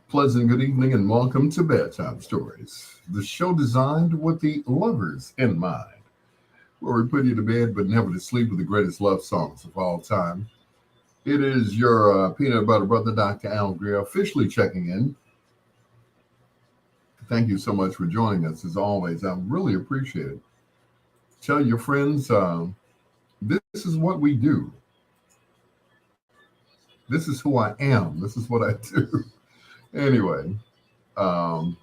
Pleasant good evening and welcome to Bedtime Stories, the show designed with the lovers in mind, where we put you to bed but never to sleep with the greatest love songs of all time. It is your peanut butter brother, Dr. Al Greer, officially checking in. Thank you so much for joining us as always. I really appreciate it. Tell your friends this is what we do. This is who I am. This is what I do. Anyway, um,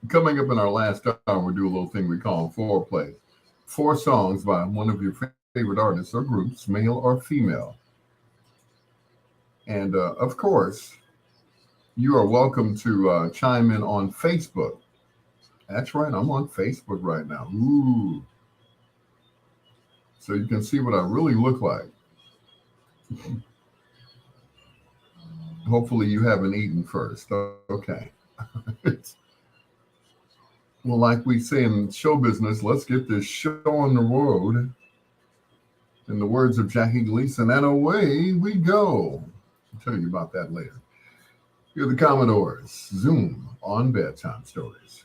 coming up in our last hour, we do a little thing we call foreplay. Four songs by one of your favorite artists or groups, male or female. And of course, you are welcome to chime in on Facebook. That's right, I'm on Facebook right now. Ooh. So you can see what I really look like. Hopefully, you haven't eaten first. Okay. Well, like we say in show business, let's get this show on the road. In the words of Jackie Gleason, and away we go. I'll tell you about that later. Here are the Commodores. Zoom on Bedtime Stories.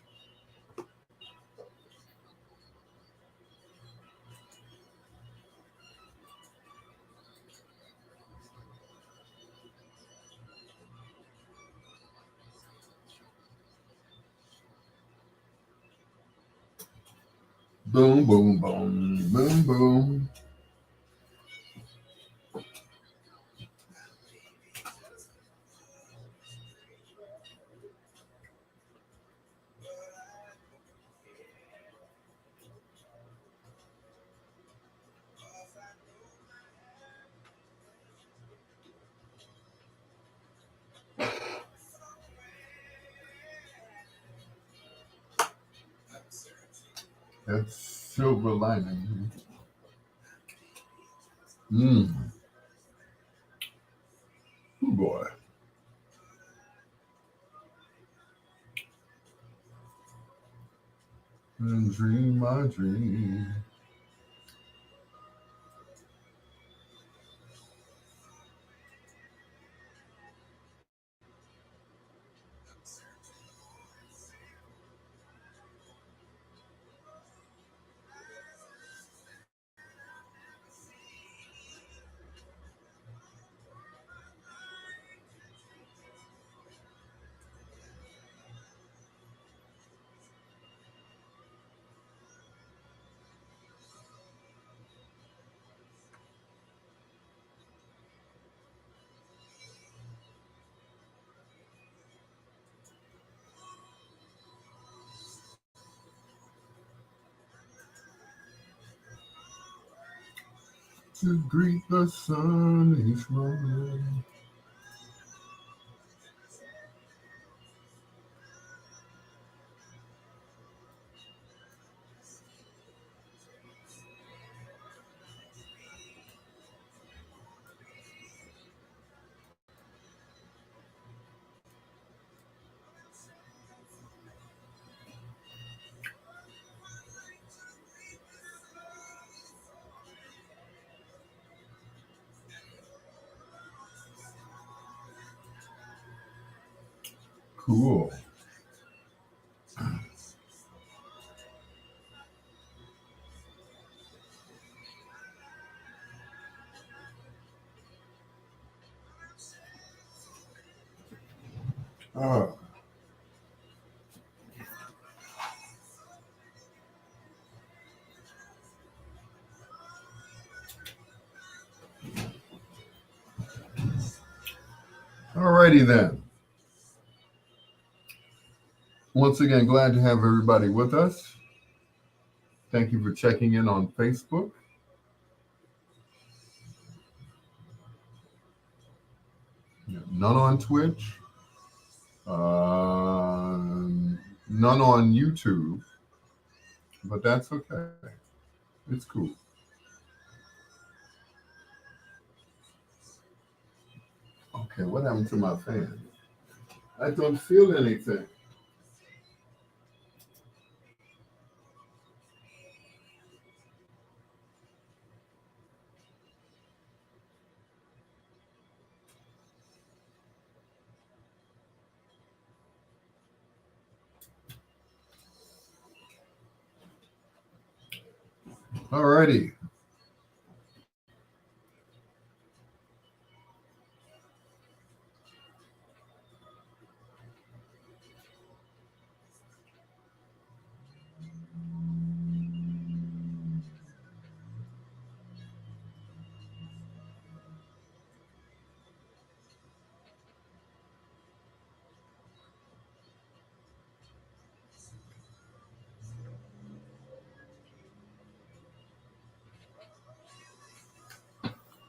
Boom, boom, boom, boom, boom. That's silver lining. Oh boy. And dream my dream. To greet the sun each morning. Cool. Oh, alrighty then. Once again, glad to have everybody with us. Thank you for checking in on Facebook. None on Twitch. None on YouTube. But that's okay. It's cool. Okay, what happened to my fan? I don't feel anything. Alrighty.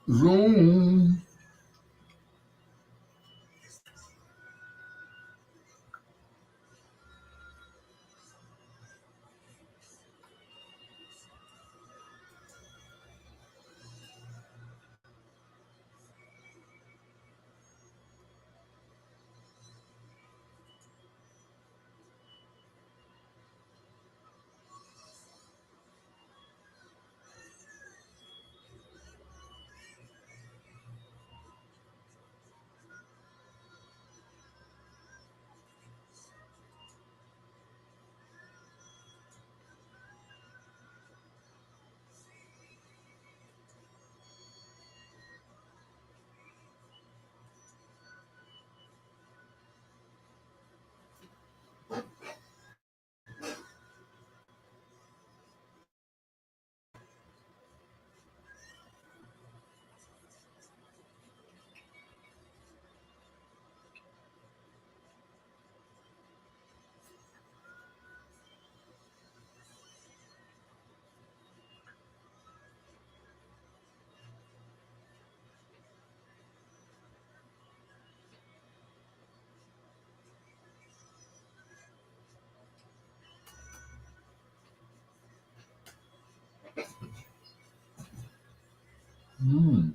Zoom. Hmm.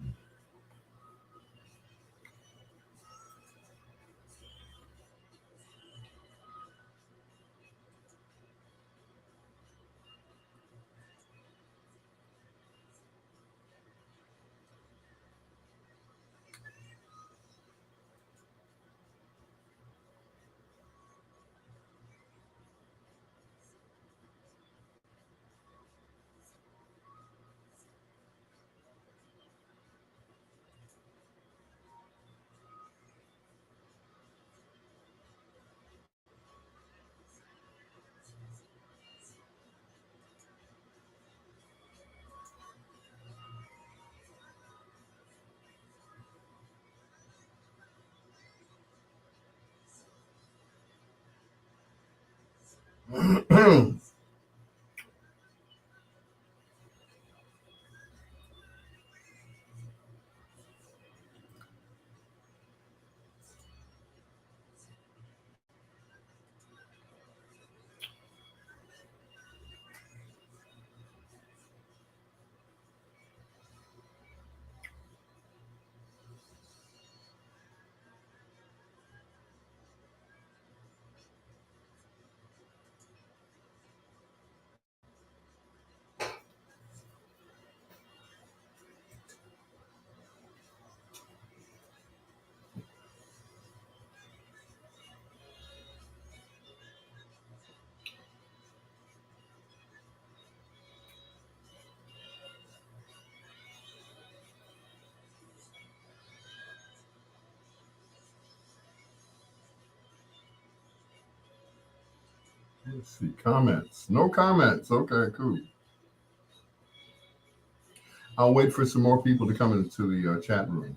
Let's see. Comments. No comments. Okay, cool. I'll wait for some more people to come into the chat room.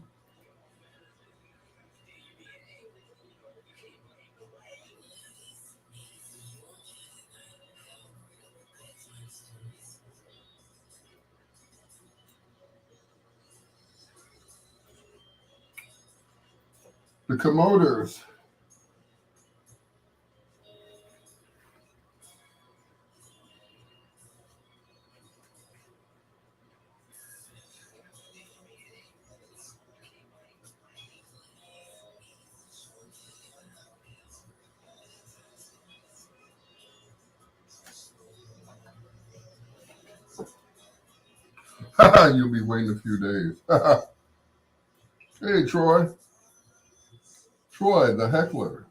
The Commoders. You'll be waiting a few days. Hey, Troy. Troy, the heckler.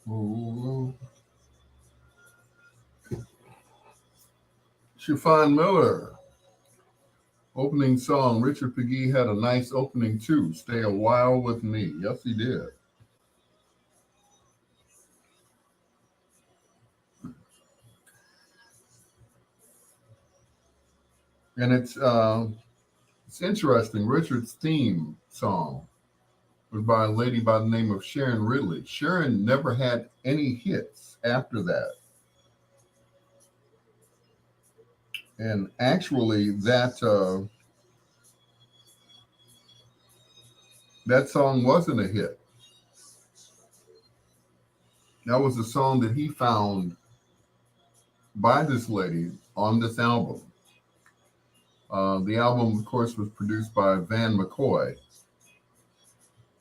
Oh, Chiffon Miller. Opening song. Richard Pegee had a nice opening too. Stay a while with me. Yes, he did. And it's interesting. Richard's theme song was by a lady by the name of Sharon Ridley. Sharon never had any hits after that. And actually, that song wasn't a hit. That was a song that he found by this lady on this album. The album, of course, was produced by Van McCoy,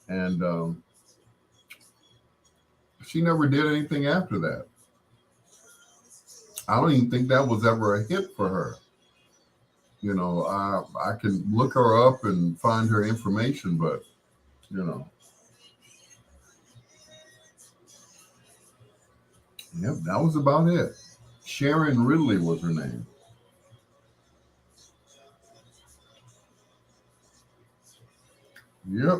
and she never did anything after that. I don't even think that was ever a hit for her. You know, I can look her up and find her information, but you know, yep, that was about it. Sharon Ridley was her name. Yep.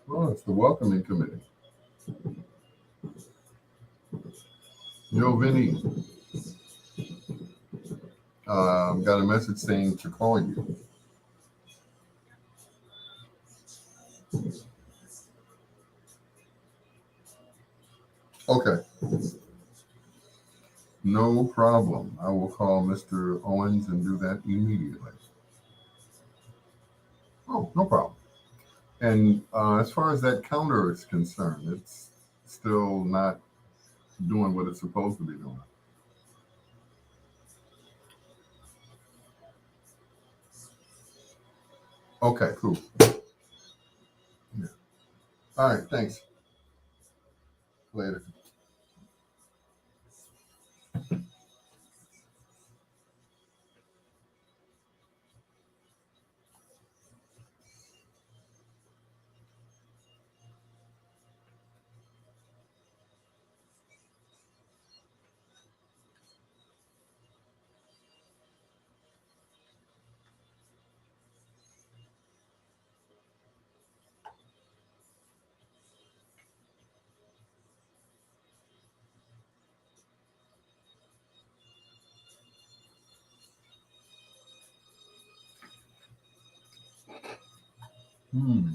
Well, it's the welcoming committee. Yo, Vinny, got a message saying to call you. Okay, no problem. I will call Mr. Owens and do that immediately. Oh, no problem. And as far as that counter is concerned, it's still not doing what it's supposed to be doing. Okay, cool. Yeah. All right, thanks. Later. Hmm.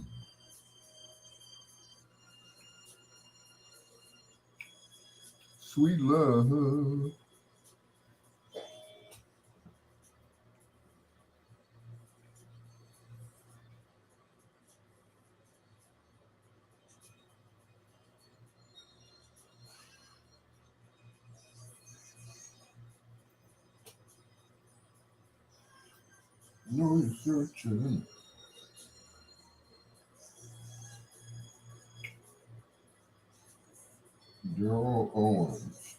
Sweet love. No searching. Joe Owens.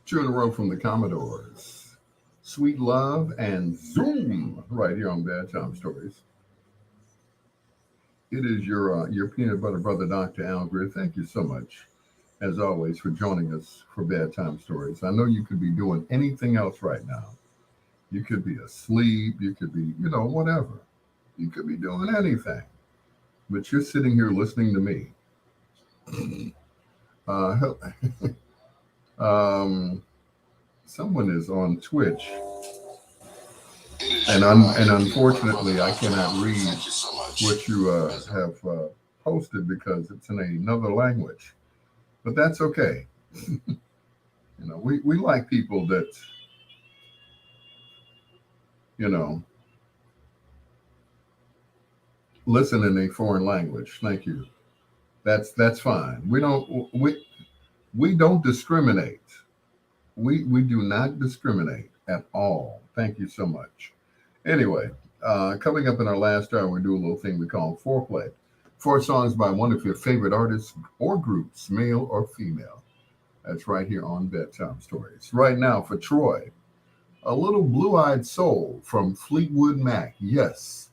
Two in a row from the Commodores. Sweet Love and Zoom right here on Bedtime Stories. It is your peanut butter brother, Dr. Al Greer. Thank you so much, as always, for joining us for Bedtime Stories. I know you could be doing anything else right now. You could be asleep. You could be, whatever. You could be doing anything. But you're sitting here listening to me. Uh, um, someone is on Twitch, and unfortunately, I cannot read what you have posted because it's in another language. But that's okay. We like people that you know listen in a foreign language. Thank you. That's fine. We don't discriminate. We do not discriminate at all. Thank you so much. Anyway, coming up in our last hour, we do a little thing we call foreplay. Four songs by one of your favorite artists or groups, male or female. That's right here on Bedtime Stories. Right now for Troy, a little blue-eyed soul from Fleetwood Mac. Yes,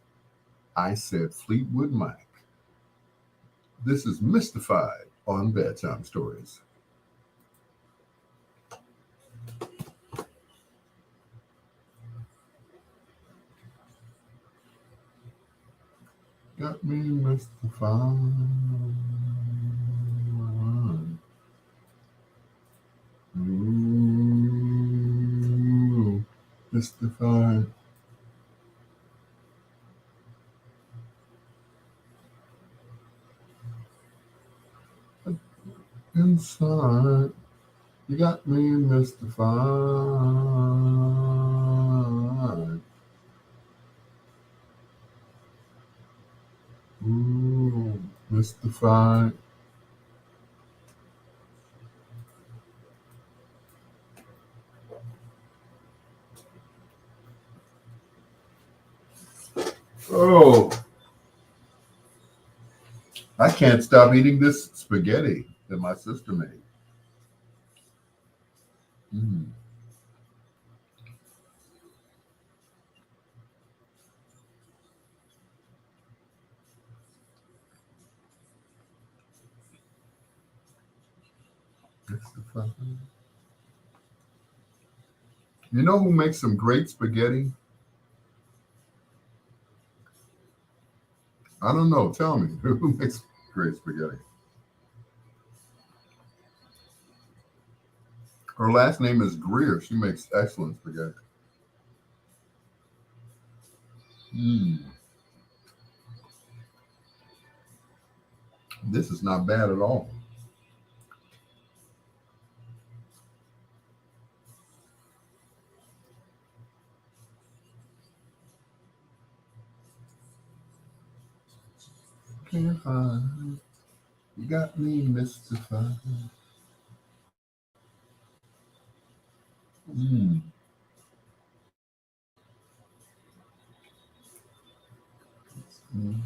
I said Fleetwood Mac. This is Mystified on Bedtime Stories. Got me mystified. Ooh, mystified. Inside, you got me mystified. Ooh, mystified. Oh, I can't stop eating this spaghetti that my sister made. Mm, mystified. You know who makes some great spaghetti? I don't know. Tell me who makes great spaghetti. Her last name is Greer. She makes excellent spaghetti. Mm, this is not bad at all. Can't hide. You got me mystified. Mm, mm,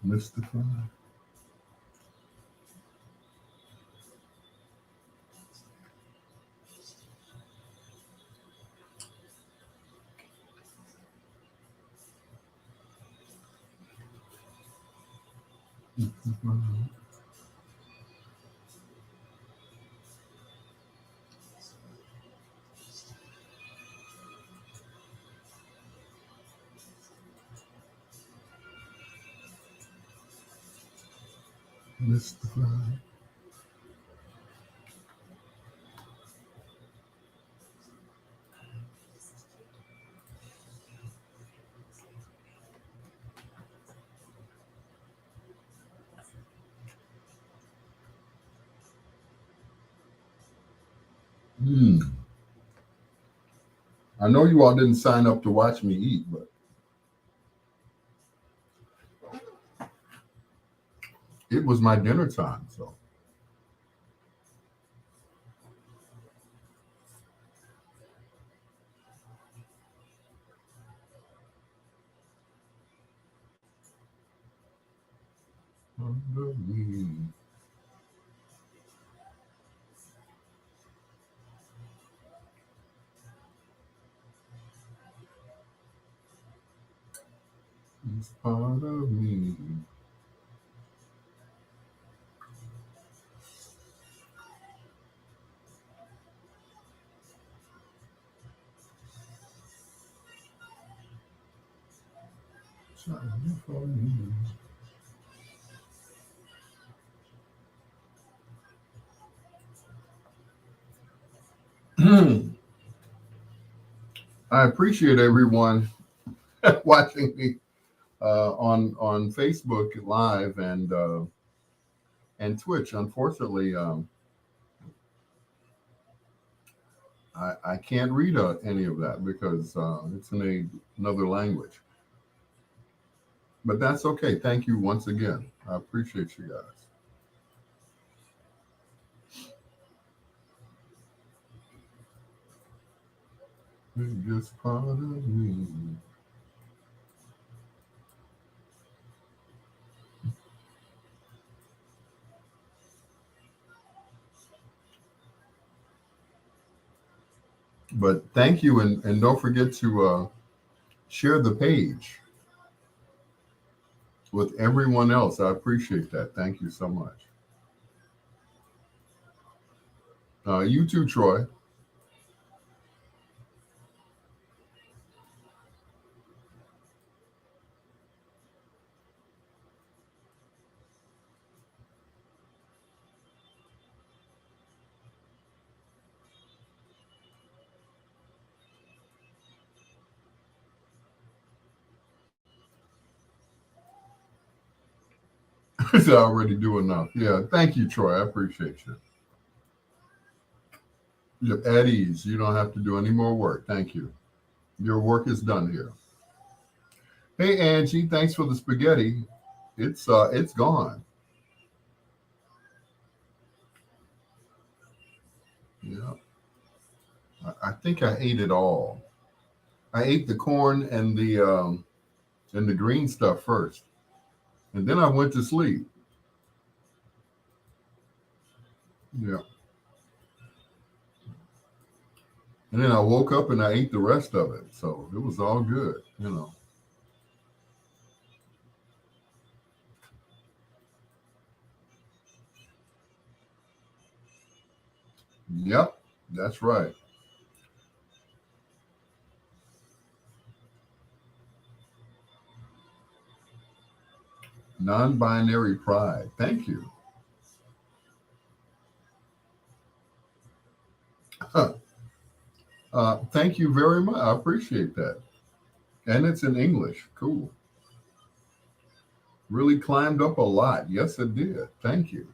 mystified. Mystified. Mystified. Mm. I know you all didn't sign up to watch me eat, but it was my dinner time. So, under me. biggest part of me. Shining for me. I appreciate everyone watching me on Facebook Live and Twitch. Unfortunately, I can't read any of that because it's in another language. But that's okay. Thank you once again. I appreciate you guys. Biggest part of me. But thank you, and don't forget to share the page with everyone else. I appreciate that. Thank you so much. You too, Troy. I already do enough. Yeah, thank you, Troy. I appreciate you. You're at ease. You don't have to do any more work. Thank you. Your work is done here. Hey, Angie, thanks for the spaghetti. It's gone. Yeah, I think I ate it all. I ate the corn and the green stuff first, and then I went to sleep. Yeah, and then I woke up and I ate the rest of it, so it was all good. Yep, that's right. Non-binary pride. Thank you. Thank you very much. I appreciate that. And it's in English. Cool. Really climbed up a lot. Yes, it did. Thank you.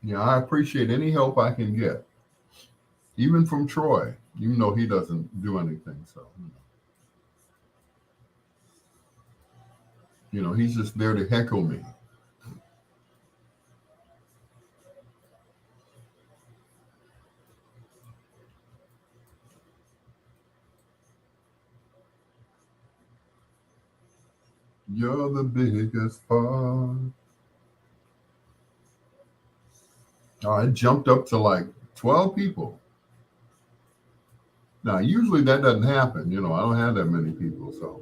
Yeah, I appreciate any help I can get, even from Troy, even though he doesn't do anything. So, he's just there to heckle me. You're the biggest part. Oh, I jumped up to like 12 people. Now, usually that doesn't happen. I don't have that many people. So,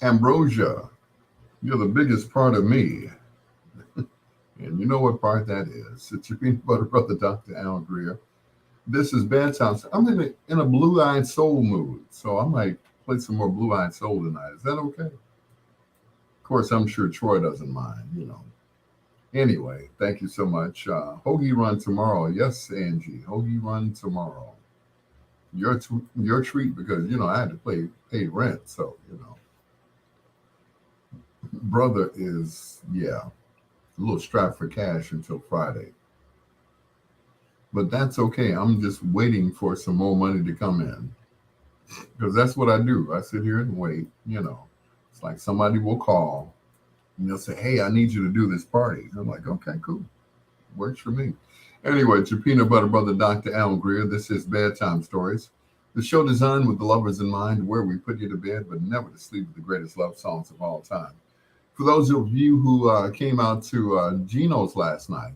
Ambrosia, you're the biggest part of me. And you know what part that is. It's your peanut butter brother, Dr. Al Greer. This is Bedtime. I'm in a blue-eyed soul mood, so I might play some more blue-eyed soul tonight. Is that okay? Of course, I'm sure Troy doesn't mind. Anyway, thank you so much. Hoagie run tomorrow. Yes, Angie. Hoagie run tomorrow. Your treat because I had to pay rent. So brother is, yeah. a little strapped for cash until Friday. But that's okay. I'm just waiting for some more money to come in because that's what I do. I sit here and wait. It's like somebody will call and they'll say, "Hey, I need you to do this party." I'm like, "Okay, cool, works for me." Anyway, it's your peanut butter brother, Dr. Al Greer. This is Bedtime Stories, the show designed with the lovers in mind, where we put you to bed but never to sleep with the greatest love songs of all time. For those of you who came out to Gino's last night,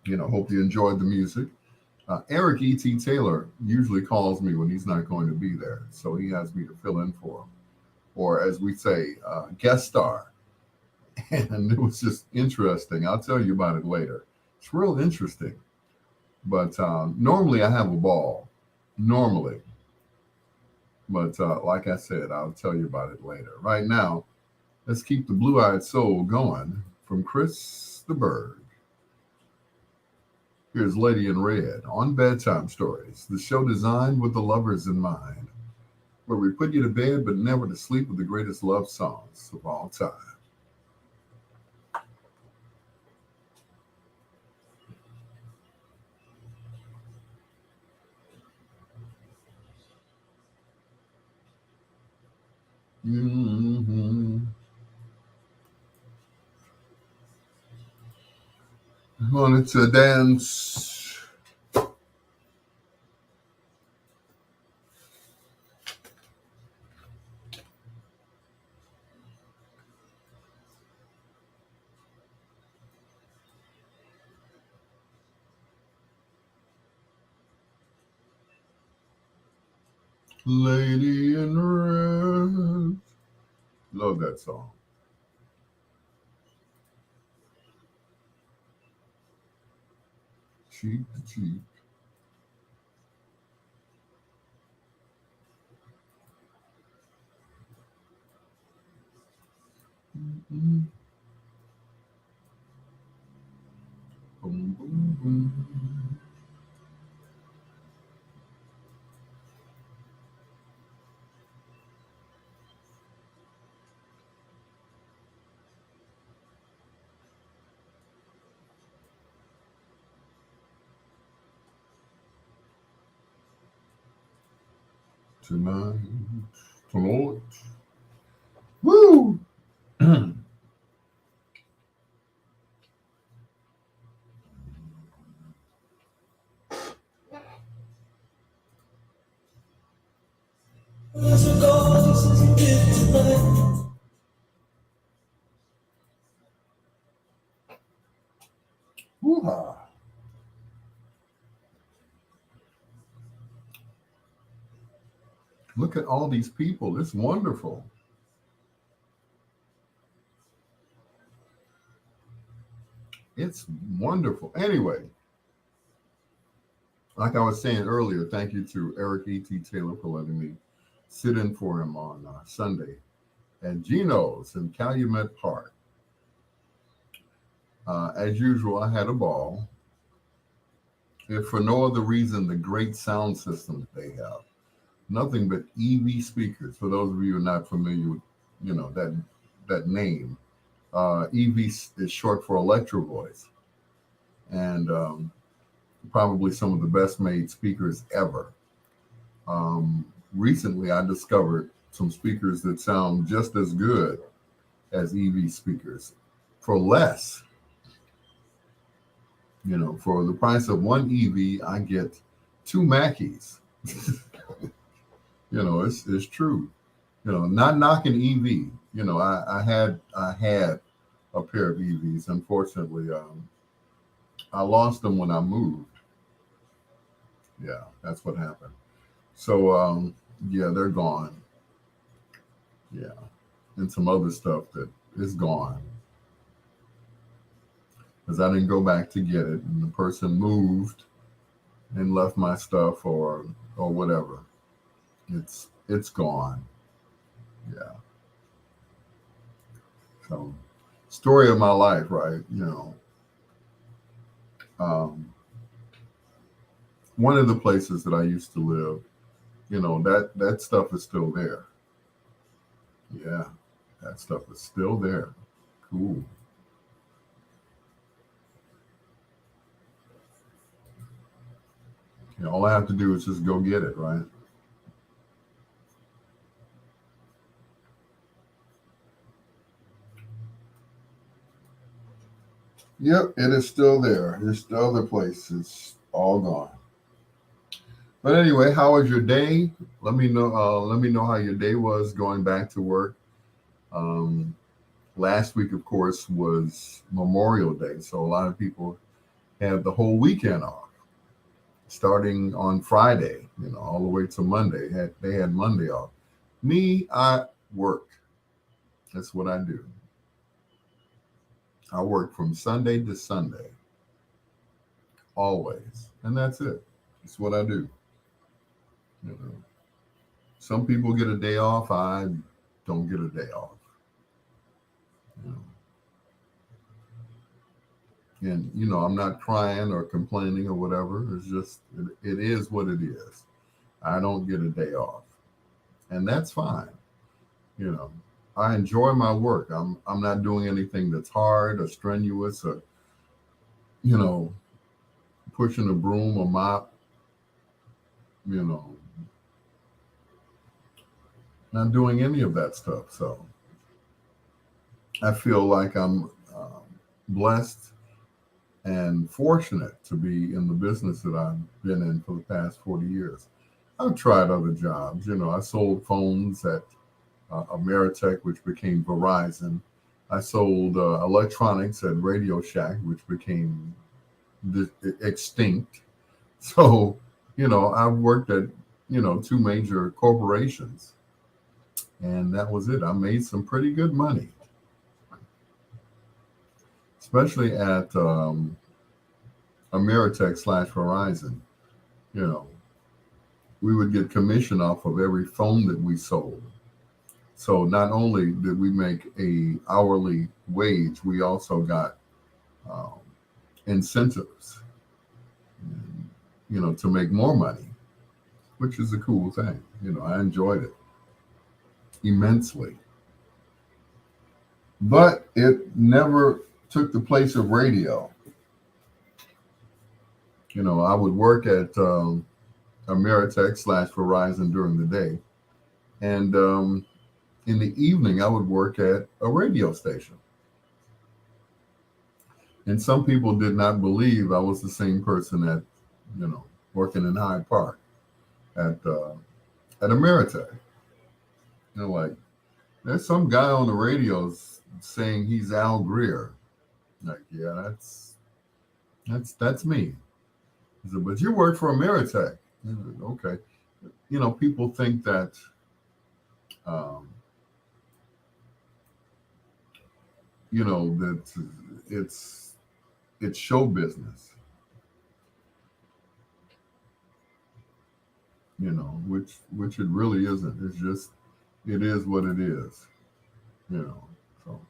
hope you enjoyed the music. Eric E.T. Taylor usually calls me when he's not going to be there, so he has me to fill in for him, or as we say, guest star. And it was just interesting. I'll tell you about it later. It's real interesting. But normally I have a ball, normally. But like I said, I'll tell you about it later. Right now, let's keep the blue-eyed soul going from Chris the Bird. Here's Lady in Red on Bedtime Stories, the show designed with the lovers in mind, where we put you to bed but never to sleep with the greatest love songs of all time. Mm-hmm. Wanted to dance. Lady in Red. Love that song. Cheek to cheek. Mm-hmm. Boom, boom, boom. Tonight, tonight. Woo! Woo-ha. Look at all these people. It's wonderful. It's wonderful. Anyway, like I was saying earlier, thank you to Eric E.T. Taylor for letting me sit in for him on Sunday at Gino's in Calumet Park. As usual, I had a ball. If for no other reason, the great sound system that they have. Nothing but EV speakers. For those of you who are not familiar with, that name, EV is short for Electro Voice, and probably some of the best made speakers ever. Recently, I discovered some speakers that sound just as good as EV speakers for less. For the price of one EV, I get two Mackeys. It's true. Not knocking EV. I had a pair of EVs. Unfortunately, I lost them when I moved. Yeah, that's what happened. So yeah, they're gone. Yeah, and some other stuff that is gone because I didn't go back to get it, and the person moved and left my stuff or whatever. It's gone. Yeah. So, story of my life, right? Um, one of the places that I used to live, that stuff is still there. Yeah, that stuff is still there. Cool. All I have to do is just go get it, right? Yep, it is still there. It's the other place. It's all gone. But anyway, how was your day? Let me know. Let me know how your day was going back to work. Um, Last week, of course, was Memorial Day, so a lot of people had the whole weekend off, starting on Friday. All the way to Monday. They had Monday off. Me, I work. That's what I do. I work from Sunday to Sunday, always, and that's it. It's what I do. You know, some people get a day off. I don't get a day off. You know. And I'm not crying or complaining or whatever. It's just it is what it is. I don't get a day off, and that's fine. You know, I enjoy my work. I'm not doing anything that's hard or strenuous or you know pushing a broom or mop. You know, not doing any of that stuff. So I feel like I'm blessed and fortunate to be in the business that I've been in for the past 40 years. I've tried other jobs. I sold phones at Ameritech, which became Verizon. I sold electronics at Radio Shack, which became extinct. So, I've worked at, two major corporations, and that was it. I made some pretty good money, especially at Ameritech slash Verizon. You know, we would get commission off of every phone that we sold. So not only did we make a hourly wage, we also got um, incentives, to make more money, which is a cool thing. I enjoyed it immensely, but it never took the place of radio. I would work at Ameritech slash Verizon during the day, and in the evening I would work at a radio station. And some people did not believe I was the same person at, working in Hyde Park at Ameritech. Like there's some guy on the radio saying he's Al Greer. Like, yeah, that's me. He said, but you work for Ameritech. I said, okay. People think that um, that it's it's show business, which it really isn't. It's just it is what it is, you know. So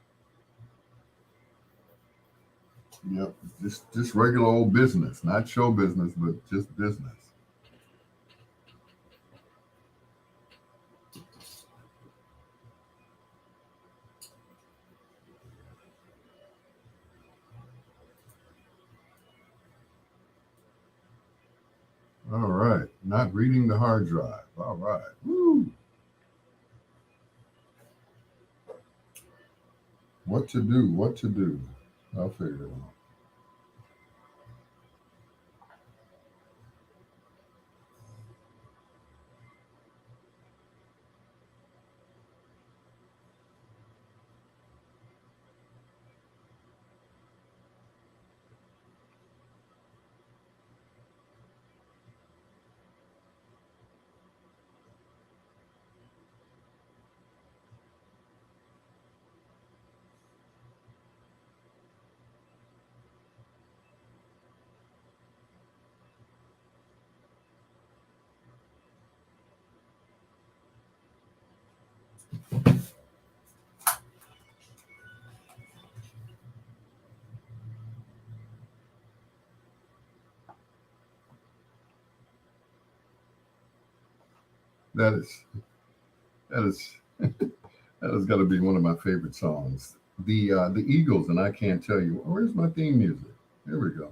yep, just regular old business, not show business, but just business. All right, not reading the hard drive. All right, woo. What to do? What to do? I'll figure it out. That is that is that has got to be one of my favorite songs. The Eagles, and I can't tell you. Where's my theme music? There we go.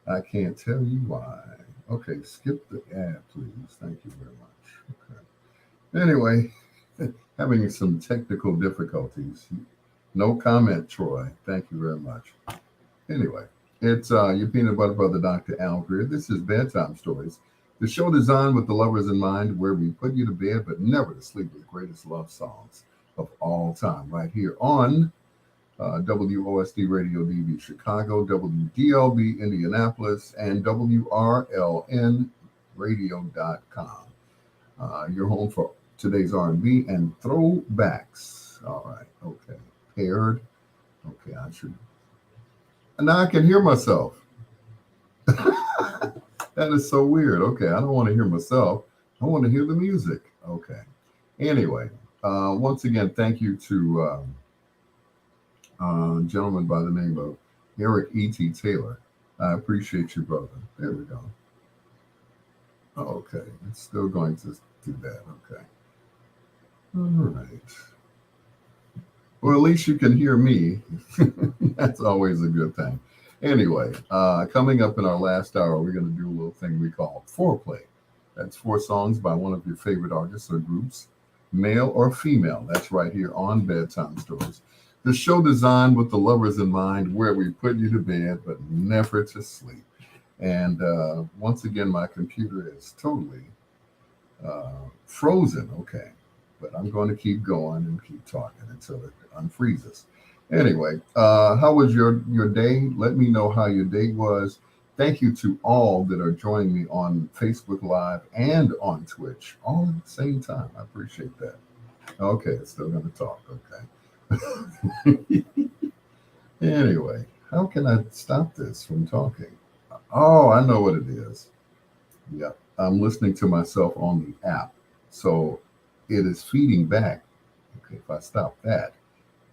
I can't tell you why. Okay, skip the ad, please. Thank you very much. Okay. Anyway, having some technical difficulties. No comment, Troy. Thank you very much. Anyway, it's your peanut butter brother, Dr. Al Greer. This is Bedtime Stories, the show designed with the lovers in mind, where we put you to bed but never to sleep with the greatest love songs of all time, right here on WOSD Radio DB Chicago, WDLB Indianapolis, and WRLN Radio.com. Your home for today's R&B and throwbacks. All right, okay. Paired. Okay, I should. And now I can hear myself. That is so weird. Okay, I don't want to hear myself. I want to hear the music. Okay. Anyway, once again, thank you to a gentleman by the name of Eric E.T. Taylor. I appreciate you, brother. There we go. Okay, it's still going to do that. Okay. All right. Well, at least you can hear me. That's always a good thing. Anyway, coming up in our last hour, we're going to do a little thing we call foreplay. That's 4 songs by one of your favorite artists or groups, male or female. That's right here on Bedtime Stories. The show designed with the lovers in mind, where we put you to bed but never to sleep. And once again, my computer is totally frozen. Okay. But I'm going to keep going and keep talking until it unfreezes. Anyway, how was your day? Let me know how your day was. Thank you to all that are joining me on Facebook Live and on Twitch all at the same time. I appreciate that. Okay, it's still going to talk. Okay. Anyway, how can I stop this from talking? Oh, I know what it is. Yep, I'm listening to myself on the app. So it is feeding back. Okay, if I stop that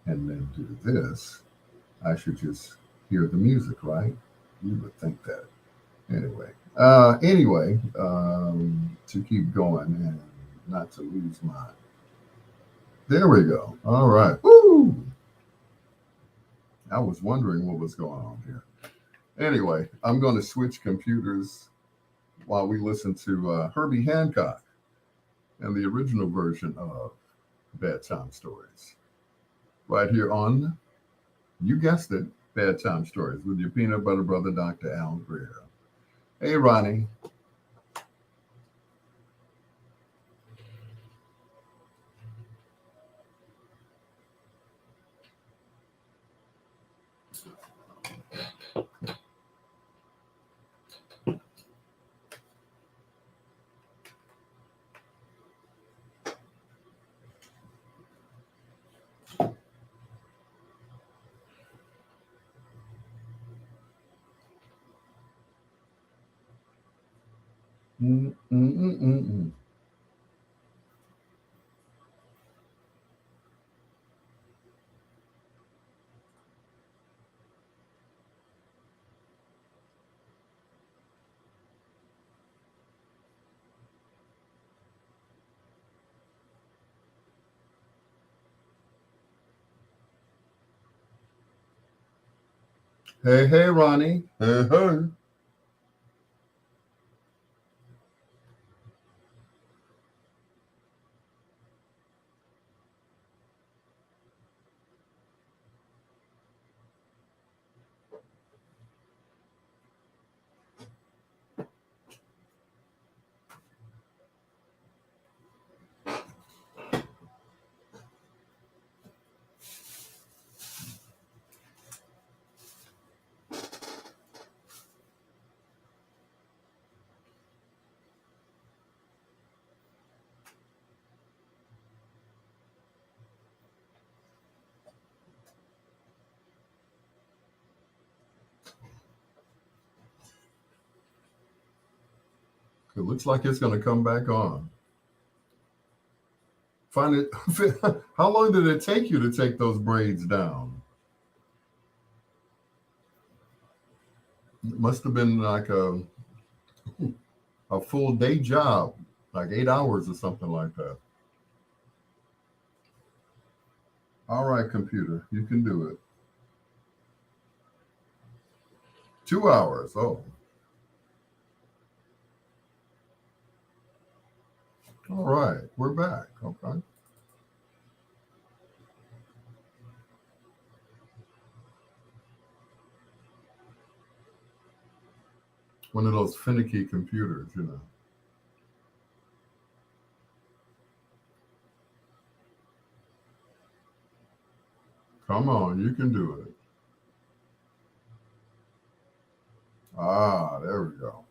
and then do this, I should just hear the music, right? You would think that. Anyway, to keep going and not to lose my. There we go. All right. Woo! I was wondering what was going on here. Anyway, I'm going to switch computers while we listen to Herbie Hancock and the original version of Bedtime Stories. Right here on, you guessed it, Bedtime Stories with your peanut butter brother, Dr. Al Greer. Hey, Ronnie. Mm-mm-mm-mm. Hey, hey, Ronnie. Hey, hey. It looks like it's going to come back on. Find it. How long did it take you to take those braids down? It must have been like a full day job, like 8 hours or something like that. All right, computer, you can do it. 2 hours. Oh, All right, we're back. Okay. One of those finicky computers, you know. Come on, you can do it. Ah, there we go.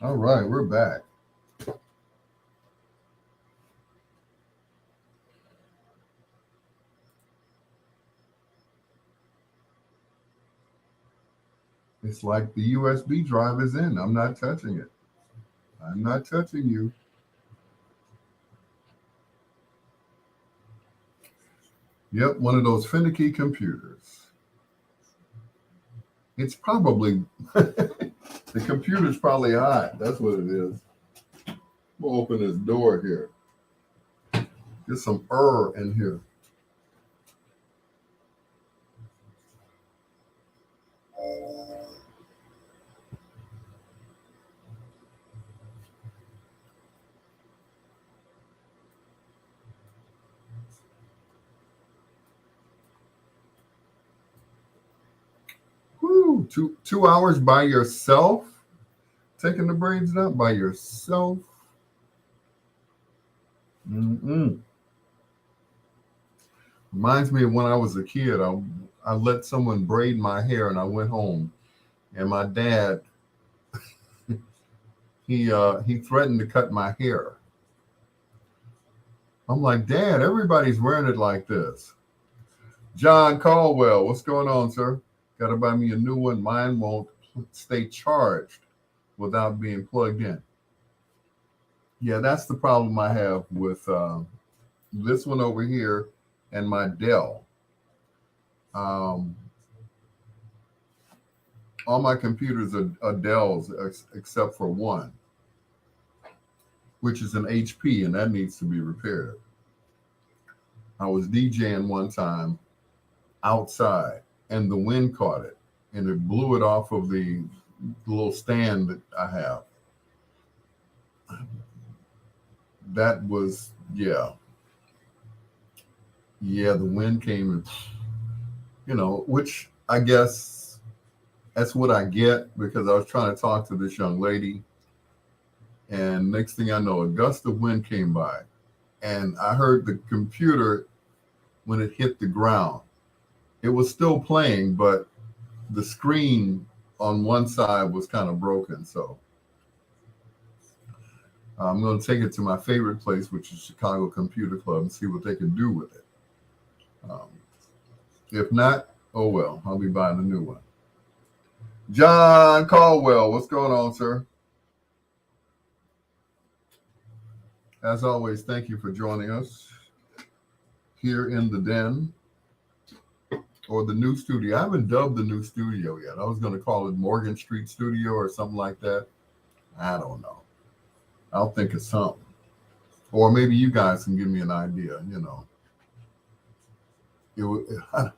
All right, we're back. It's like the USB drive is in. I'm not touching it. I'm not touching you. Yep, one of those finicky computers. It's probably the computer's probably hot. That's what it is. We'll open this door here. Get some in here. Woo, two hours by yourself, taking the braids out by yourself. Mm-mm. Reminds me of when I was a kid. I let someone braid my hair, and I went home, and my dad he threatened to cut my hair. I'm like, Dad, everybody's wearing it like this. John Caldwell, what's going on, sir? Got to buy me a new one. Mine won't stay charged without being plugged in. Yeah, that's the problem I have with this one over here and my Dell. Um, all my computers are Dells except for one, which is an HP, and that needs to be repaired. I was DJing one time outside, and the wind caught it, and it blew it off of the little stand that I have. That was, yeah, yeah. The wind came, and which I guess that's what I get because I was trying to talk to this young lady, and next thing I know, a gust of wind came by, and I heard the computer when it hit the ground. It was still playing, but the screen on one side was kind of broken. So I'm going to take it to my favorite place, which is Chicago Computer Club, and see what they can do with it. Um, if not, oh well, I'll be buying a new one. John Caldwell, what's going on, sir? As always, thank you for joining us here in the den or the new studio. I haven't dubbed the new studio yet. I was going to call it Morgan Street Studio or something like that. I don't know. I'll think of something. Or maybe you guys can give me an idea, I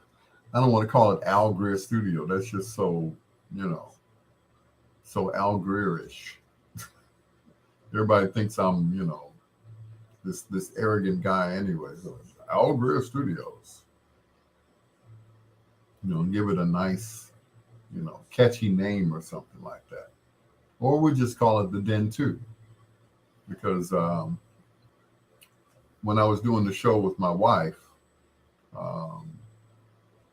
don't want to call it Al Greer Studio. That's just so, you know, so Al Greerish. Everybody thinks I'm, this arrogant guy anyway. So Al Greer Studios. Give it a nice, catchy name or something like that. Or we just call it the Den 2. Because when I was doing the show with my wife, um,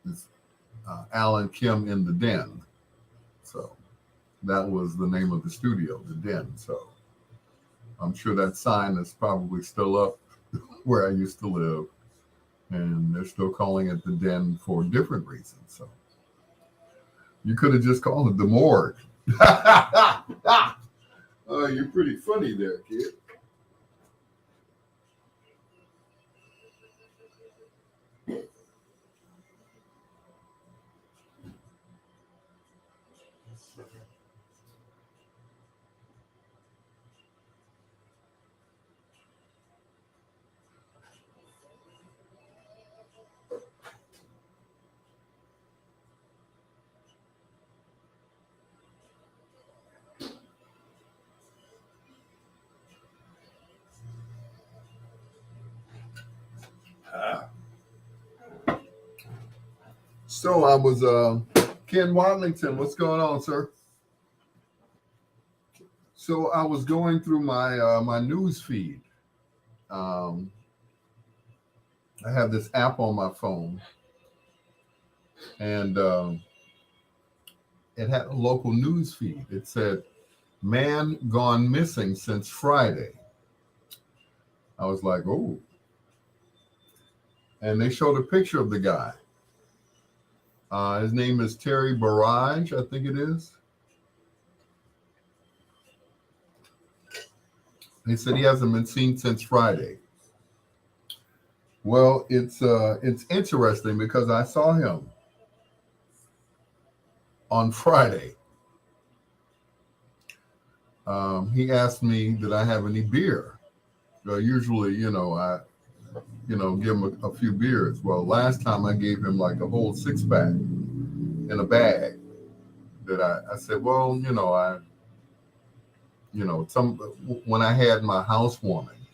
it's Alan Kim in the Den. So that was the name of the studio, the Den. So I'm sure that sign is probably still up where I used to live. And they're still calling it the Den for different reasons. So you could have just called it the morgue. You're pretty funny there, kid. So I was Ken Wadlington. What's going on, sir? So I was going through my news feed. Um, I have this app on my phone, and it had a local news feed. It said, "Man gone missing since Friday." I was like, "Oh!" And they showed a picture of the guy. His name is Terry Barrage, I think it is. They said he hasn't been seen since Friday. Well, it's interesting because I saw him on Friday. He asked me, "Did I have any beer?" Usually, give him a few beers. Well, last time I gave him like a whole 6-pack in a bag. That I said, well, some when I had my housewarming,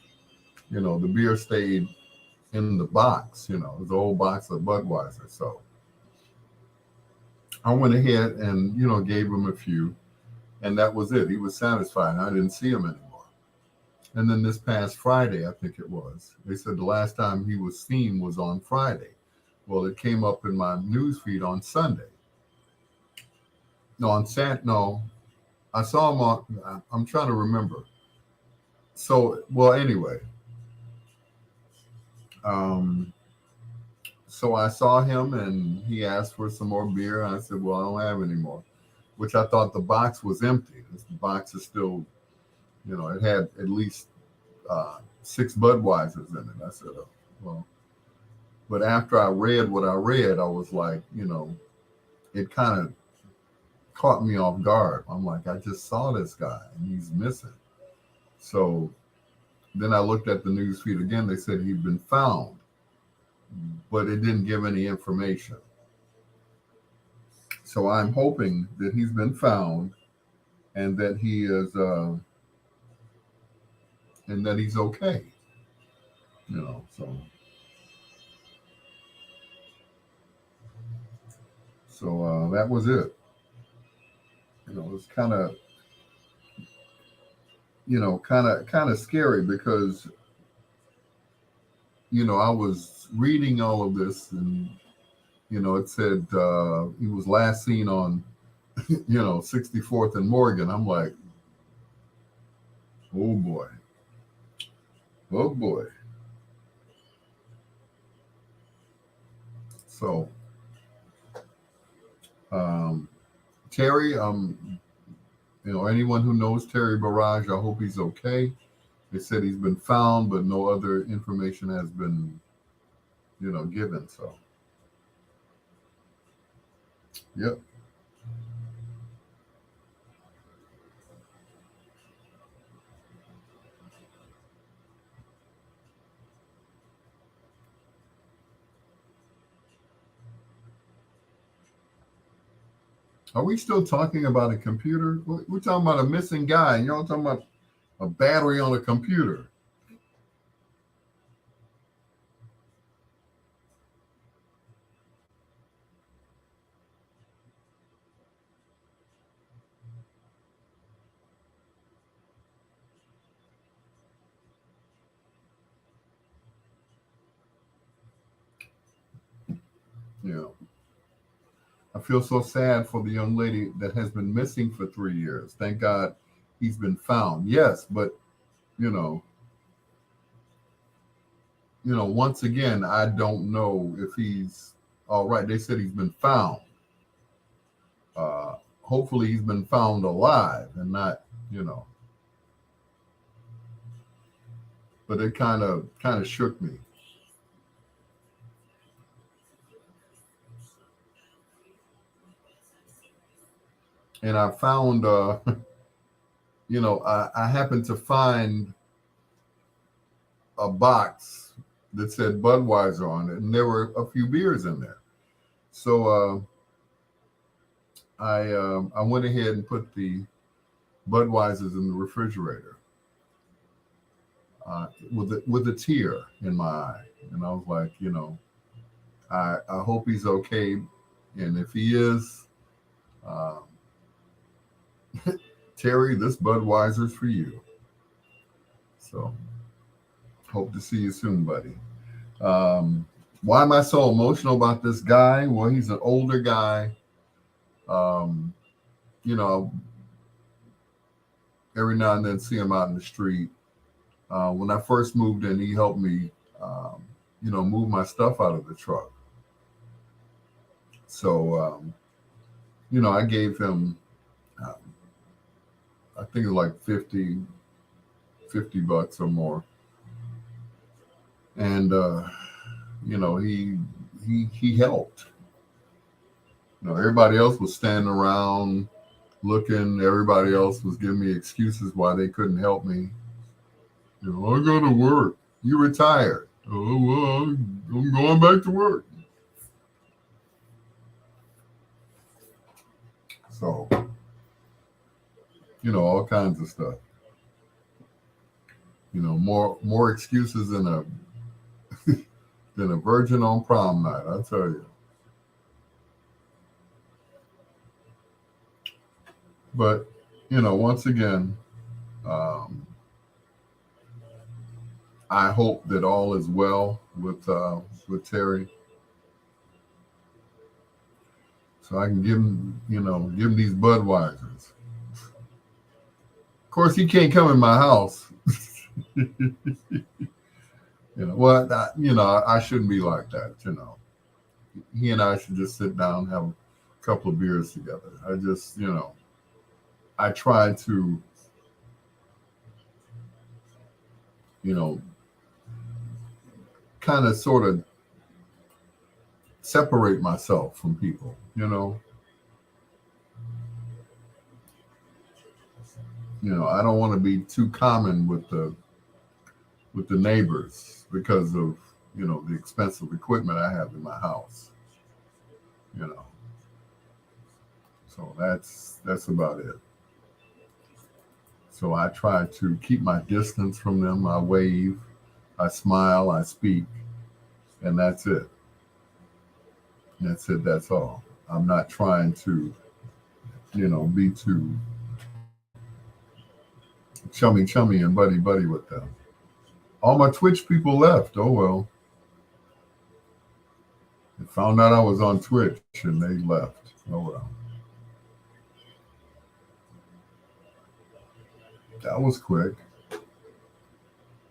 the beer stayed in the box. It was an old box of Budweiser. So I went ahead and gave him a few, and that was it. He was satisfied. I didn't see him anymore. And then this past Friday, I think it was, they said the last time he was seen was on Friday. Well, it came up in my news feed on Sunday. No, I saw him on, I'm trying to remember. So, well, anyway, um, so I saw him and he asked for some more beer. And I said, well, I don't have any more, which I thought the box was empty. The box is still, it had at least 6 Budweisers in it. I said, oh, well, but after I read what I read, I was like, it kind of caught me off guard. I'm like, I just saw this guy and he's missing. So then I looked at the news feed again. They said he'd been found, but it didn't give any information. So I'm hoping that he's been found and that he is, and that he's okay. So that was it. It was kind of scary because I was reading all of this, and it said he was last seen on 64th and Morgan. I'm like, oh boy, oh boy. So Terry, anyone who knows Terry Barrage, I hope he's okay. They said he's been found, but no other information has been, given. So, yep. Are we still talking about a computer? We're talking about a missing guy, and y'all talking about a battery on a computer. Yeah. I feel so sad for the young lady that has been missing for 3 years. Thank God he's been found. Yes, but you know, once again, I don't know if he's all right. They said he's been found. Hopefully he's been found alive and not, but it kind of shook me. And I found I happened to find a box that said Budweiser on it, and there were a few beers in there. So I went ahead and put the Budweisers in the refrigerator with a tear in my eye, and I was like, I hope he's okay. And if he is, um, Terry, this Budweiser's for you. So hope to see you soon, buddy. Um, why am I so emotional about this guy? Well, he's an older guy. Um, you know, every now and then see him out in the street. When I first moved in, he helped me, um, move my stuff out of the truck. So, I gave him, um, I think it was like 50 bucks or more. And, he helped. Everybody else was standing around looking. Everybody else was giving me excuses why they couldn't help me. I go to work. You retired. Oh, well, I'm going back to work. So, all kinds of stuff. More excuses than a than a virgin on prom night. I tell you. But once again, um, I hope that all is well with Terry, so I can give him these Budweisers. Of course, he can't come in my house. I shouldn't be like that. He and I should just sit down and have a couple of beers together. I try to, kind of sort of separate myself from people. I don't want to be too common with the neighbors because of the expensive equipment I have in my house. You know, so that's about it. So I try to keep my distance from them. I wave, I smile, I speak, and that's it. That's it. That's all. I'm not trying to, be too chummy and buddy with them. All my Twitch people left. Oh well. They found out I was on Twitch and they left. Oh well. That was quick.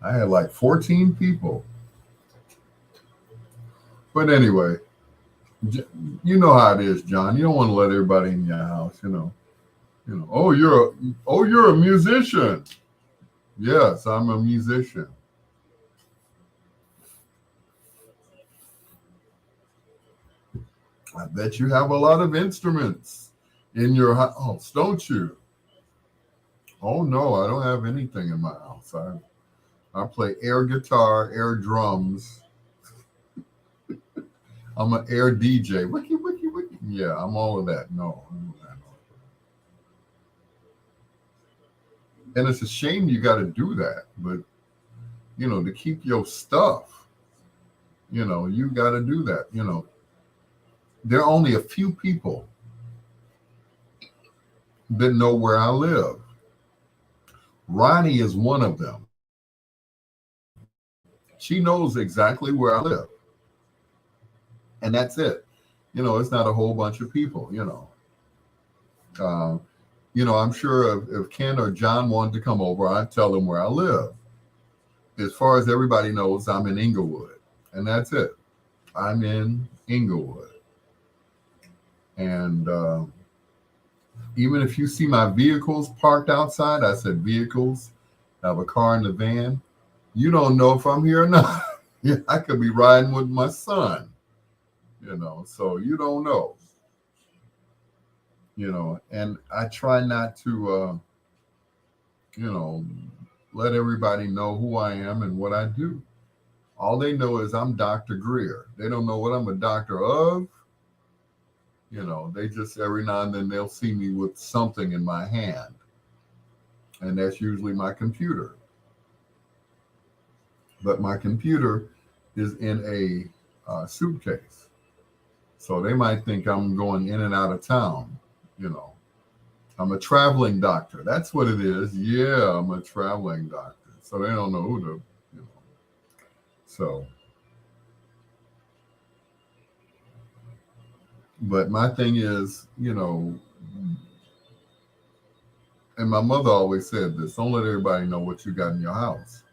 I had like 14 people. But anyway, you know how it is, John. You don't want to let everybody in your house. You're a musician. Yes, I'm a musician. I bet you have a lot of instruments in your house, don't you? Oh no, I don't have anything in my house. I play air guitar, air drums. I'm an air DJ. Wiki, wiki, wiki. Yeah, I'm all of that. No. And it's a shame you got to do that. But, to keep your stuff, you got to do that. There are only a few people that know where I live. Ronnie is one of them. She knows exactly where I live. And that's it. It's not a whole bunch of people, I'm sure if Ken or John wanted to come over, I'd tell them where I live. As far as everybody knows, I'm in Inglewood, and that's it. I'm in Inglewood. And even if you see my vehicles parked outside, I said vehicles, I have a car in the van, you don't know if I'm here or not. I could be riding with my son, so you don't know. And I try not to, let everybody know who I am and what I do. All they know is I'm Dr. Greer. They don't know what I'm a doctor of. They just every now and then they'll see me with something in my hand. And that's usually my computer. But my computer is in a suitcase. So they might think I'm going in and out of town. You know, I'm a traveling doctor. That's what it is. Yeah, I'm a traveling doctor. So they don't know who to, you know. So, but my thing is, and my mother always said this: don't let everybody know what you got in your house.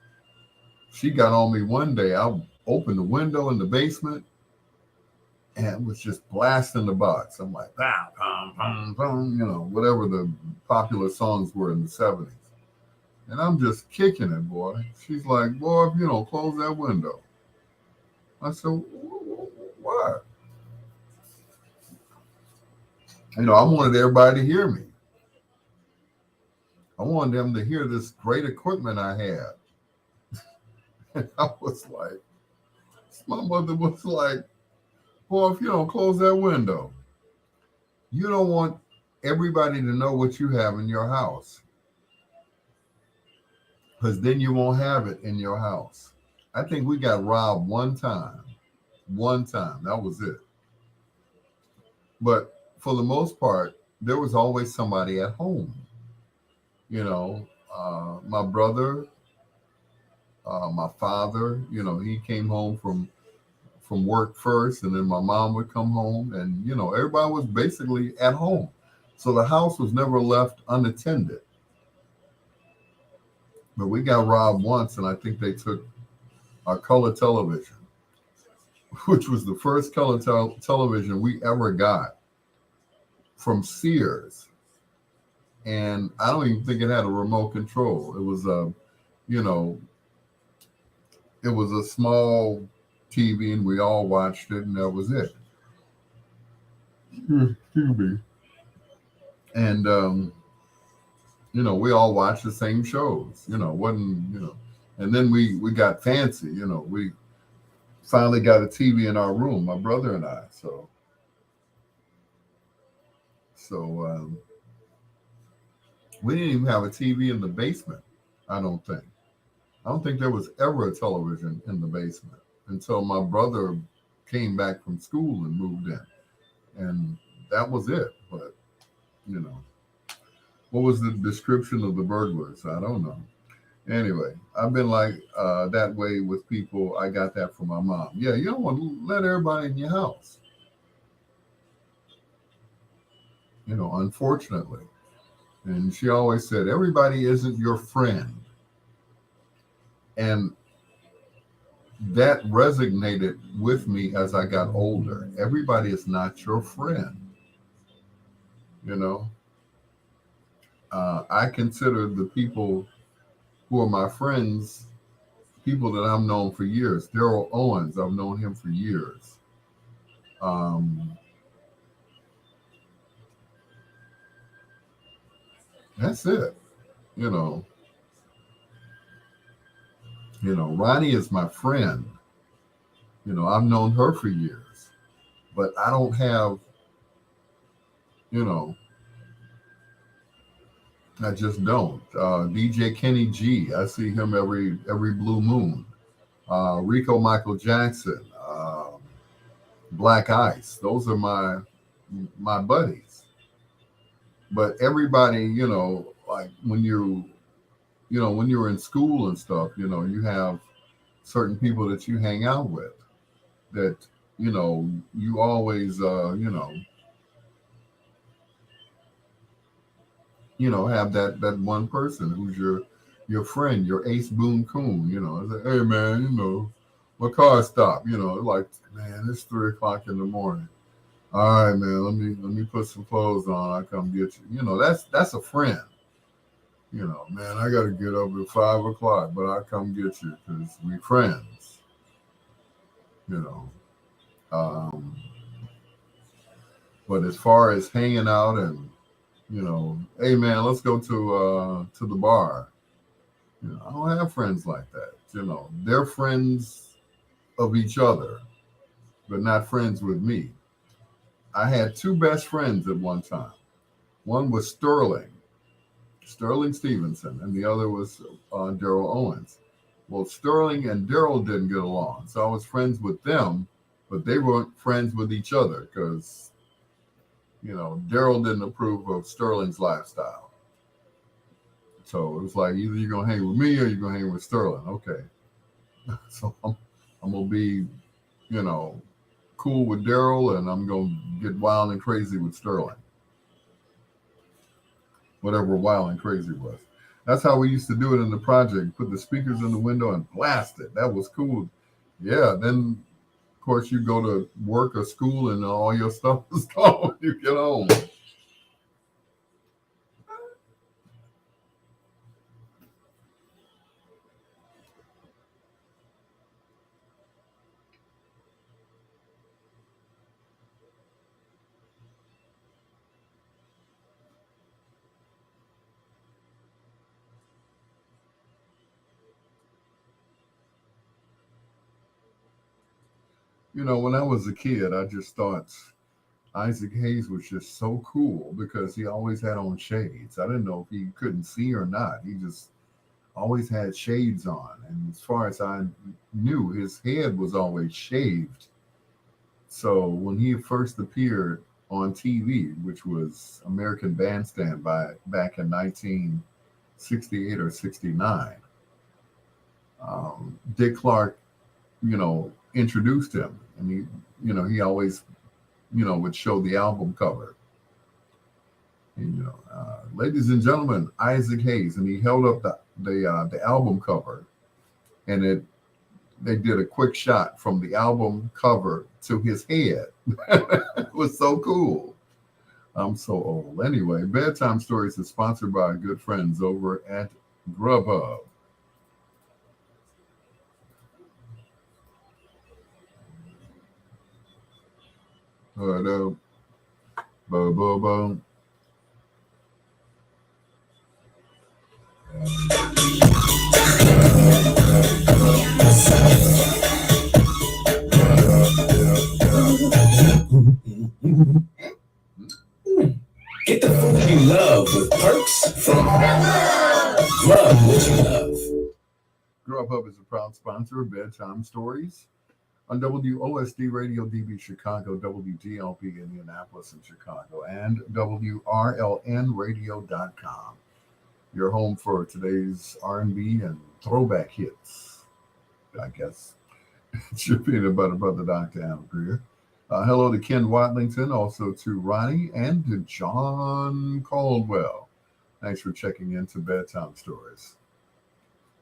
She got on me one day. I opened the window in the basement and was just blasting the box. I'm like, bam, bam, bam, bam, whatever the popular songs were in the 70s. And I'm just kicking it, boy. She's like, boy, close that window. I said, what? I wanted everybody to hear me. I wanted them to hear this great equipment I had. And I was like, my mother was like, boy, if you don't close that window, you don't want everybody to know what you have in your house. Because then you won't have it in your house. I think we got robbed one time. One time. That was it. But for the most part, there was always somebody at home. My brother, my father, he came home from work first, and then my mom would come home, and everybody was basically at home. So the house was never left unattended. But we got robbed once, and I think they took our color television, which was the first color television we ever got from Sears. And I don't even think it had a remote control. It was you know, it was a small TV, and we all watched it, and that was it. Excuse me. And we all watched the same shows. Wasn't and then we got fancy. We finally got a TV in our room, my brother and I. So we didn't even have a TV in the basement. I don't think. I don't think there was ever a television in the basement until my brother came back from school and moved in, and that was it. But you know, what was the description of the burglars? I don't know. Anyway, I've been like that way with people. I got that from my mom. Yeah, you don't want to let everybody in your house. Unfortunately. And she always said, everybody isn't your friend. And that resonated with me as I got older. Everybody is not your friend. You know, I consider the people who are my friends people that I've known for years. Daryl Owens, I've known him for years. That's it. You know, Ronnie is my friend. I've known her for years, but I don't have, you know, I just don't. DJ Kenny G, I see him every blue moon. Rico Michael Jackson, Black Ice, those are my buddies. But everybody, like when you're in school and stuff, you have certain people that you hang out with that, you always, have that one person who's your friend, your Ace Boone Coon. It's like, hey man, my car stopped. Like, man, it's 3 o'clock in the morning. All right, man, let me put some clothes on. I come get you. That's a friend. Man, I gotta get up at 5 o'clock, but I come get you because we friends. You know. Um, but as far as hanging out and hey man, let's go to the bar. I don't have friends like that. They're friends of each other, but not friends with me. I had two best friends at one time. One was Sterling Stevenson, and the other was Daryl Owens. Well, Sterling and Daryl didn't get along, so I was friends with them, but they weren't friends with each other because Daryl didn't approve of Sterling's lifestyle. So it was like either you're gonna hang with me or you're gonna hang with Sterling. Okay, so I'm gonna be you know cool with Daryl, and I'm gonna get wild and crazy with Sterling. Whatever wild and crazy was. That's how we used to do it in the project. Put the speakers in the window and blast it. That was cool. Yeah. Then of course you go to work or school and all your stuff is gone when you get home. When I was a kid, I just thought Isaac Hayes was just so cool because he always had on shades. I didn't know if he couldn't see or not. He just always had shades on. And as far as I knew, his head was always shaved. So when he first appeared on TV, which was American Bandstand back in 1968 or 69, Dick Clark, introduced him, and he always, would show the album cover. And, ladies and gentlemen, Isaac Hayes, and he held up the album cover, and they did a quick shot from the album cover to his head. It was so cool. I'm so old. Anyway, Bedtime Stories is sponsored by our good friends over at Grubhub. Ba-da, ba-ba-ba. Get the food you love with perks from Grub What You Love. Grubhub is a proud sponsor of Bedtime Stories on WOSD Radio DB Chicago, WDLP Indianapolis and Chicago, and WRLNradio.com. Your home for today's R&B and throwback hits, I guess. It's your peanut butter brother, Dr. Al Greer. Hello to Ken Watlington, also to Ronnie, and to John Caldwell. Thanks for checking into Bedtime Stories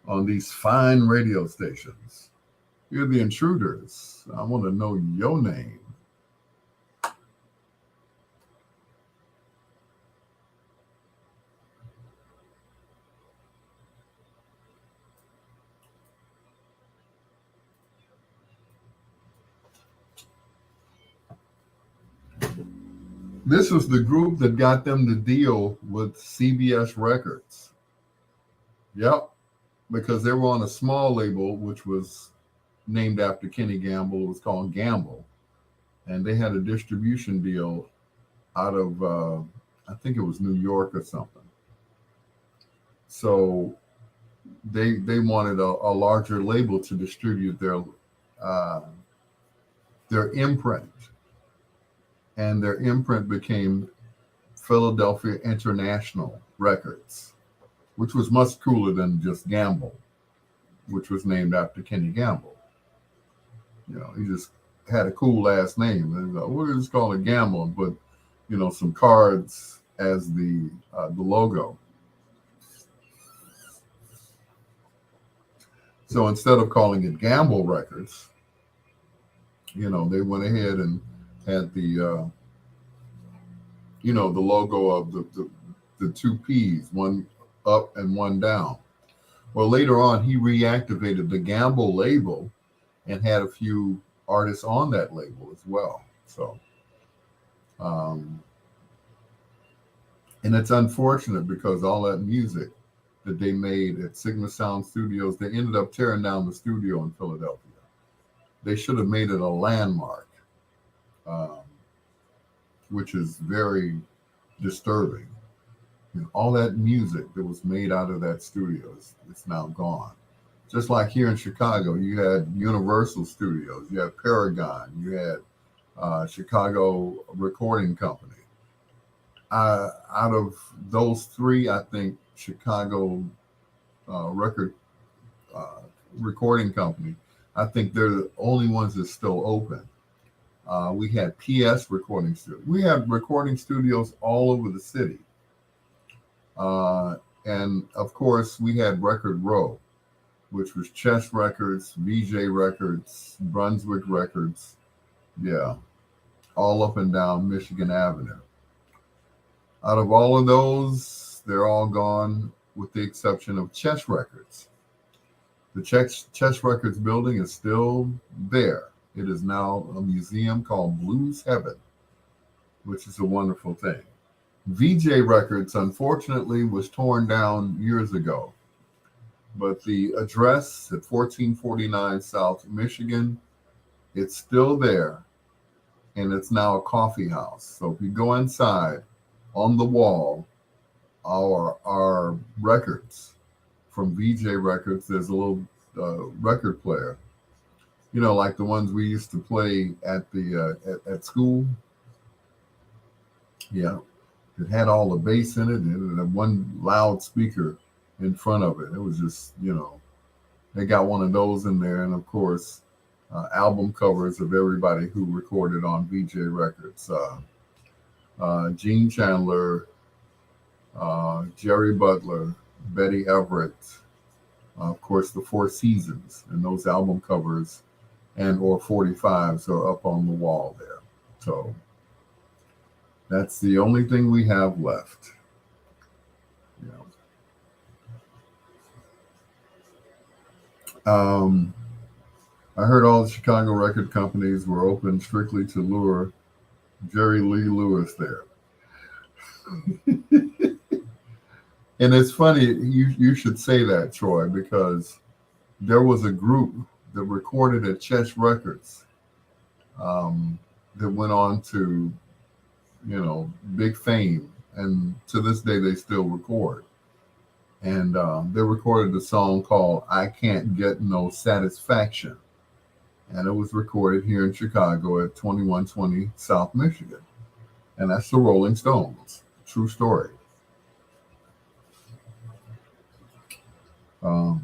on these fine radio stations. You're the intruders. I want to know your name. This was the group that got them to deal with CBS Records. Yep, because they were on a small label, which was named after Kenny Gamble. It was called Gamble. And they had a distribution deal out of, I think it was New York or something. So they wanted a larger label to distribute their imprint. And their imprint became Philadelphia International Records, which was much cooler than just Gamble, which was named after Kenny Gamble. He just had a cool last name. And we'll just call it Gamble and put, some cards as the logo. So instead of calling it Gamble Records, they went ahead and had the logo of the two P's, one up and one down. Well, later on, he reactivated the Gamble label and had a few artists on that label as well. So, and it's unfortunate because all that music that they made at Sigma Sound Studios, they ended up tearing down the studio in Philadelphia. They should have made it a landmark. Which is very disturbing. All that music that was made out of that studio is now gone. Just like here in Chicago, you had Universal Studios, you had Paragon, you had Chicago Recording Company. Out of those three, I think Chicago Record Recording Company, I think they're the only ones that's still open. We had PS Recording Studio. We had recording studios all over the city. And of course, we had Record Row, which was Chess Records, VJ Records, Brunswick Records. Yeah, all up and down Michigan Avenue. Out of all of those, they're all gone with the exception of Chess Records. The Chess Records building is still there. It is now a museum called Blues Heaven, which is a wonderful thing. VJ Records, unfortunately, was torn down years ago, but the address at 1449 South Michigan, it's still there, and it's now a coffee house. So if you go inside, on the wall are records from VJ Records. There's a little record player, like the ones we used to play at the at school. Yeah, it had all the bass in it, and it had one loudspeaker in front of it. It was just, they got one of those in there, and of course, album covers of everybody who recorded on VJ Records. Gene Chandler, Jerry Butler, Betty Everett, of course, the Four Seasons, and those album covers and or 45s are up on the wall there. So that's the only thing we have left. I heard all the Chicago record companies were open strictly to lure Jerry Lee Lewis there. And it's funny, you should say that, Troy, because there was a group that recorded at Chess Records that went on to, big fame. And to this day, they still record. And they recorded a song called I Can't Get No Satisfaction. And it was recorded here in Chicago at 2120 South Michigan. And that's the Rolling Stones. True story. Of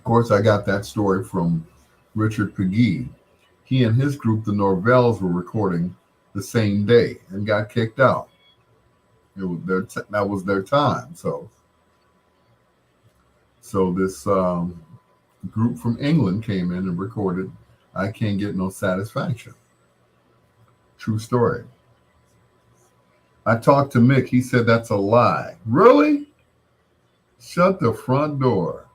course, I got that story from Richard Pegee. He and his group, the Norvells, were recording the same day and got kicked out. It was that was their time. So this group from England came in and recorded I Can't Get No Satisfaction. True story. I talked to Mick. He said that's a lie. Really? Shut the front door.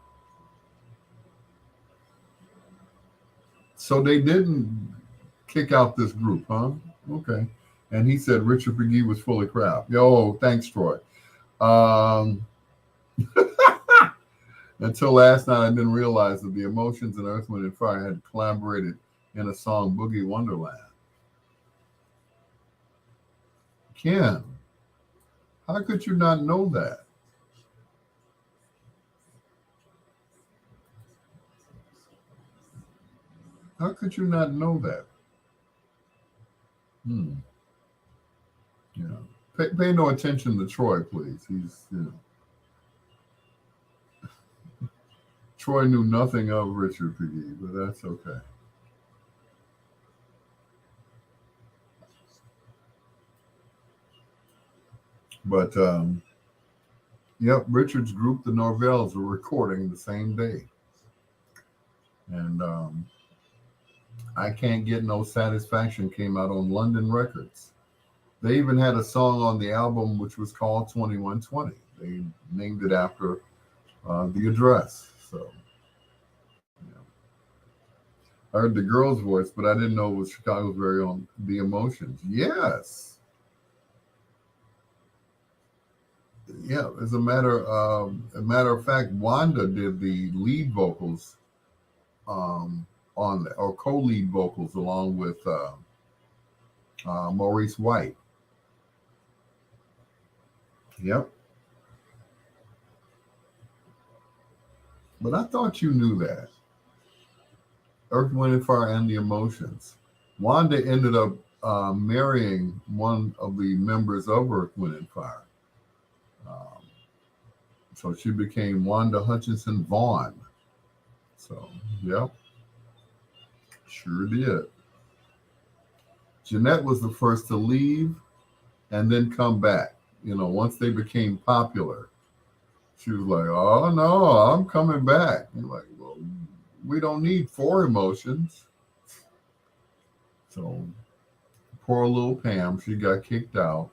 So they didn't kick out this group, huh? Okay. And he said Richard Pegee was full of crap. Yo, thanks, Troy. Until last night, I didn't realize that the Emotions and Earth, Wind and Fire had collaborated in a song, Boogie Wonderland. Ken, how could you not know that? How could you not know that? Pay no attention to Troy, please. He's, Troy knew nothing of Richard Pegee, but that's okay. But, Richard's group, the Norvells, were recording the same day. And I Can't Get No Satisfaction came out on London Records. They even had a song on the album which was called 2120. They named it after the address. So, I heard the girl's voice, but I didn't know it was Chicago's very own The Emotions. Yes. Yeah, as a matter of fact, Wanda did the lead vocals or co-lead vocals along with Maurice White. Yep. But I thought you knew that. Earth, Wind, and Fire and the Emotions. Wanda ended up marrying one of the members of Earth, Wind, and Fire. Um, so she became Wanda Hutchinson Vaughn. So, yep, sure did. Jeanette was the first to leave and then come back. Once they became popular, she was like, "Oh no, I'm coming back." You're like, "Well, we don't need four emotions." So poor little Pam, she got kicked out.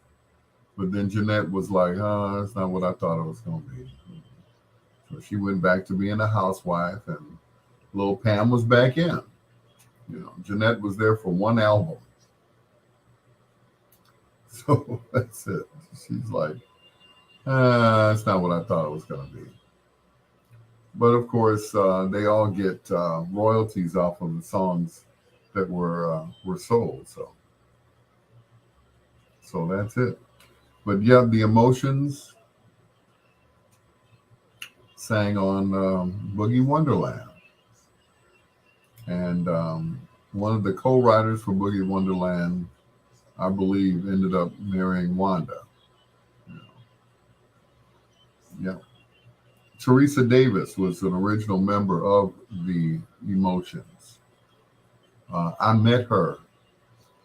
But then Jeanette was like, that's not what I thought it was going to be. So she went back to being a housewife, and little Pam was back in. Jeanette was there for one album. So that's it. She's like, that's not what I thought it was going to be. But of course, they all get royalties off of the songs that were sold. So that's it. But yeah, the Emotions sang on Boogie Wonderland, and one of the co-writers for Boogie Wonderland, I believe, ended up marrying Wanda. Yeah. Teresa Davis was an original member of the Emotions. I met her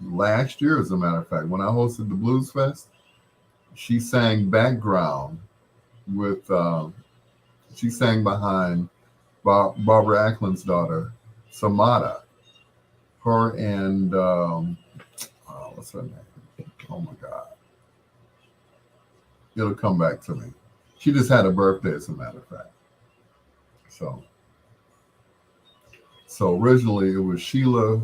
last year, as a matter of fact, when I hosted the Blues Fest. She sang background with, she sang behind Barbara Ackland's daughter, Samada. Her and, what's her name? Oh my God. It'll come back to me. She just had a birthday, as a matter of fact. So originally it was Sheila,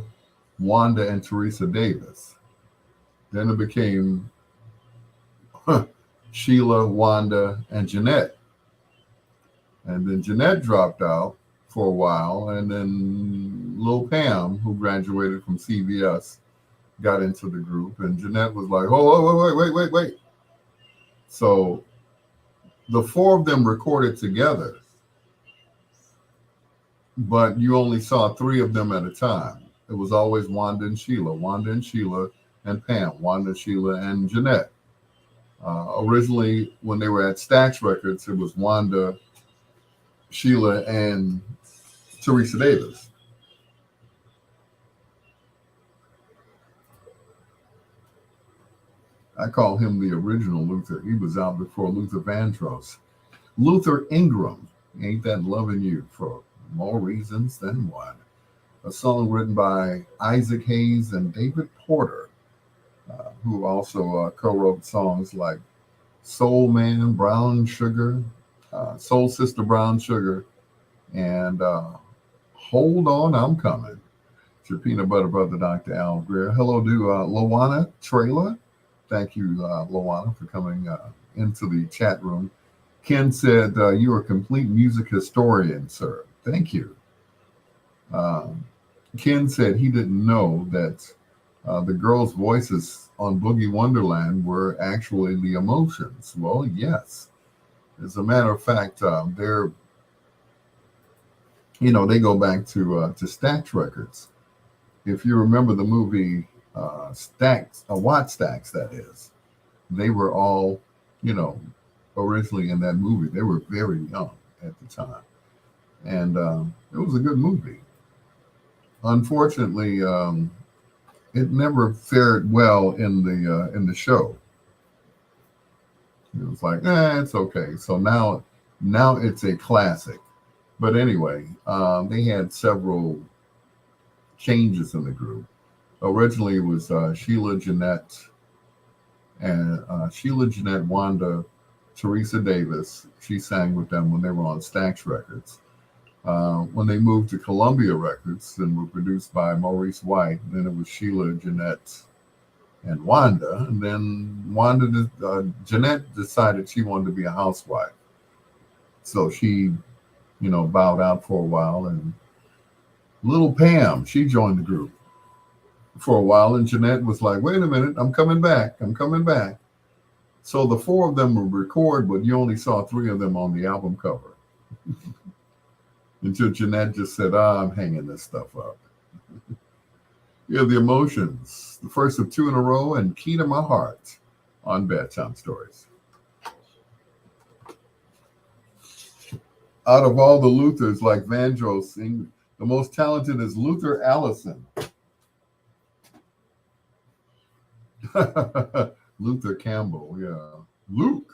Wanda, and Teresa Davis. Then it became Sheila, Wanda, and Jeanette. And then Jeanette dropped out for a while, and then Lil Pam, who graduated from CVS, got into the group, and Jeanette was like, "Oh, wait." So the four of them recorded together, but you only saw three of them at a time. It was always Wanda and Sheila, and Pam, Wanda, Sheila, and Jeanette. Originally, when they were at Stax Records, it was Wanda, Sheila, and Teresa Davis. I call him the original Luther. He was out before Luther Vandross. Luther Ingram, Ain't That Loving You, for more reasons than one. A song written by Isaac Hayes and David Porter, who also co-wrote songs like Soul Man, Brown Sugar, Soul Sister Brown Sugar, and Hold On, I'm Coming. It's your peanut butter brother, Dr. Al Greer. Hello to Lowana Trailer. Thank you, Lowana, for coming into the chat room. Ken said, you're a complete music historian, sir. Thank you. Ken said he didn't know that the girls' voices on Boogie Wonderland were actually the Emotions. Well, yes. As a matter of fact, they're, they go back to Stax Records. If you remember the movie Stax, Watt Stax, that is, they were all, originally in that movie. They were very young at the time, and it was a good movie. Unfortunately, it never fared well in the show. It was like, it's okay. So now it's a classic. But anyway, they had several changes in the group. Originally, it was Sheila, Jeanette, Wanda, Teresa Davis. She sang with them when they were on Stax Records. When they moved to Columbia Records and were produced by Maurice White, then it was Sheila, Jeanette, and Wanda. And then Jeanette decided she wanted to be a housewife. So she, bowed out for a while. And little Pam, she joined the group for a while. And Jeanette was like, wait a minute, I'm coming back. So the four of them would record, but you only saw three of them on the album cover. until Jeanette just said, I'm hanging this stuff up. Yeah, the emotions, the first of two in a row, and Key to My Heart on Bedtime Stories. Out of all the Luthers, like Vandross, the most talented is Luther Allison. Luther Campbell, yeah. Luke.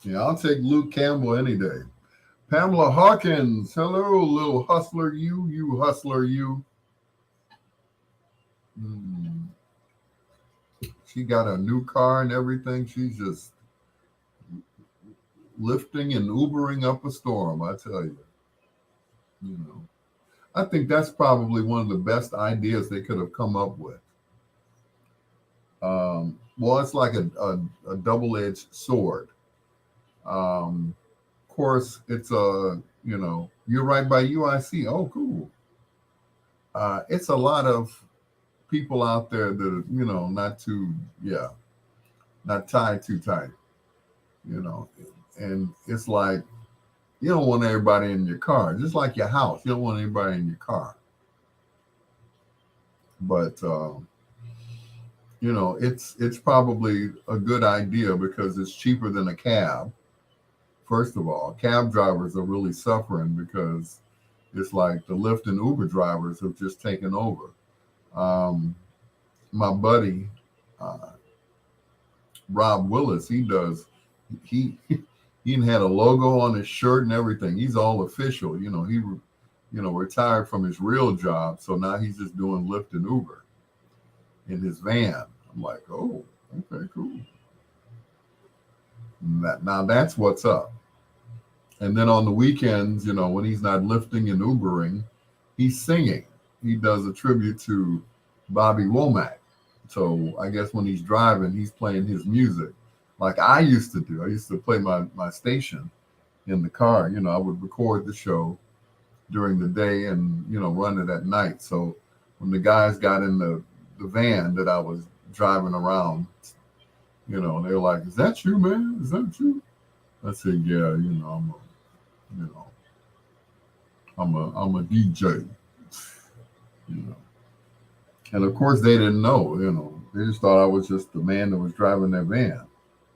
Yeah, I'll take Luke Campbell any day. Pamela Hawkins, hello, little hustler, you hustler, you. Hmm. She got a new car and everything. She's just lifting and Ubering up a storm, I tell you. You know, I think that's probably one of the best ideas they could have come up with. Well, it's like a double-edged sword. Of course, it's you're right by UIC. Oh, cool. It's a lot of people out there that are, not too, not tied too tight, you know, and it's like you don't want everybody in your car, just like your house. You don't want anybody in your car, but it's probably a good idea because it's cheaper than a cab. First of all, cab drivers are really suffering because it's like the Lyft and Uber drivers have just taken over. My buddy Rob Willis, he he had a logo on his shirt and everything. He's all official. He retired from his real job, so now he's just doing Lyft and Uber in his van. I'm like, oh, okay, cool. Now that's what's up. And then on the weekends, when he's not lifting and Ubering, he's singing. He does a tribute to Bobby Womack. So I guess when he's driving, he's playing his music like I used to do. I used to play my station in the car. I would record the show during the day and, run it at night. So when the guys got in the van that I was driving around, they were like, is that you, man? Is that you? I said, yeah, I'm a DJ, you know. And of course they didn't know, they just thought I was just the man that was driving their van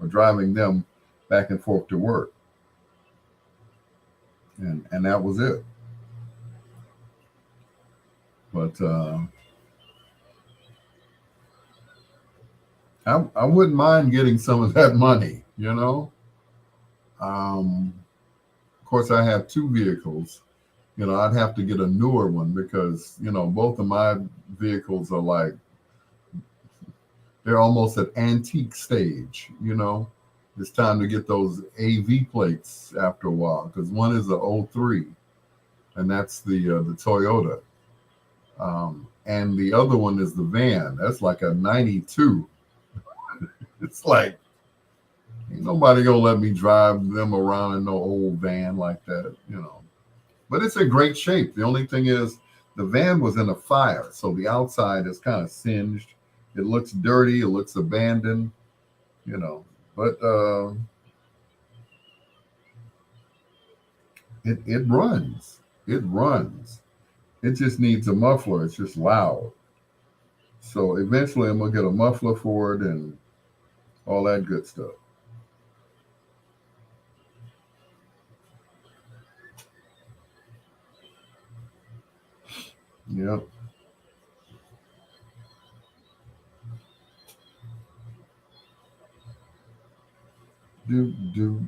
or driving them back and forth to work. And that was it. But I wouldn't mind getting some of that money. Of course, I have two vehicles. I'd have to get a newer one because, both of my vehicles are like, they're almost at antique stage. It's time to get those AV plates after a while because one is a '03, and that's the Toyota. And the other one is the van. That's like a '92. It's like, ain't nobody gonna let me drive them around in no old van like that. But it's in great shape. The only thing is the van was in a fire, so the outside is kind of singed. It looks dirty. It looks abandoned. But it runs. It runs. It just needs a muffler. It's just loud. So eventually I'm gonna get a muffler for it and all that good stuff. Yep. Do.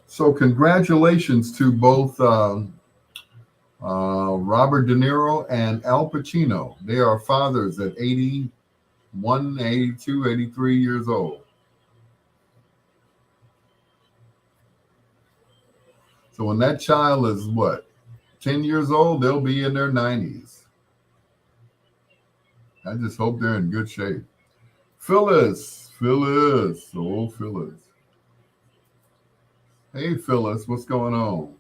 So congratulations to both Robert De Niro and Al Pacino. They are fathers at 81, 82, 83 years old. So when that child is 10 years old, they'll be in their 90s. I just hope they're in good shape. Phyllis, oh Phyllis. Hey, Phyllis, what's going on?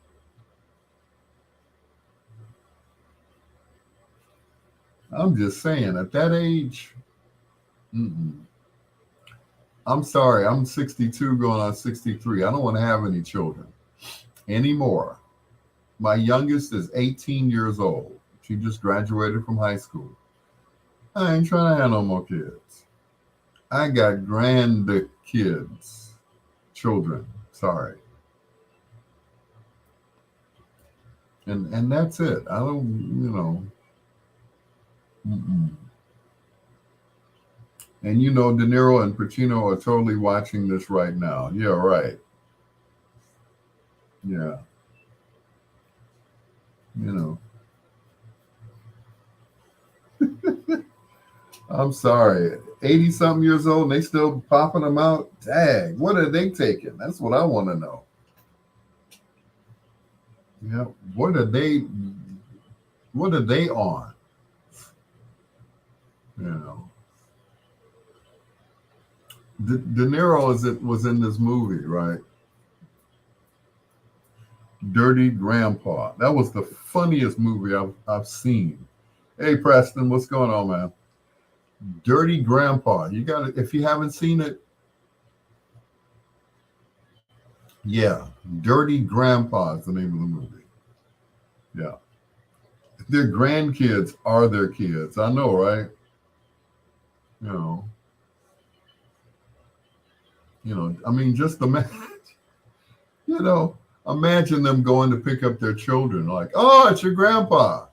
I'm just saying, at that age, mm-mm. I'm sorry, I'm 62 going on 63. I don't want to have any children anymore. My youngest is 18 years old. She just graduated from high school. I ain't trying to have no more kids. I got grand kids, children. Sorry, and that's it. I don't, mm-mm. And De Niro and Pacino are totally watching this right now. Yeah, right. Yeah, you know. I'm sorry. 80 something years old and they still popping them out. Dang, what are they taking? That's what I want to know. Yeah, what are they on? You know. De Niro was in this movie, right? Dirty Grandpa. That was the funniest movie I've seen. Hey Preston, what's going on, man? Dirty Grandpa. You got it. If you haven't seen it, yeah. Dirty Grandpa is the name of the movie. Yeah. Their grandkids are their kids. I know, right? You know, I mean, just imagine, you know, imagine them going to pick up their children, like, oh, it's your grandpa.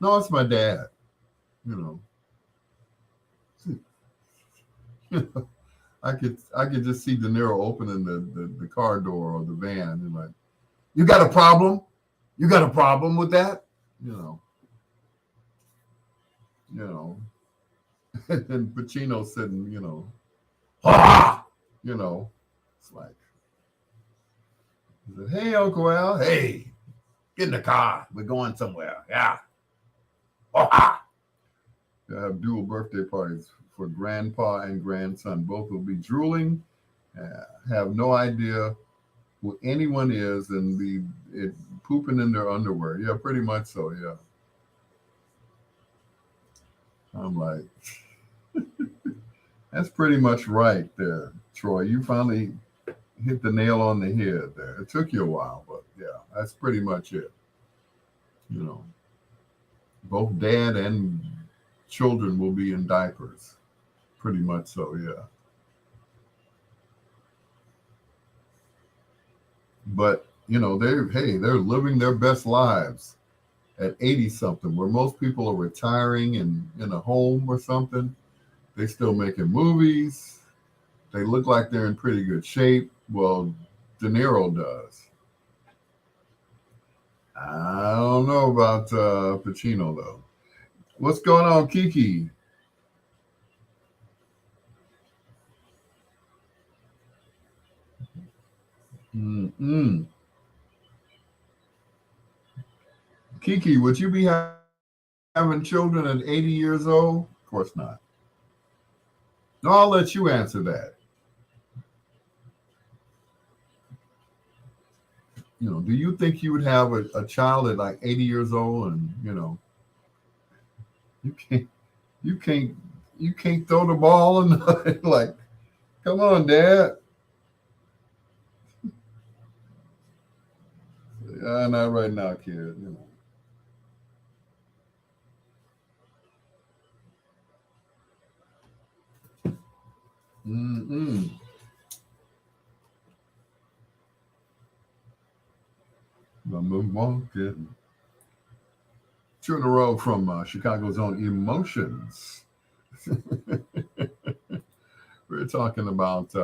No, it's my dad. You know, I could just see De Niro opening the car door or the van and like, you got a problem? You got a problem with that? You know, you know. And then Pacino sitting, ah, you know, it's like, he said, hey, Uncle Al, hey, get in the car. We're going somewhere. Yeah. Oh, ah. They'll have dual birthday parties for grandpa and grandson. Both will be drooling, have no idea who anyone is, and be pooping in their underwear. Yeah, pretty much so. Yeah. I'm like, that's pretty much right there, Troy. You finally hit the nail on the head there. It took you a while, but yeah, that's pretty much it. You know, both dad and children will be in diapers. Pretty much so, yeah. But they're living their best lives at 80 something, where most people are retiring and in a home or something. They still making movies. They look like they're in pretty good shape. Well, De Niro does. I don't know about Pacino though. What's going on, Kiki? Mm-mm. Kiki, would you be having children at 80 years old? Of course not. No, I'll let you answer that. Do you think you would have a child at like 80 years old and you can't you can't you can't throw the ball and like, come on, Dad. Not right now, kid. Mm-mm. I'm walking. Two in a row from Chicago's own Emotions. We're talking about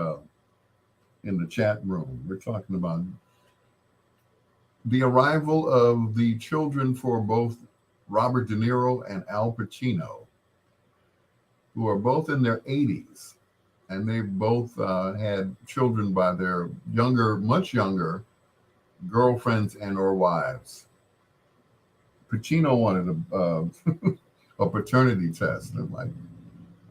in the chat room. We're talking about the arrival of the children for both Robert De Niro and Al Pacino, who are both in their 80s, and they both had children by their much younger girlfriends and or wives. Pacino wanted a paternity test, and like,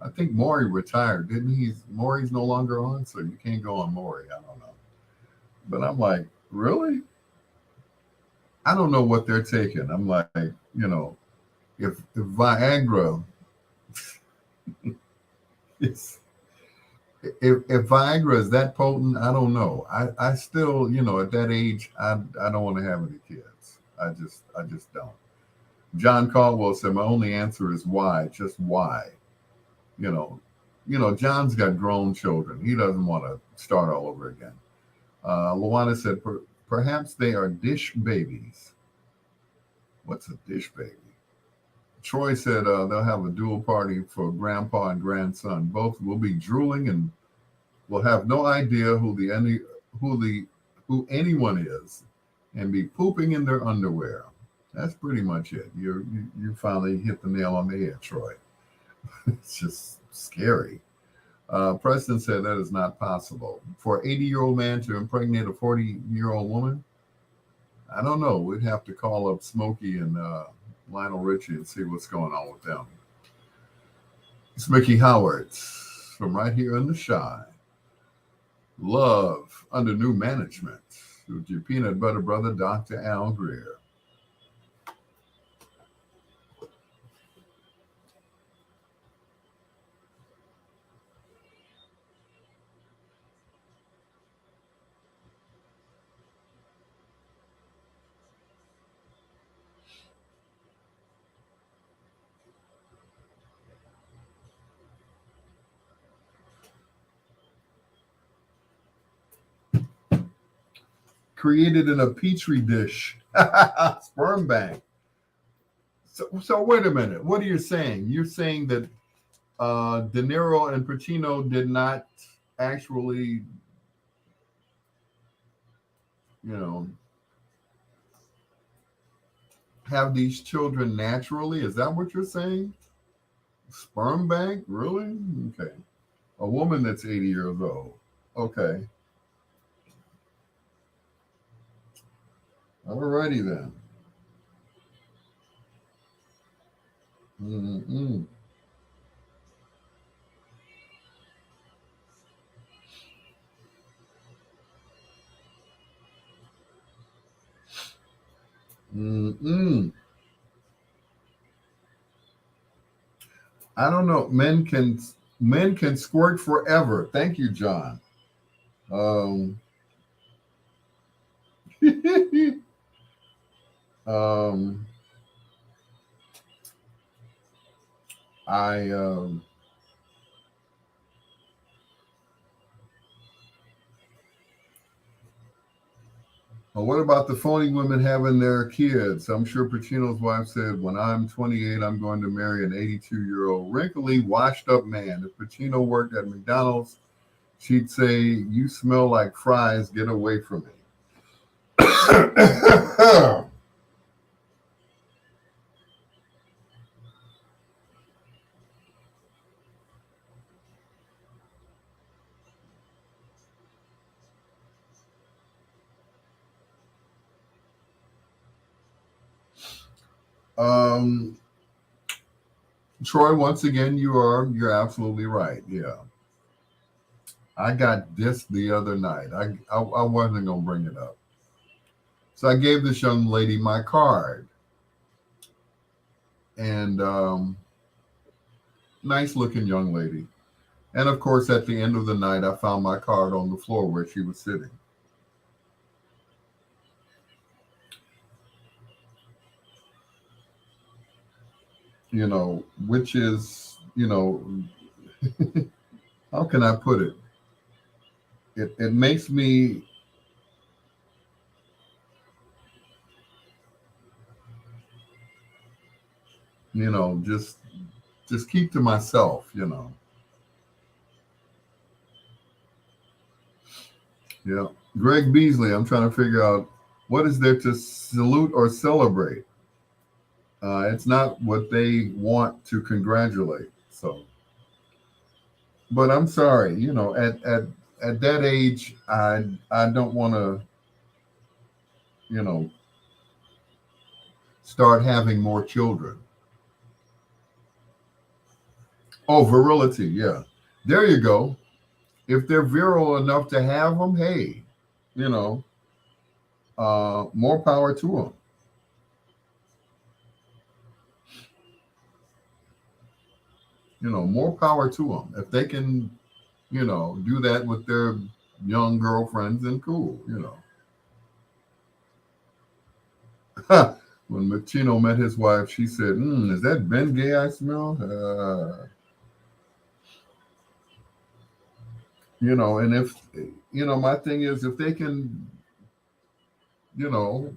I think Maury retired, didn't he? Maury's no longer on, so you can't go on Maury. I don't know, but I'm like, Really? I don't know what they're taking. I'm like, if Viagra is if Viagra is that potent, I don't know. I still, at that age, I don't want to have any kids. I just don't. John Caldwell said my only answer is why, just why. You know, John's got grown children. He doesn't want to start all over again. Luana said perhaps they are dish babies. What's a dish baby? Troy said they'll have a dual party for grandpa and grandson. Both will be drooling and will have no idea who the who anyone is, and be pooping in their underwear. That's pretty much it. You finally hit the nail on the head, Troy. It's just scary. Preston said that is not possible for an 80-year-old man to impregnate a 40-year-old woman. I don't know. We'd have to call up Smokey and Lionel Richie and see what's going on with them. It's Mickey Howard from right here in the Shy. Love under new management with your peanut butter brother, Dr. Al Greer. Created in a petri dish. Sperm bank. So wait a minute. What are you saying? You're saying that De Niro and Pacino did not actually, you know, have these children naturally? Is that what you're saying? Sperm bank? Really? Okay. A woman that's 80 years old. Okay. Alrighty then. Mm-mm. Mm-mm. I don't know. Men can squirt forever. Thank you, John. Um, um, I what about the phony women having their kids? I'm sure Pacino's wife said, "When I'm 28, I'm going to marry an 82-year-old wrinkly, washed-up man." If Pacino worked at McDonald's, she'd say, "You smell like fries. Get away from me." um, Troy, once again, you're absolutely right. Yeah, I got this the other night. I wasn't gonna bring it up, so I gave this young lady my card, and nice looking young lady. And of course, at the end of the night, I found my card on the floor where she was sitting. Which is, how can I put it? It makes me, just keep to myself. Yeah. Greg Beasley, I'm trying to figure out what is there to salute or celebrate. It's not what they want to congratulate. So, but I'm sorry, at that age, I don't want to, you know, start having more children. Oh, virility, yeah. There you go. If they're virile enough to have them, hey, you know, more power to them. More power to them. If they can, do that with their young girlfriends, then cool. When Machino met his wife, she said, is that Ben Gay I smell? And if, my thing is, if they can, you know,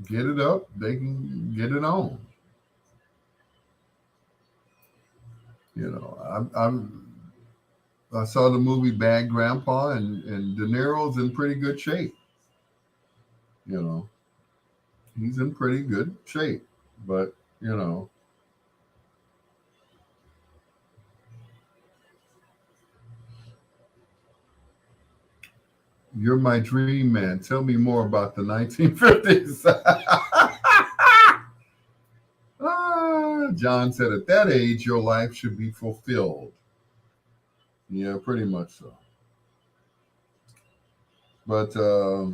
get it up, they can get it on. I saw the movie Bad Grandpa, and De Niro's in pretty good shape. You know, he's in pretty good shape, but you know, you're my dream man. Tell me more about the 1950s. John said, at that age, your life should be fulfilled. Yeah, pretty much so. But I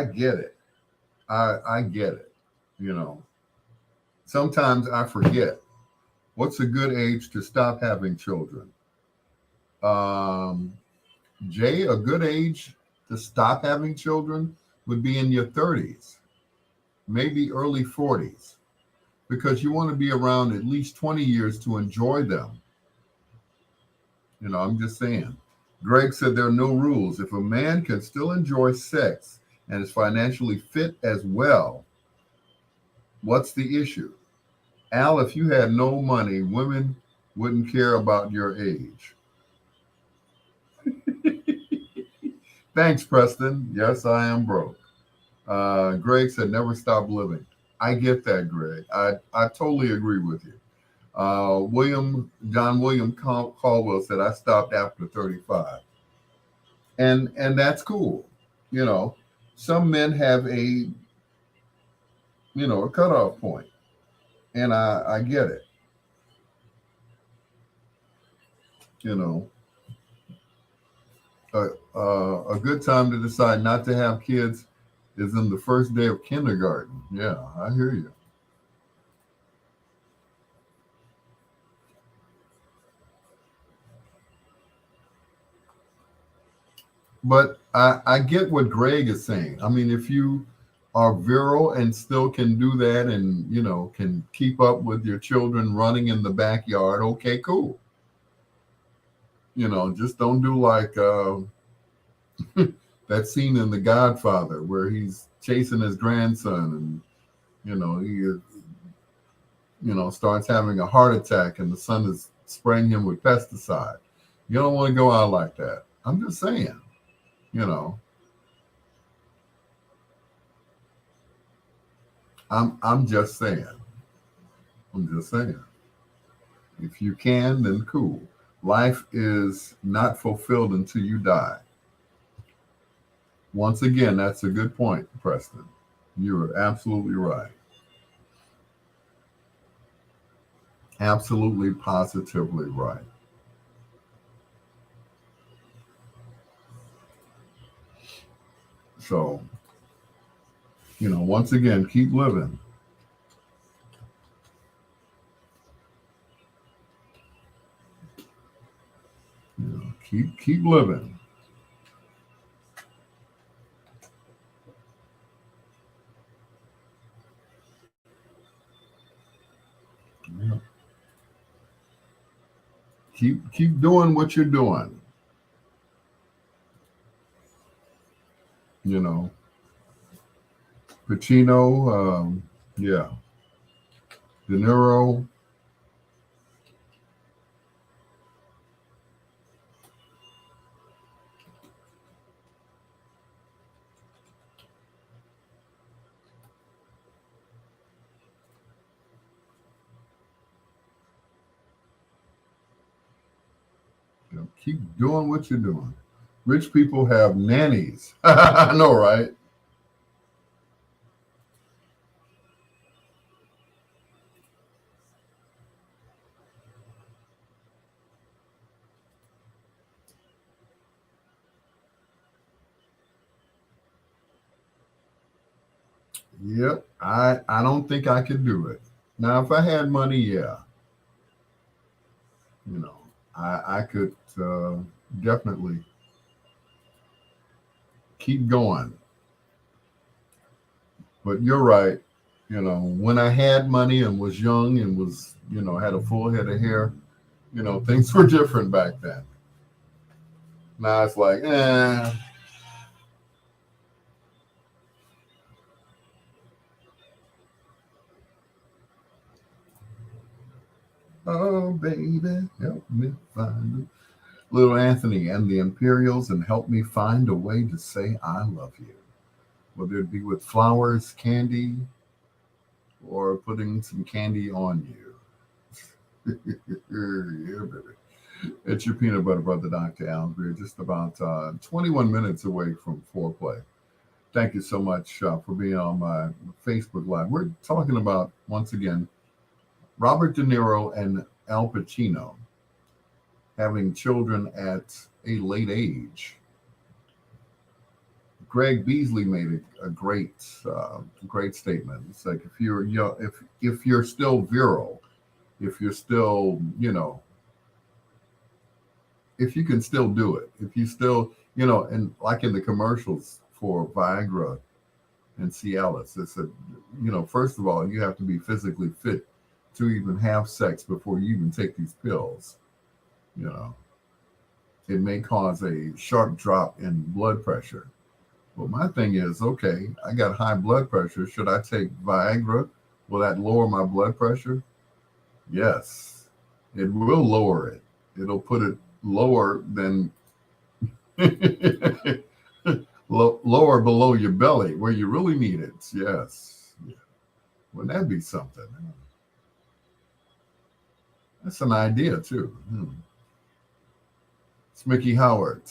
get it. I get it. You know, sometimes I forget what's a good age to stop having children. Um, Jay, a good age to stop having children would be in your 30s, maybe early 40s, because you want to be around at least 20 years to enjoy them. I'm just saying. Greg said there are no rules. If a man can still enjoy sex and is financially fit as well, what's the issue? Al, if you had no money, women wouldn't care about your age. Thanks, Preston. Yes, I am broke. Greg said never stop living. I get that, Greg. I totally agree with you. John William Caldwell said I stopped after 35. And that's cool. You know, some men have a cutoff point, and I get it. You know, a good time to decide not to have kids is in the first day of kindergarten. Yeah, I hear you. But I get what Greg is saying. I mean, if you are virile and still can do that and, can keep up with your children running in the backyard, okay, cool. Just don't do like that scene in The Godfather where he's chasing his grandson and, he starts having a heart attack and the son is spraying him with pesticide. You don't want to go out like that. I'm just saying, you know. I'm just saying. I'm just saying. If you can, then cool. Life is not fulfilled until you die. Once again, that's a good point, Preston. You're absolutely right. Absolutely, positively right. So, once again, keep living. Keep living. Yeah. Keep doing what you're doing. You know, Pacino, yeah, De Niro. Keep doing what you're doing. Rich people have nannies. I know, right? Yep. I don't think I could do it. Now, if I had money, yeah, you know, I could definitely keep going. But you're right. When I had money and was young and was, had a full head of hair, things were different back then. Now it's like, oh baby, help me find little Anthony and the Imperials and help me find a way to say I love you. Whether it be with flowers, candy, or putting some candy on you. Yeah, baby. It's your peanut butter brother, Dr. Al. We're just about 21 minutes away from foreplay. Thank you so much for being on my Facebook Live. We're talking about, once again, Robert De Niro and Al Pacino having children at a late age. Greg Beasley made a great statement. It's like if you're if you're still virile, if you're still if you can still do it, if you still and like in the commercials for Viagra and Cialis, it said first of all you have to be physically fit to even have sex before you even take these pills. You know, it may cause a sharp drop in blood pressure. Well, my thing is, okay, I got high blood pressure. Should I take Viagra? Will that lower my blood pressure? Yes, it will lower it. It'll put it lower than lower below your belly where you really need it. Yes. Yeah. Wouldn't that be something? That's an idea, too. It's Mickey Howard.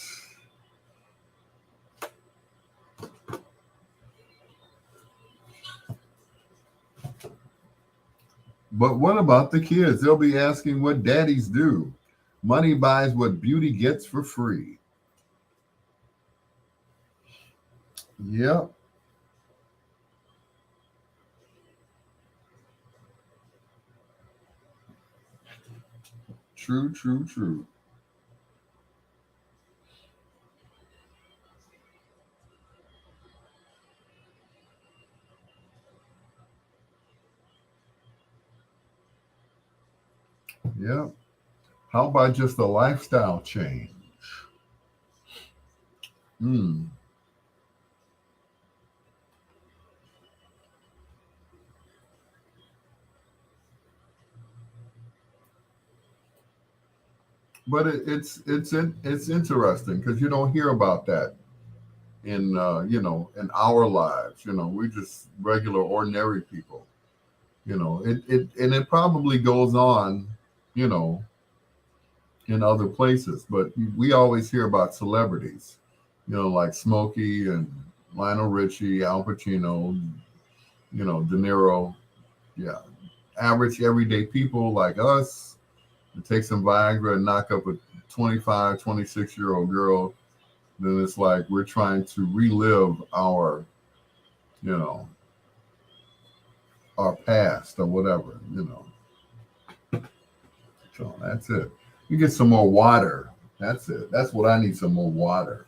But what about the kids? They'll be asking what daddies do. Money buys what beauty gets for free. Yep. True, true, true. Yep. How about just a lifestyle change? Hmm. But it's interesting because you don't hear about that in in our lives. We're just regular ordinary people. It probably goes on, you know, in other places, but we always hear about celebrities, like Smokey and Lionel Richie, Al Pacino, De Niro. Yeah, average everyday people like us to take some Viagra and knock up a 25, 26-year-old girl. Then it's like we're trying to relive you know, our past or whatever. So that's it. You get some more water. That's it. That's what I need, some more water.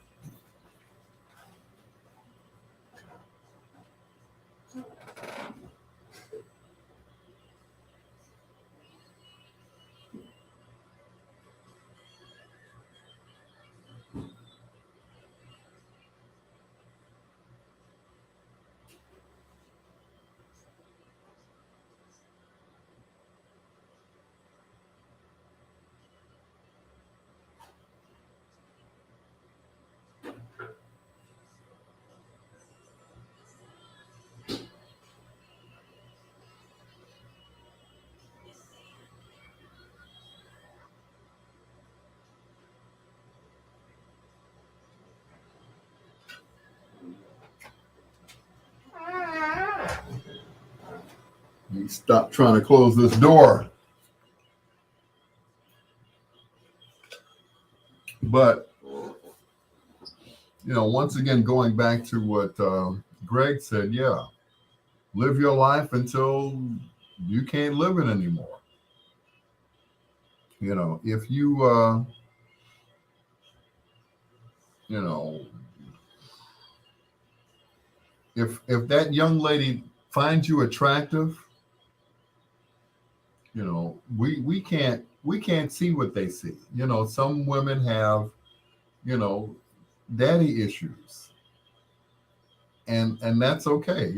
You stop trying to close this door. But, once again, going back to what Greg said, yeah, Live your life until you can't live it anymore. If you, you know, if that young lady finds you attractive, we can't see what they see. Some women have, you know, daddy issues, and that's okay.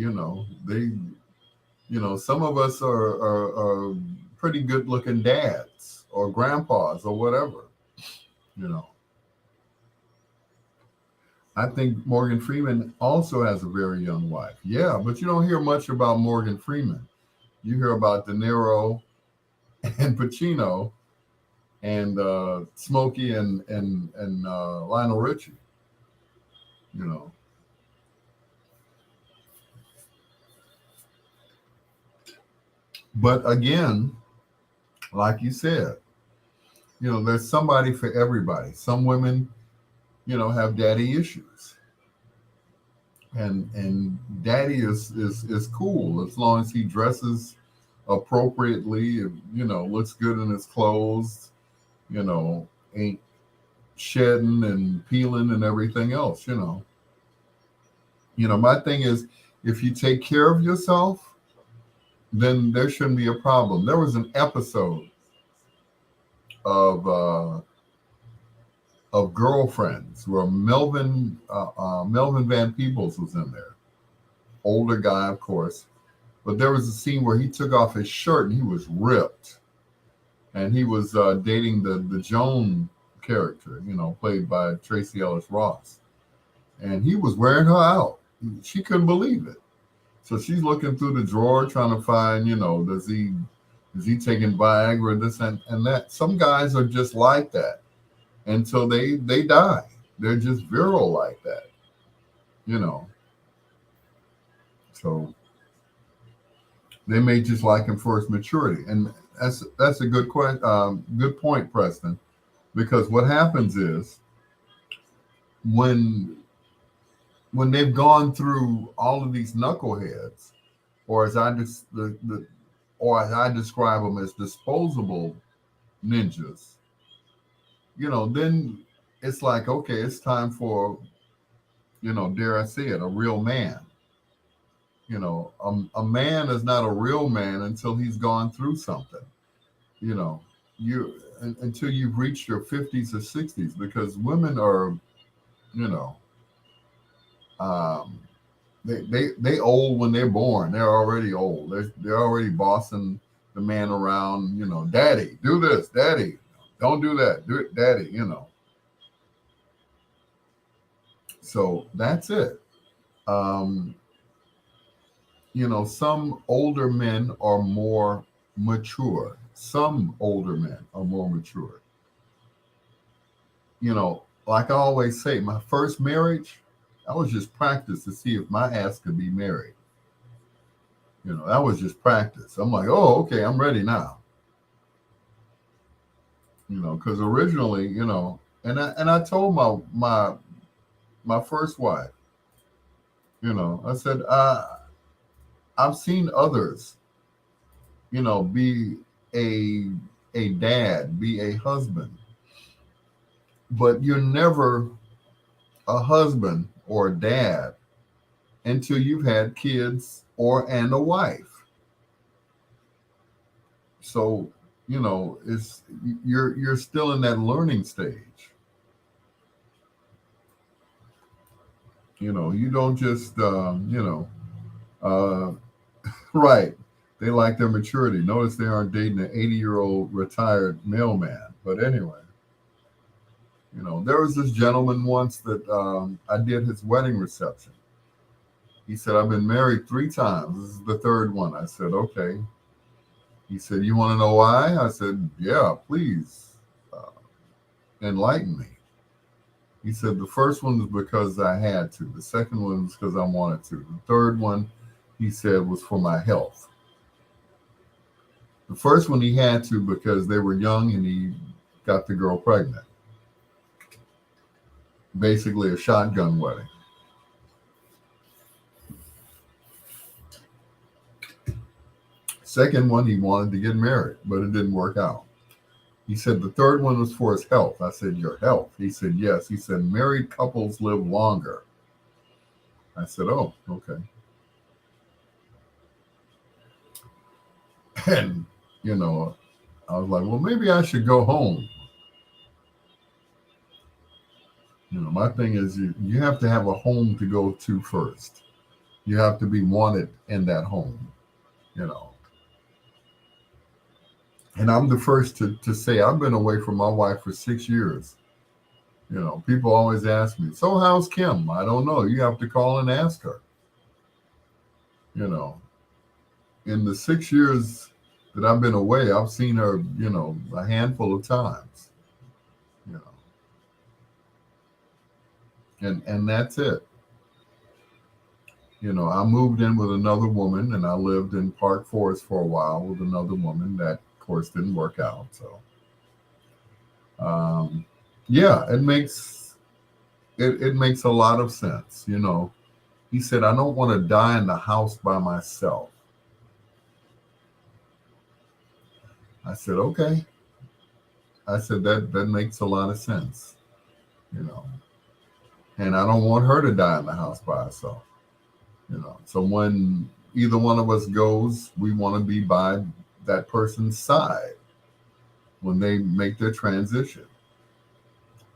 Some of us are pretty good looking dads or grandpas or whatever. You know, I think Morgan Freeman also has a very young wife. Yeah, but you don't hear much about Morgan Freeman. You hear about De Niro and Pacino and Smokey and Lionel Richie. You know, but again, like you said, there's somebody for everybody. Some women, have daddy issues, and daddy is cool as long as he dresses appropriately, and looks good in his clothes, ain't shedding and peeling and everything else. My thing is, if you take care of yourself, then there shouldn't be a problem. There was an episode of Girlfriends where Melvin Van Peebles was in there, older guy, of course. But there was a scene where he took off his shirt and he was ripped, and he was dating the Joan character, played by Tracy Ellis Ross, and he was wearing her out. She couldn't believe it. So she's looking through the drawer trying to find, is he taking Viagra, this and that. Some guys are just like that until they die. They're just virile like that, you know. So they may just like him for his maturity, and that's a good good point, Preston. Because what happens is when they've gone through all of these knuckleheads, or as I or as I describe them as disposable ninjas, then it's like, okay, it's time for, dare I say it, a real man. A man is not a real man until he's gone through something. You know, until you've reached your 50s or 60s, because women are, you know, um, they old when they're born. They're already old. They're already bossing the man around. Daddy, do this. Daddy, don't do that. Do it, daddy. So that's it. Um, some older men are more mature. Some older men are more mature. Like I always say, my first marriage, I was just practice to see if my ass could be married. That was just practice. I'm like, oh, okay, I'm ready now. Because originally, and I told my first wife, I said, I've seen others, be a dad, be a husband, but you're never a husband or a dad until you've had kids and a wife. So, it's you're still in that learning stage. You don't just uh, right. They like their maturity. Notice they aren't dating an 80-year-old retired mailman. But anyway, there was this gentleman once that I did his wedding reception. He said, I've been married 3 times. This is the third one. I said, okay. He said, you want to know why? I said, yeah, please enlighten me. He said, the first one was because I had to. The second one was because I wanted to. The third one, he said, was for my health. The first one he had to because they were young and he got the girl pregnant. Basically a shotgun wedding. Second one, he wanted to get married, but it didn't work out. He said the third one was for his health. I said, your health? He said, yes. He said, married couples live longer. I said, oh, okay. And, I was like, well, maybe I should go home. My thing is you have to have a home to go to first. You have to be wanted in that home, you know. And I'm the first to say I've been away from my wife for 6 years. People always ask me, so how's Kim? I don't know. You have to call and ask her. In the 6 years that I've been away, I've seen her, a handful of times. You know, and that's it. I moved in with another woman, and I lived in Park Forest for a while with another woman. That, of course, didn't work out. So, yeah, it makes a lot of sense. He said, I don't want to die in the house by myself. I said, okay. I said that makes a lot of sense. And I don't want her to die in the house by herself. So when either one of us goes, we want to be by that person's side when they make their transition.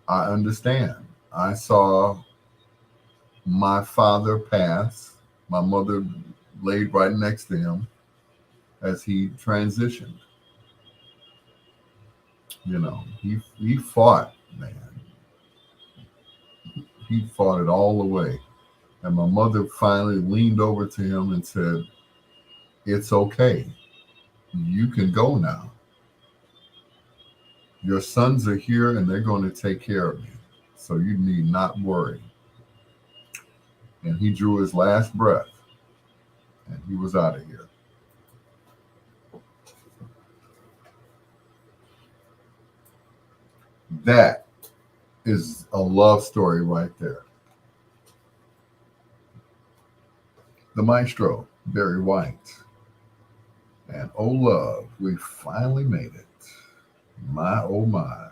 I understand. I saw my father pass. My mother laid right next to him as he transitioned. He fought, man. He fought it all the way. And my mother finally leaned over to him and said, it's okay. You can go now. Your sons are here and they're going to take care of you. So you need not worry. And he drew his last breath and he was out of here. That is a love story right there. The maestro, Barry White. And oh, love, we finally made it. My, oh, my.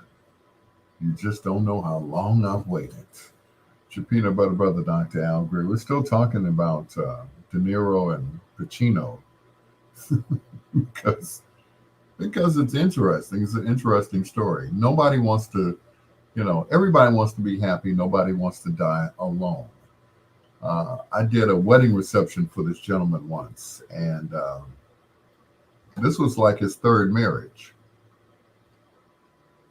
You just don't know how long I've waited. It's your peanut butter brother, Dr. Al Greer. We're still talking about De Niro and Pacino because it's interesting. It's an interesting story. Nobody wants to, everybody wants to be happy. Nobody wants to die alone. I did a wedding reception for this gentleman once, and this was like his third marriage.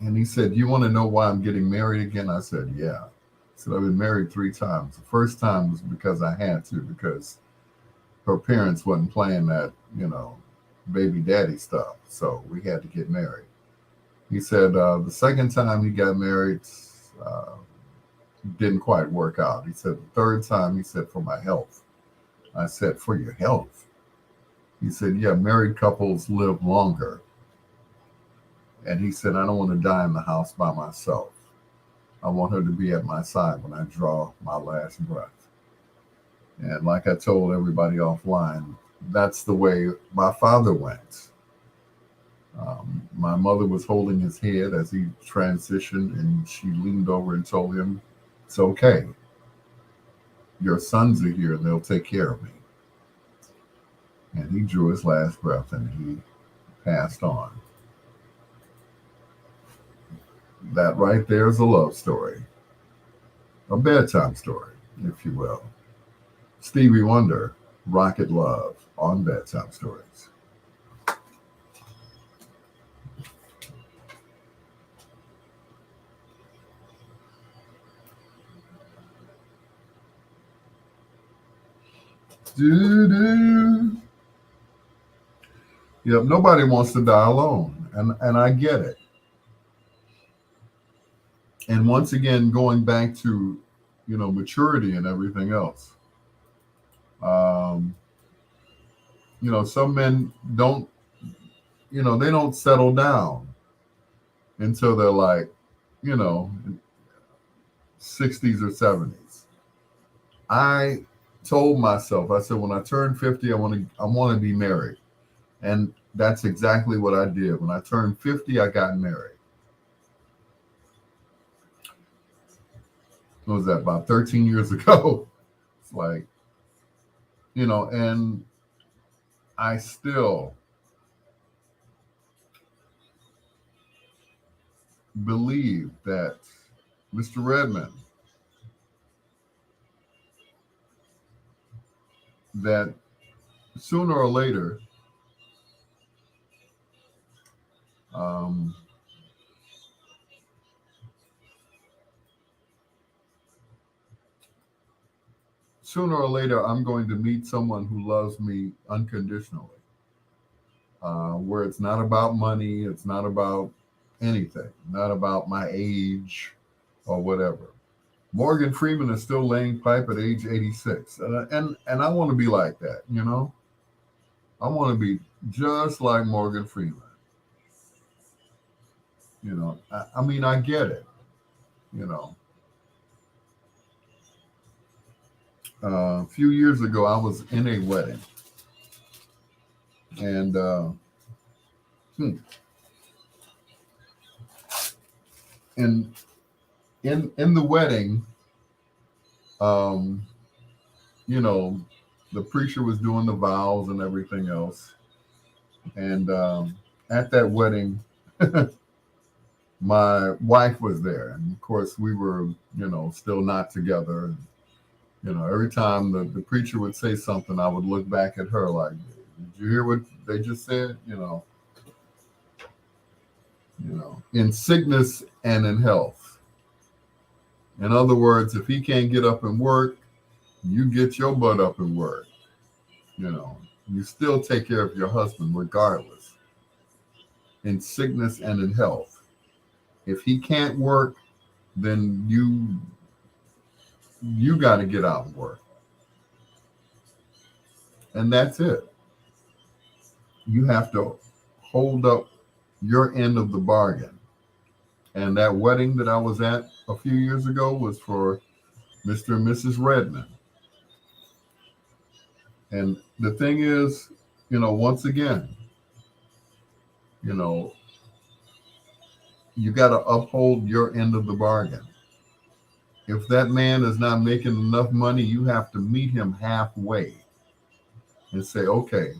And he said, you want to know why I'm getting married again? I said, yeah. I said, I've been married 3 times. The first time was because I had to, because her parents wasn't playing that, baby daddy stuff. So we had to get married. He said the second time he got married didn't quite work out. He said the third time, he said, for my health. I said, for your health? He said, yeah, married couples live longer. And he said, I don't want to die in the house by myself. I want her to be at my side when I draw my last breath. And like I told everybody offline, that's the way my father went. My mother was holding his head as he transitioned, and she leaned over and told him, it's okay. Your sons are here and they'll take care of me. And he drew his last breath and he passed on. That right there is a love story, a bedtime story, if you will. Stevie Wonder, Rocket Love on Bedtime Stories. Doo-doo. Yep, nobody wants to die alone, and I get it. And once again, going back to, maturity and everything else. Some men don't, they don't settle down until they're like, 60s or 70s. I told myself, I said, when I turn 50, I want to be married. And that's exactly what I did. When I turned 50, I got married. What was that, about 13 years ago? It's like, and I still believe that Mr. Redmond, that sooner or later, um, I'm going to meet someone who loves me unconditionally, where it's not about money, it's not about anything, not about my age or whatever. Morgan Freeman is still laying pipe at age 86, and I want to be like that. I want to be just like Morgan Freeman. I mean, I get it. You know, a few years ago, I was in a wedding, and hmm, in in the wedding, um, you know, the preacher was doing the vows and everything else, and at that wedding, my wife was there, and of course, we were, still not together. Every time the preacher would say something, I would look back at her like, "Did you hear what they just said?" In sickness and in health. In other words, if he can't get up and work, you get your butt up and work. You know, you still take care of your husband regardless, in sickness and in health. If he can't work, then you got to get out and work, and that's it. You have to hold up your end of the bargain. And that wedding that I was at a few years ago was for Mr. and Mrs. Redmond. And the thing is, once again, you know, you got to uphold your end of the bargain. If that man is not making enough money, you have to meet him halfway and say, okay,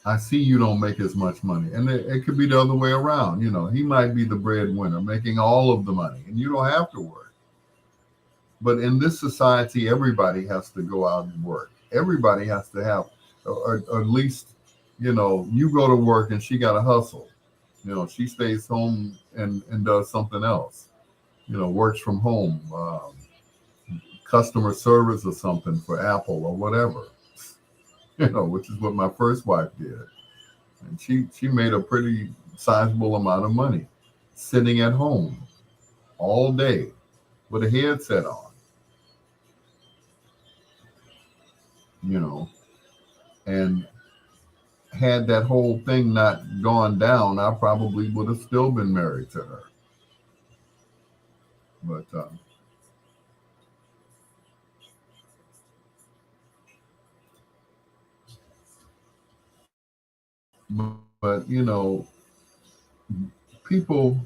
I see you don't make as much money. And it could be the other way around. He might be the breadwinner making all of the money and you don't have to work. But in this society, everybody has to go out and work. Everybody has to have, or at least, you go to work and she got to hustle. She stays home and does something else, works from home, customer service or something for Apple or whatever, which is what my first wife did. And she made a pretty sizable amount of money sitting at home all day with a headset on, and had that whole thing not gone down, I probably would have still been married to her. But but people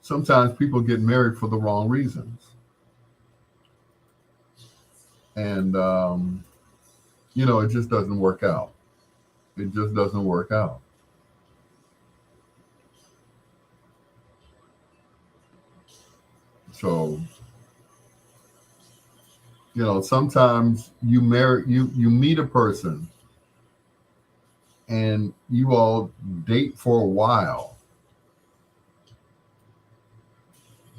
sometimes people get married for the wrong reasons, and it just doesn't work out. It just doesn't work out. So sometimes you meet a person and you all date for a while,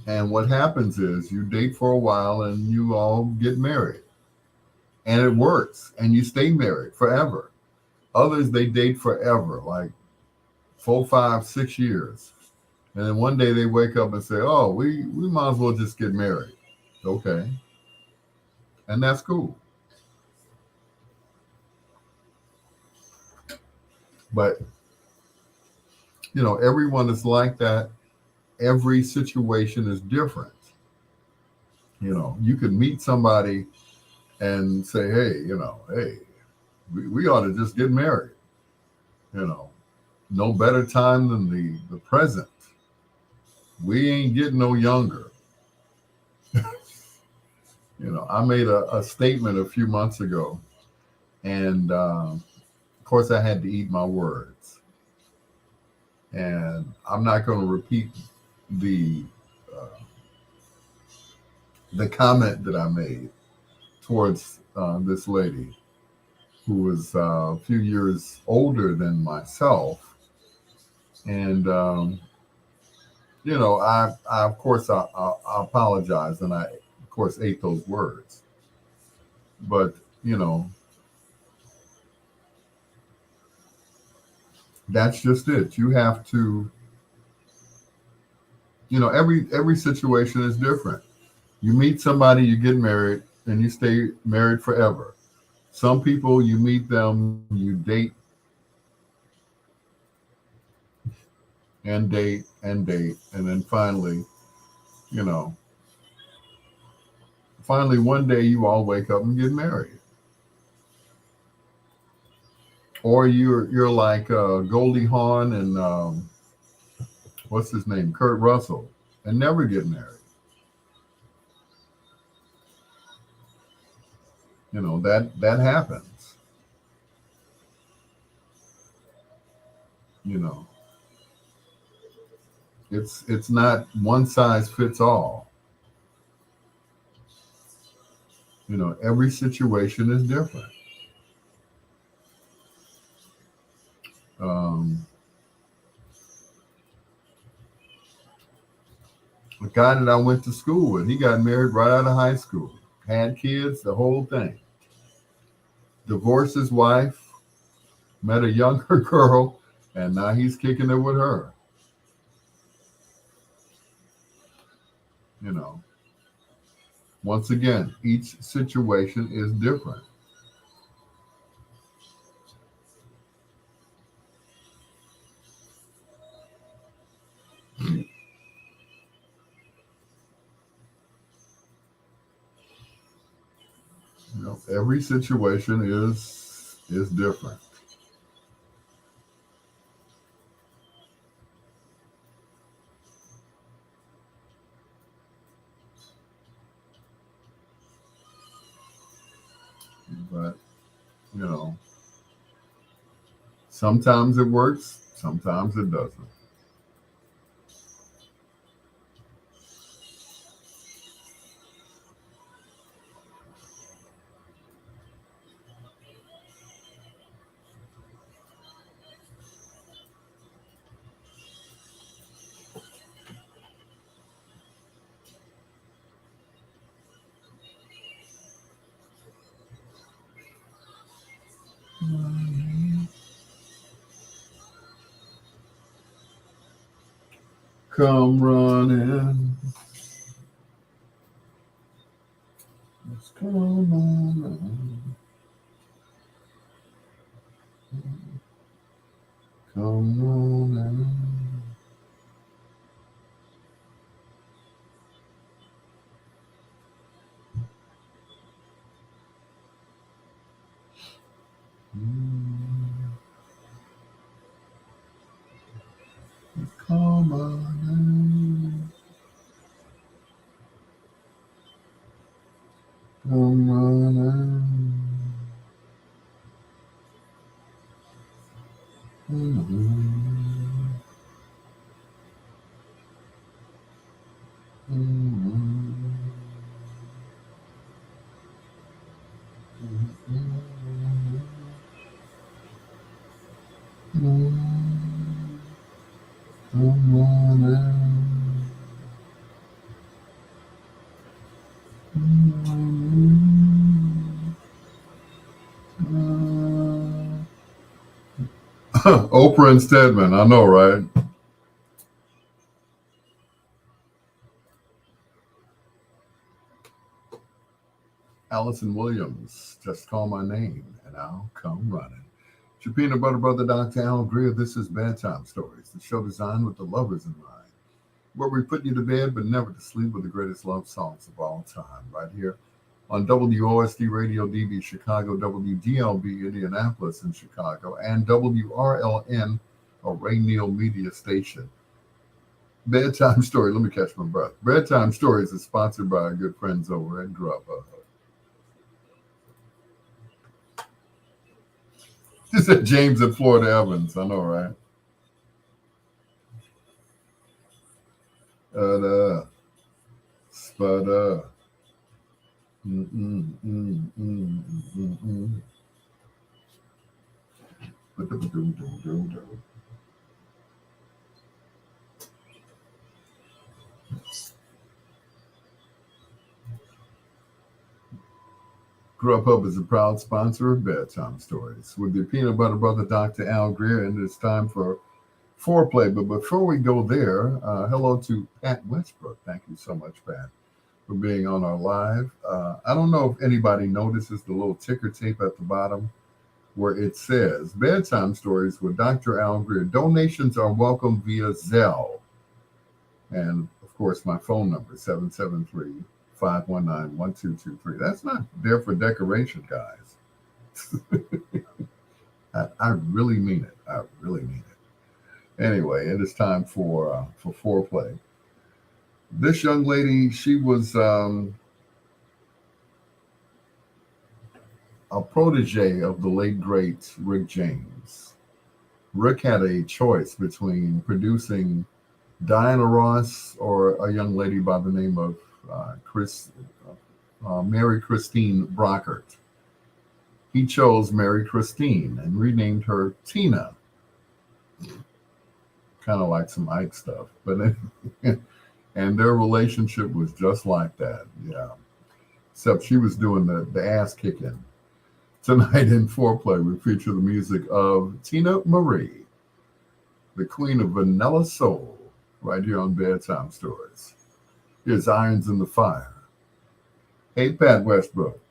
and what happens is you date for a while and you all get married, and it works, and you stay married forever. Others, they date forever, like 4, 5, 6 years, and then one day they wake up and say, "Oh, we might as well just get married." Okay, and that's cool. But everyone is like that. Every situation is different. You could meet somebody and say, "Hey, hey, We ought to just get married. You know, no better time than the present. We ain't getting no younger. I made a statement a few months ago, and of course, I had to eat my words. And I'm not going to repeat the uh, the comment that I made towards this lady who was a few years older than myself, and I of course I apologized, and I of course ate those words, but you know that's just it. You have to, every situation is different. You meet somebody, you get married, and you stay married forever. Some people, you meet them, you date, and then you know, finally one day you all wake up and get married. Or you're like Goldie Hawn and what's his name, Kurt Russell, and never get married. That happens. You know, it's not one size fits all. Every situation is different. Um, a guy that I went to school with, he got married right out of high school, had kids, the whole thing. Divorced his wife, met a younger girl, and now he's kicking it with her. You know, once again, each situation is different. Every situation is different. But you know, sometimes it works, sometimes it doesn't. Come running, let's come on, come running. Come on, come running. Oprah and Stedman, I know, right? Allison Williams, just call my name and I'll come running. It's your peanut butter brother, Dr. Al Greer. This is Bedtime Stories, the show designed with the lovers in mind, where we put you to bed but never to sleep with the greatest love songs of all time, right here on WOSD Radio DB Chicago, WDLB Indianapolis in Chicago, and WRLN, a Ray Neal media station. Bedtime Story, let me catch my breath. Bedtime Stories is sponsored by our good friends over at Grubhub. This is James at Florida Evans, I know, right? Spada. Grubhub is a proud sponsor of Bedtime Stories with your peanut butter brother, Dr. Al Greer, and it's time for foreplay. But before we go there, hello to Pat Westbrook. Thank you so much, Pat, for being on our live. I don't know if anybody notices the little ticker tape at the bottom where it says Bedtime Stories with Dr. Al Greer. Donations are welcome via Zelle. And of course, my phone number, 773-519-1223. That's not there for decoration, guys. I really mean it. I really mean it. Anyway, it is time for foreplay. This young lady, she was a protege of the late great Rick James. Rick had a choice between producing Diana Ross or a young lady by the name of Mary Christine Brockert. He chose Mary Christine and renamed her Tina. Kind of like some Ike stuff, but and their relationship was just like that. Yeah, except she was doing the ass kicking. Tonight in Foreplay, we feature the music of Tina Marie, the queen of vanilla soul, right here on Bedtime Stories. Here's Irons in the Fire. Hey, Pat Westbrook.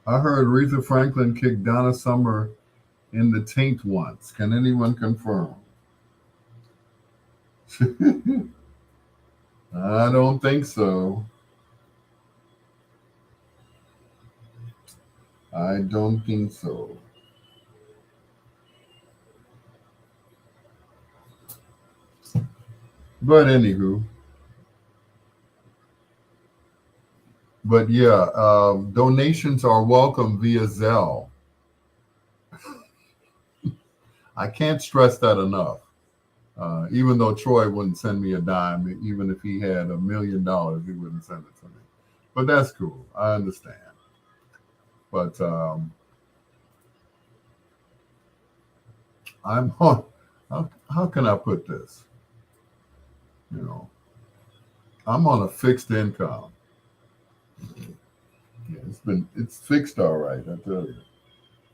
I heard Aretha Franklin kicked Donna Summer in the taint once. Can anyone confirm? I don't think so. I don't think so. But anywho, but yeah, donations are welcome via Zelle. I can't stress that enough. Even though Troy wouldn't send me a dime, even if he had $1 million, he wouldn't send it to me. But that's cool. I understand. But I'm on. How can I put this? You know, I'm on a fixed income. Yeah, it's fixed all right, I tell you.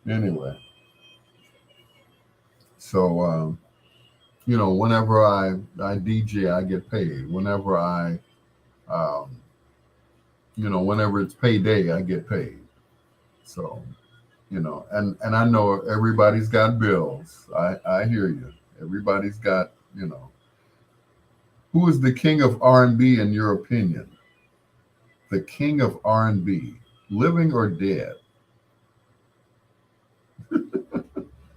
Anyway, so whenever I DJ, I get paid. Whenever um, whenever it's payday, I get paid. So, and I know everybody's got bills. I hear you. Everybody's got, who is the king of R&B in your opinion? The king of R&B, living or dead?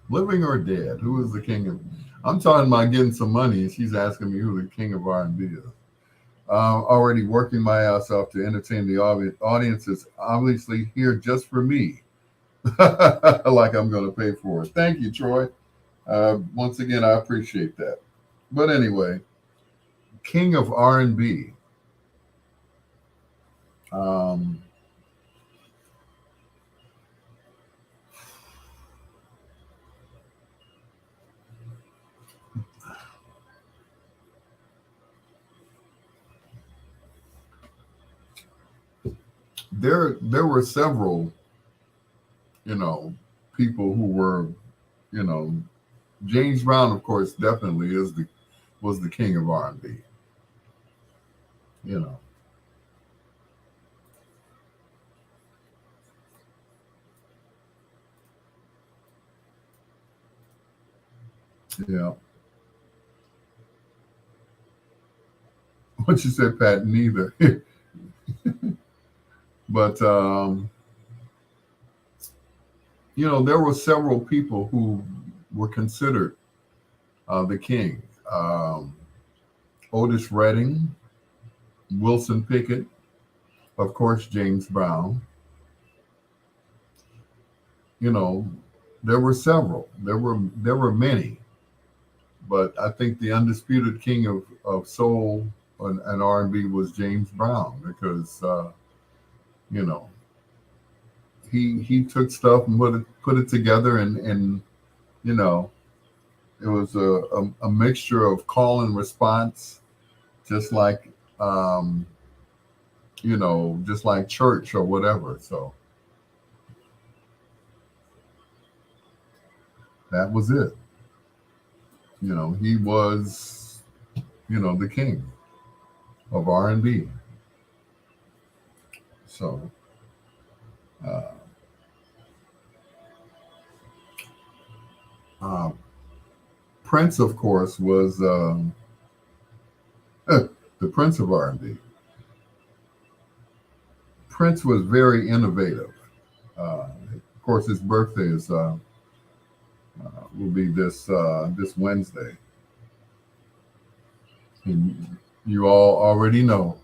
Living or dead? Who is the king of? I'm talking about getting some money, and she's asking me who the king of R&B is. Already working my ass off to entertain the audience is obviously here just for me. Like I'm going to pay for it. Thank you, Troy. Once again, I appreciate that. But anyway, king of R&B. there were several, you know, people who were, you know, James Brown, of course, definitely was the king of R&B. You know, yeah. What you said, Pat? Neither. But you know, there were several people who were considered the king. Um, Otis Redding, Wilson Pickett, of course, James Brown. You know, there were several. There were many, but I think the undisputed king of soul and R&B was James Brown because you know he took stuff and put it together and you know it was a mixture of call and response, just like um, you know, just like church or whatever. So that was it. You know, he was, you know, the king of R&B. So uh, uh, Prince, of course, was the Prince of R&B. Prince was very innovative. Of course, his birthday is will be this Wednesday, and you all already know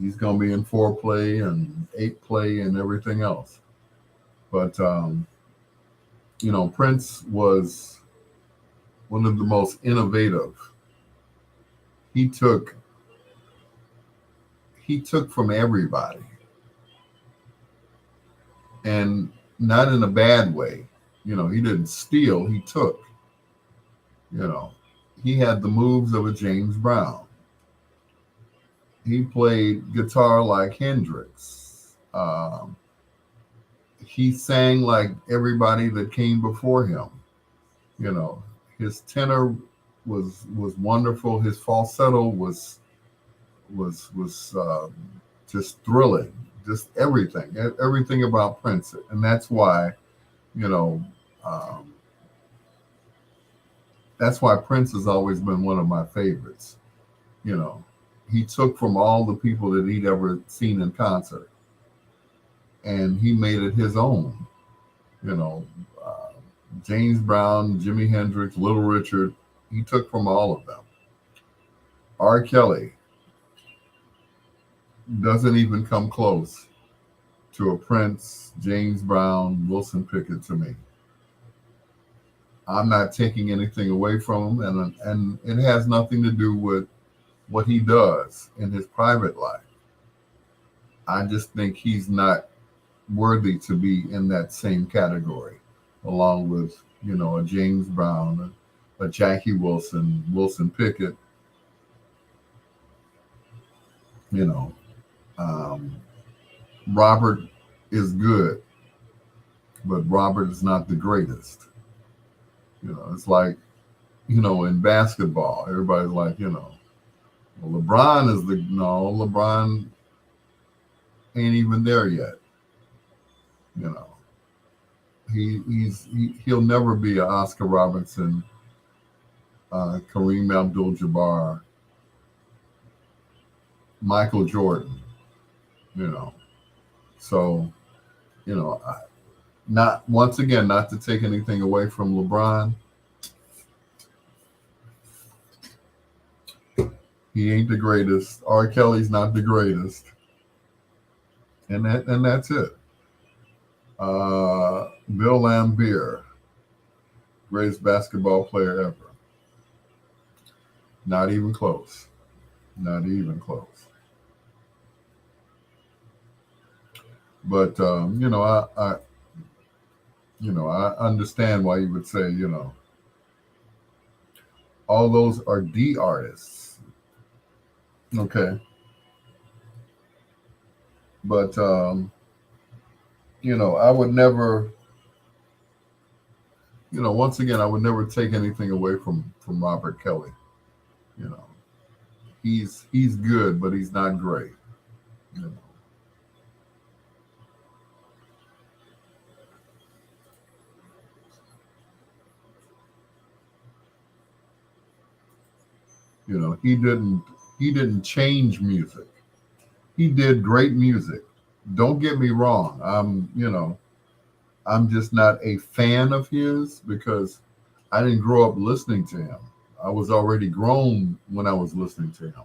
he's going to be in foreplay and eight play and everything else. But you know, Prince was one of the most innovative. He took he took from everybody, and not in a bad way. You know, he didn't steal. He took. You know, he had the moves of a James Brown. He played guitar like Hendrix. He sang like everybody that came before him. You know, his tenor was wonderful. His falsetto was just thrilling. Just everything about Prince, and that's why you know um, that's why Prince has always been one of my favorites. You know, he took from all the people that he'd ever seen in concert, and he made it his own. You know, uh, James Brown, Jimi Hendrix, Little Richard, he took from all of them. R. Kelly doesn't even come close to a Prince, James Brown, Wilson Pickett to me. I'm not taking anything away from him, and it has nothing to do with what he does in his private life. I just think he's not worthy to be in that same category, along with you know a James Brown, a Jackie Wilson, Wilson Pickett. You know, um, Robert is good, but Robert is not the greatest. You know, it's like you know in basketball, everybody's like well, LeBron is the no, LeBron ain't even there yet. You know, he'll never be an Oscar Robertson, Kareem Abdul-Jabbar, Michael Jordan. You know, so not once again, not to take anything away from LeBron, he ain't the greatest. R. Kelly's not the greatest, and that's it. Bill Laimbeer, greatest basketball player ever. Not even close. Not even close. But I understand why you would say all those are D artists. Okay, But I would never, once again, I would never take anything away from Robert Kelly. You know, he's good, but he's not great. You know, he didn't change music. He did great music. Don't get me wrong. I'm just not a fan of his because I didn't grow up listening to him. I was already grown when I was listening to him.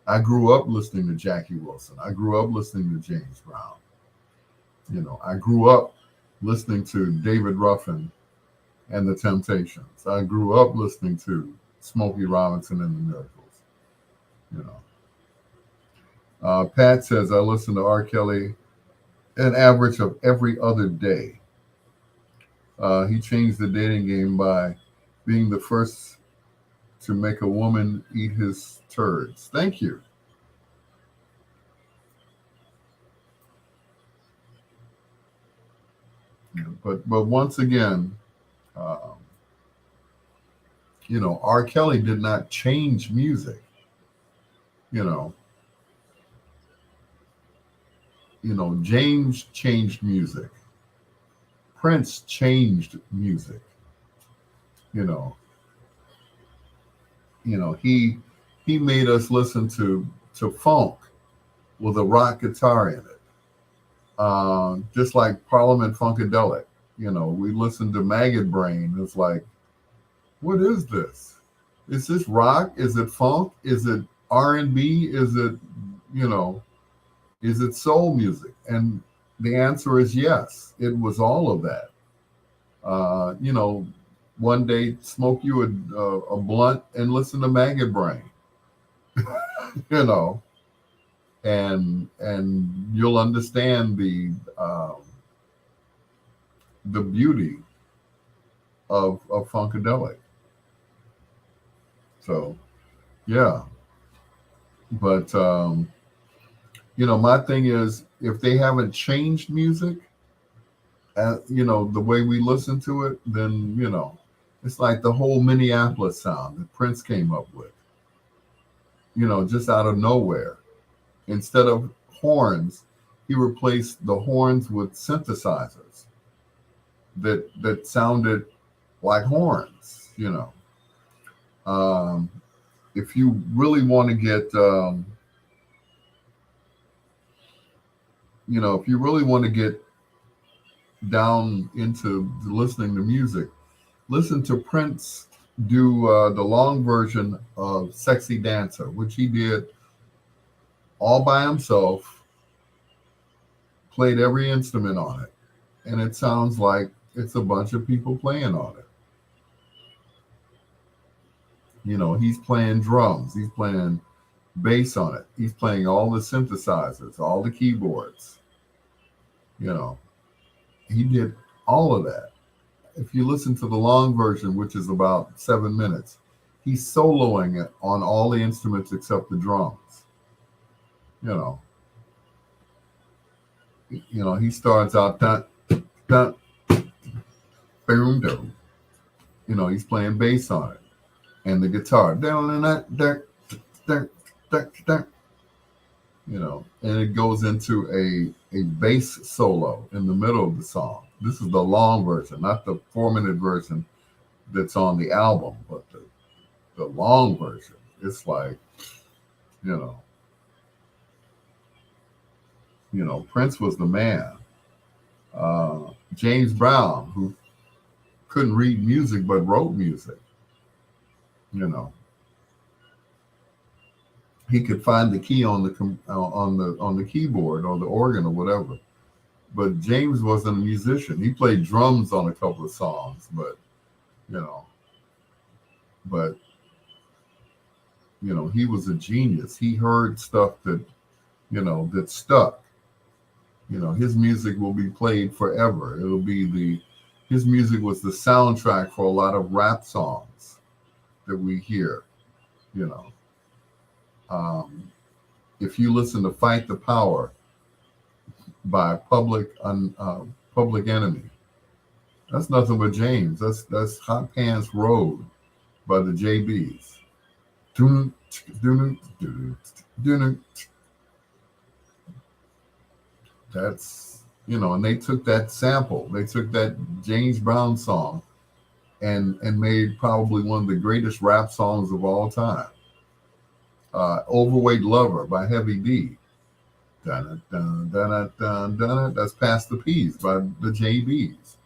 I grew up listening to Jackie Wilson. I grew up listening to James Brown. I grew up listening to David Ruffin and the Temptations. I grew up listening to Smokey Robinson and the Miracles. You know, Pat says I listen to R. Kelly an average of every other day. He changed the dating game by being the first to make a woman eat his turds. Thank you. But once again, um, R. Kelly did not change music. You know, James changed music. Prince changed music. You know, he made us listen to funk with a rock guitar in it, just like Parliament Funkadelic. We listened to Maggot Brain. It's like, what is this? Is this rock? Is it funk? Is it R&B? You know, is it soul music? And the answer is yes. It was all of that. Uh, you know, One day smoke you a blunt and listen to Maggot Brain. You know, and you'll understand the beauty of funkadelic. So yeah, but my thing is if they haven't changed music, the way we listen to it, then it's like the whole Minneapolis sound that Prince came up with. Just out of nowhere. Instead of horns, he replaced the horns with synthesizers that sounded like horns. Um, if you really want to get, if you really want to get down into listening to music, listen to Prince do the long version of "Sexy Dancer," which he did all by himself, played every instrument on it, and it sounds like it's a bunch of people playing on it. He's playing drums, he's playing bass on it, he's playing all the synthesizers, all the keyboards. You know, he did all of that. If you listen to the long version, which is about 7 minutes, he's soloing it on all the instruments except the drums. You know, he starts out dun, dun, boom, boom. He's playing bass on it, and the guitar down and that, dun, dun, dun, and it goes into a bass solo in the middle of the song. This is the long version, not the 4-minute version that's on the album, but the long version. It's like, you know, Prince was the man. James Brown, who couldn't read music but wrote music, you know, he could find the key on the keyboard or the organ or whatever. But James wasn't a musician. He played drums on a couple of songs, you know, but he was a genius. He heard stuff that stuck. His music will be played forever. His music was the soundtrack for a lot of rap songs that we hear. You know, if you listen to "Fight the Power," by Public Enemy. That's nothing but James. That's Hot Pants Road by the JBs. Dun, dun, dun, dun. That's, and they took that sample, they took that James Brown song and made probably one of the greatest rap songs of all time. Overweight Lover by Heavy D. Dun, dun, dun, dun, dun, that's Past the Peas by the JBs.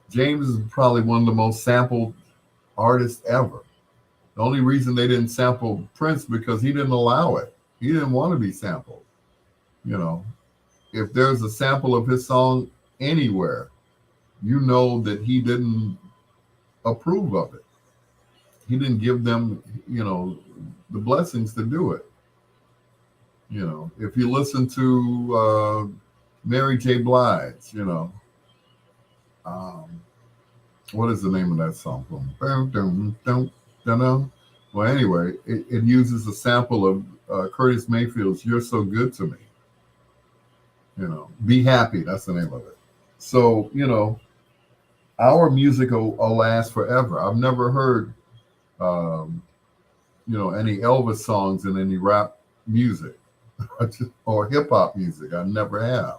James is probably one of the most sampled artists ever. The only reason they didn't sample Prince because he didn't allow it. He didn't want to be sampled. You know, if there's a sample of his song anywhere, you know that he didn't approve of it. He didn't give them, the blessings to do it. If you listen to Mary J. Blige, what is the name of that song? Well, anyway, it uses a sample of Curtis Mayfield's "You're So Good to Me." Be Happy, that's the name of it. So, our music will last forever. I've never heard, any Elvis songs in any rap music or hip hop music. I never have.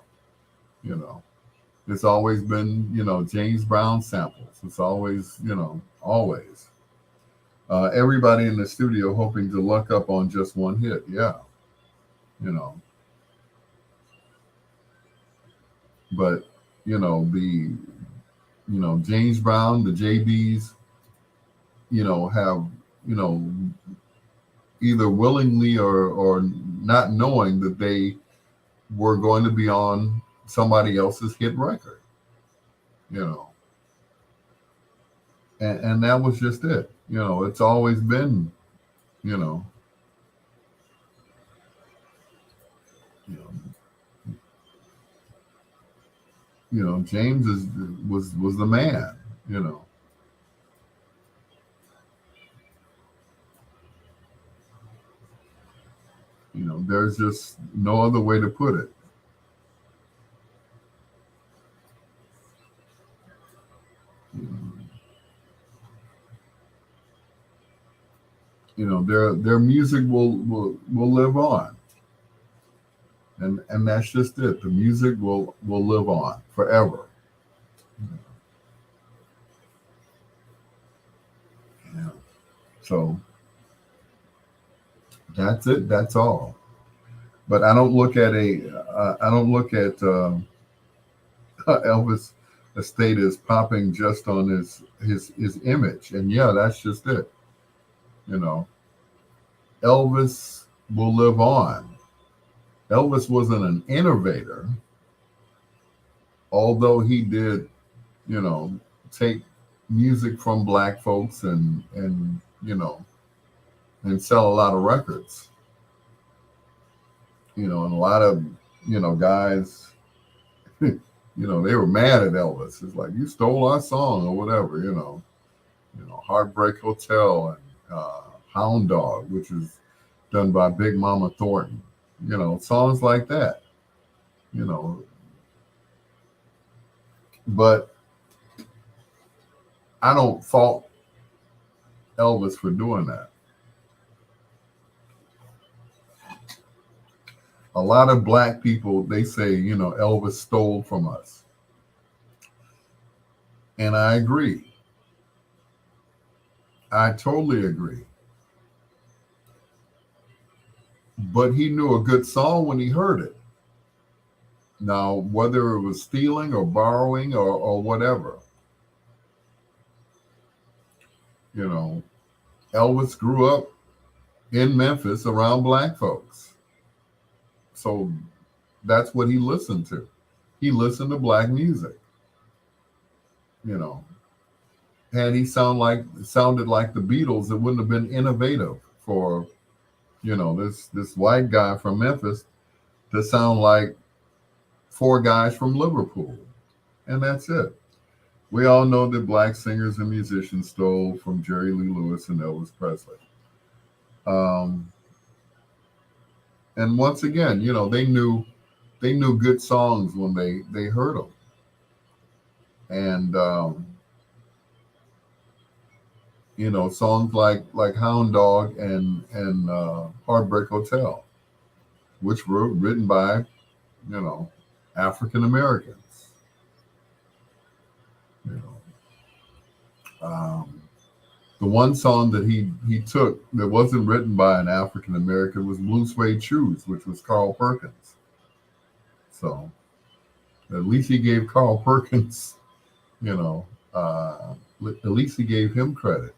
It's always been, James Brown samples. It's always, always. Everybody in the studio hoping to luck up on just one hit. Yeah. But, James Brown, the JBs, have, either willingly or not knowing that they were going to be on somebody else's hit record, and that was just it. It's always been, you know, James was the man, there's just no other way to put it. Their music will live on, and that's just it. The music will live on forever. Yeah. So that's it. That's all. But I don't look at Elvis estate as popping just on his image, and yeah, that's just it. Elvis will live on. Elvis wasn't an innovator, although he did, take music from black folks and sell a lot of records. And a lot of, guys, they were mad at Elvis. It's like, you stole our song or whatever, Heartbreak Hotel and Hound Dog, which is done by Big Mama Thornton, songs like that, But I don't fault Elvis for doing that. A lot of black people, they say, Elvis stole from us. And I agree. I totally agree. But he knew a good song when he heard it. Now, whether it was stealing or borrowing or whatever, Elvis grew up in Memphis around black folks. So that's what he listened to. He listened to black music. Had he sounded like the Beatles, it wouldn't have been innovative for, this white guy from Memphis to sound like four guys from Liverpool. And that's it. We all know that black singers and musicians stole from Jerry Lee Lewis and Elvis Presley. And once again, they knew they knew good songs when they heard them. And songs like Hound Dog and Heartbreak Hotel, which were written by you know African Americans. You know, the one song that he took that wasn't written by an African American was Blue Suede Shoes, which was Carl Perkins. So at least he gave Carl Perkins, you know, at least he gave him credit.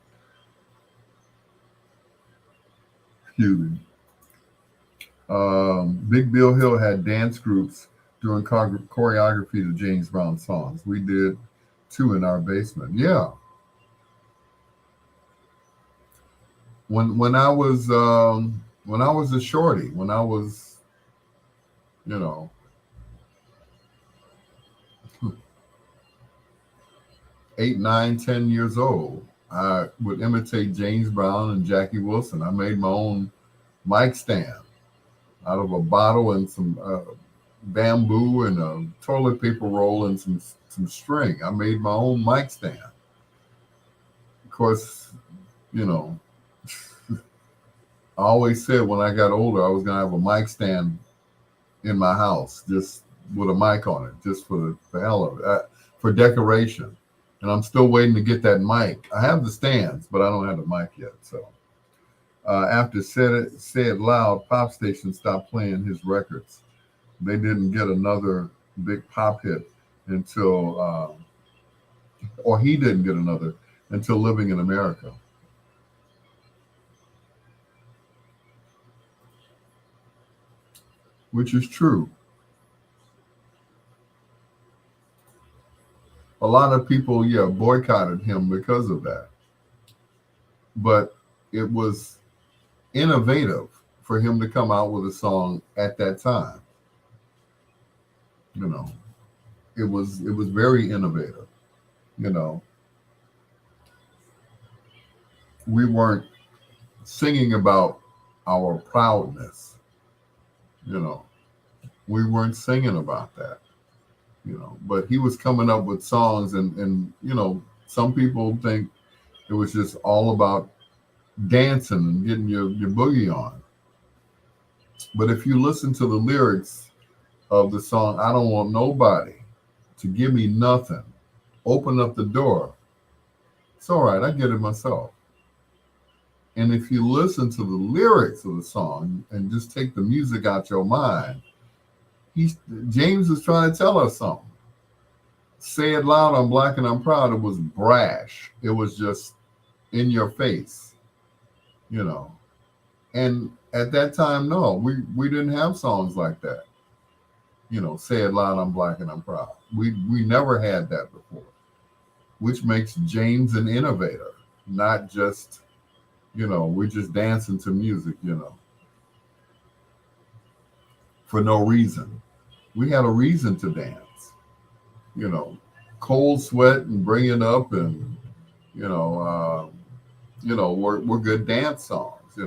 Excuse me. Big Bill Hill had dance groups doing choreography to James Brown songs. We did too in our basement. Yeah, when I was a shorty, when I was you know 8, 9, 10 years old, I would imitate James Brown and Jackie Wilson. I made my own mic stand out of a bottle and some bamboo and a toilet paper roll and some string. I made my own mic stand. Of course, you know, I always said when I got older I was gonna have a mic stand in my house, just with a mic on it, just for the hell of it, for decoration. And I'm still waiting to get that mic. I have the stands, but I don't have the mic yet. So after Say It Loud, pop stations stopped playing his records. They didn't get another big pop hit until, or he didn't get another until Living in America. Which is true. A lot of people, yeah, boycotted him because of that. But it was innovative for him to come out with a song at that time. You know, it was very innovative. You know, we weren't singing about our proudness. You know, we weren't singing about that. But he was coming up with songs, and some people think it was just all about dancing and getting your boogie on. But if you listen to the lyrics of the song, I don't want nobody to give me nothing, open up the door, it's all right, I get it myself. And if you listen to the lyrics of the song and just take the music out your mind, James is trying to tell us something. Say it loud, I'm black and I'm proud. It was brash. It was just in your face, And at that time, no, we didn't have songs like that. Say it loud, I'm black and I'm proud. We never had that before, which makes James an innovator, not just, we're just dancing to music, for no reason. We had a reason to dance, cold sweat and bring it up, and were good dance songs,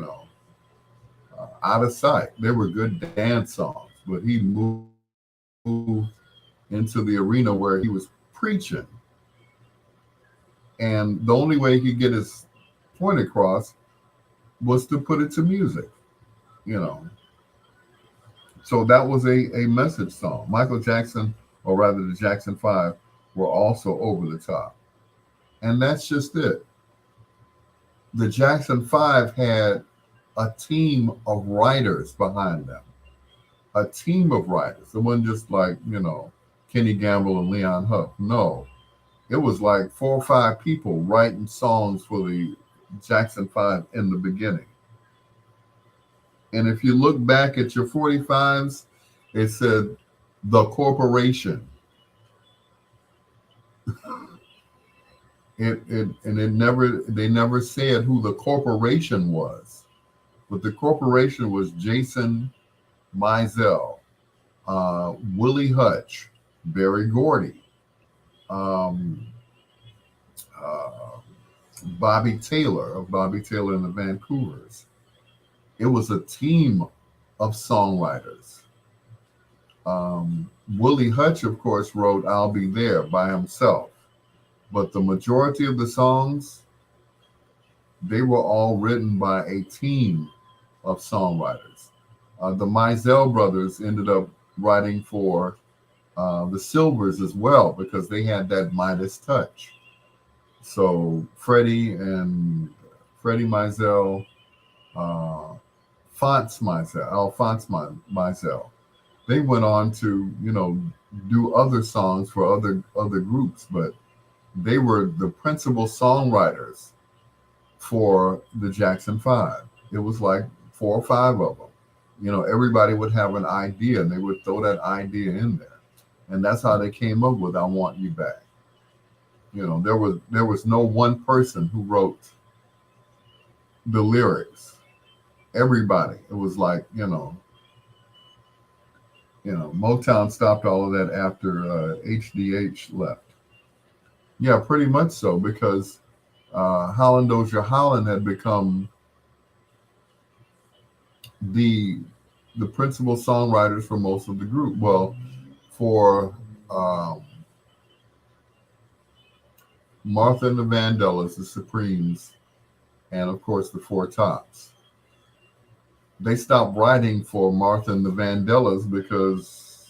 out of sight. They were good dance songs, but he moved into the arena where he was preaching, and the only way he could get his point across was to put it to music, So that was a message song. Michael Jackson, or rather the Jackson 5, were also over the top. And that's just it. The Jackson 5 had a team of writers behind them. A team of writers. It wasn't just like, Kenny Gamble and Leon Huff. No. It was like 4 or 5 people writing songs for the Jackson 5 in the beginning. And if you look back at your 45s, it said the corporation. They never said who the corporation was, but the corporation was Jason Mizell, Willie Hutch, Berry Gordy, Bobby Taylor of Bobby Taylor and the Vancouvers. It was a team of songwriters. Willie Hutch, of course, wrote "I'll Be There" by himself, but the majority of the songs, they were all written by a team of songwriters. The Mizell brothers ended up writing for the Silvers as well because they had that Midas touch. So Freddie Mizell, uh, Alphonse Mizell, they went on to do other songs for other groups, but they were the principal songwriters for the Jackson Five. It was like four or five of them. Everybody would have an idea and they would throw that idea in there. And that's how they came up with "I Want You Back." There was no one person who wrote the lyrics. Everybody. It was like, Motown stopped all of that after HDH left. Yeah, pretty much so, because Holland Dozier Holland had become the the principal songwriters for most of the group. Well, for Martha and the Vandellas, the Supremes, and of course the Four Tops. They stopped writing for Martha and the Vandellas because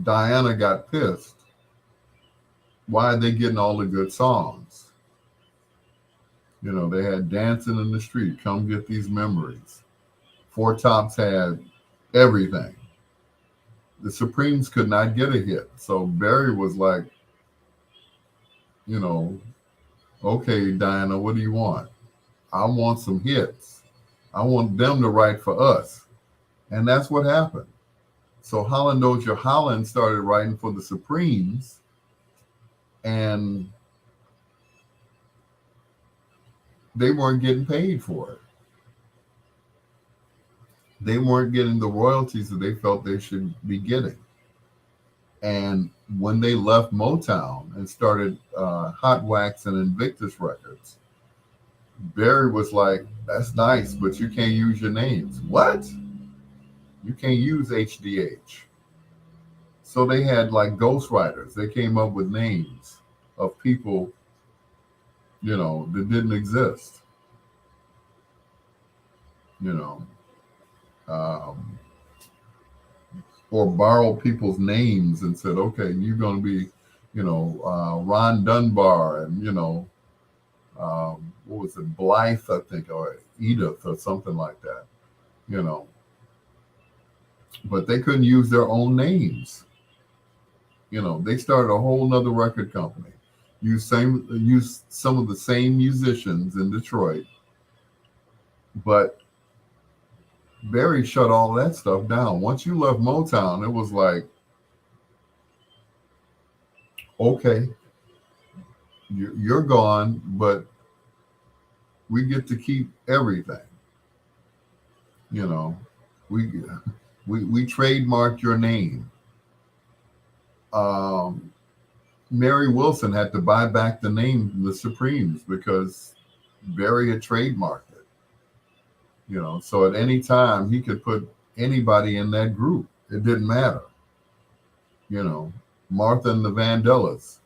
Diana got pissed. Why are they getting all the good songs? They had "Dancing in the Street," "Come Get These Memories." Four Tops had everything. The Supremes could not get a hit. So Barry was like, you know, okay, Diana, what do you want? I want some hits. I want them to write for us. And that's what happened. So Holland Dozier Holland started writing for the Supremes, and they weren't getting paid for it. They weren't getting the royalties that they felt they should be getting. And when they left Motown and started Hot Wax and Invictus Records, Barry was like, "That's nice, but you can't use your names." What? You can't use HDH. So they had like ghostwriters. They came up with names of people, that didn't exist, you know, um, or borrowed people's names and said, okay, you're going to be, Ron Dunbar and, what was it, Blythe, I think, or Edith or something like that, you know. But they couldn't use their own names. They started a whole nother record company. Used some of the same musicians in Detroit, but Barry shut all that stuff down. Once you left Motown, it was like, okay, you're gone, but we get to keep everything. We we trademarked your name. Mary Wilson had to buy back the name The Supremes because Barry had trademarked it. So at any time he could put anybody in that group. It didn't matter. Martha and the Vandellas.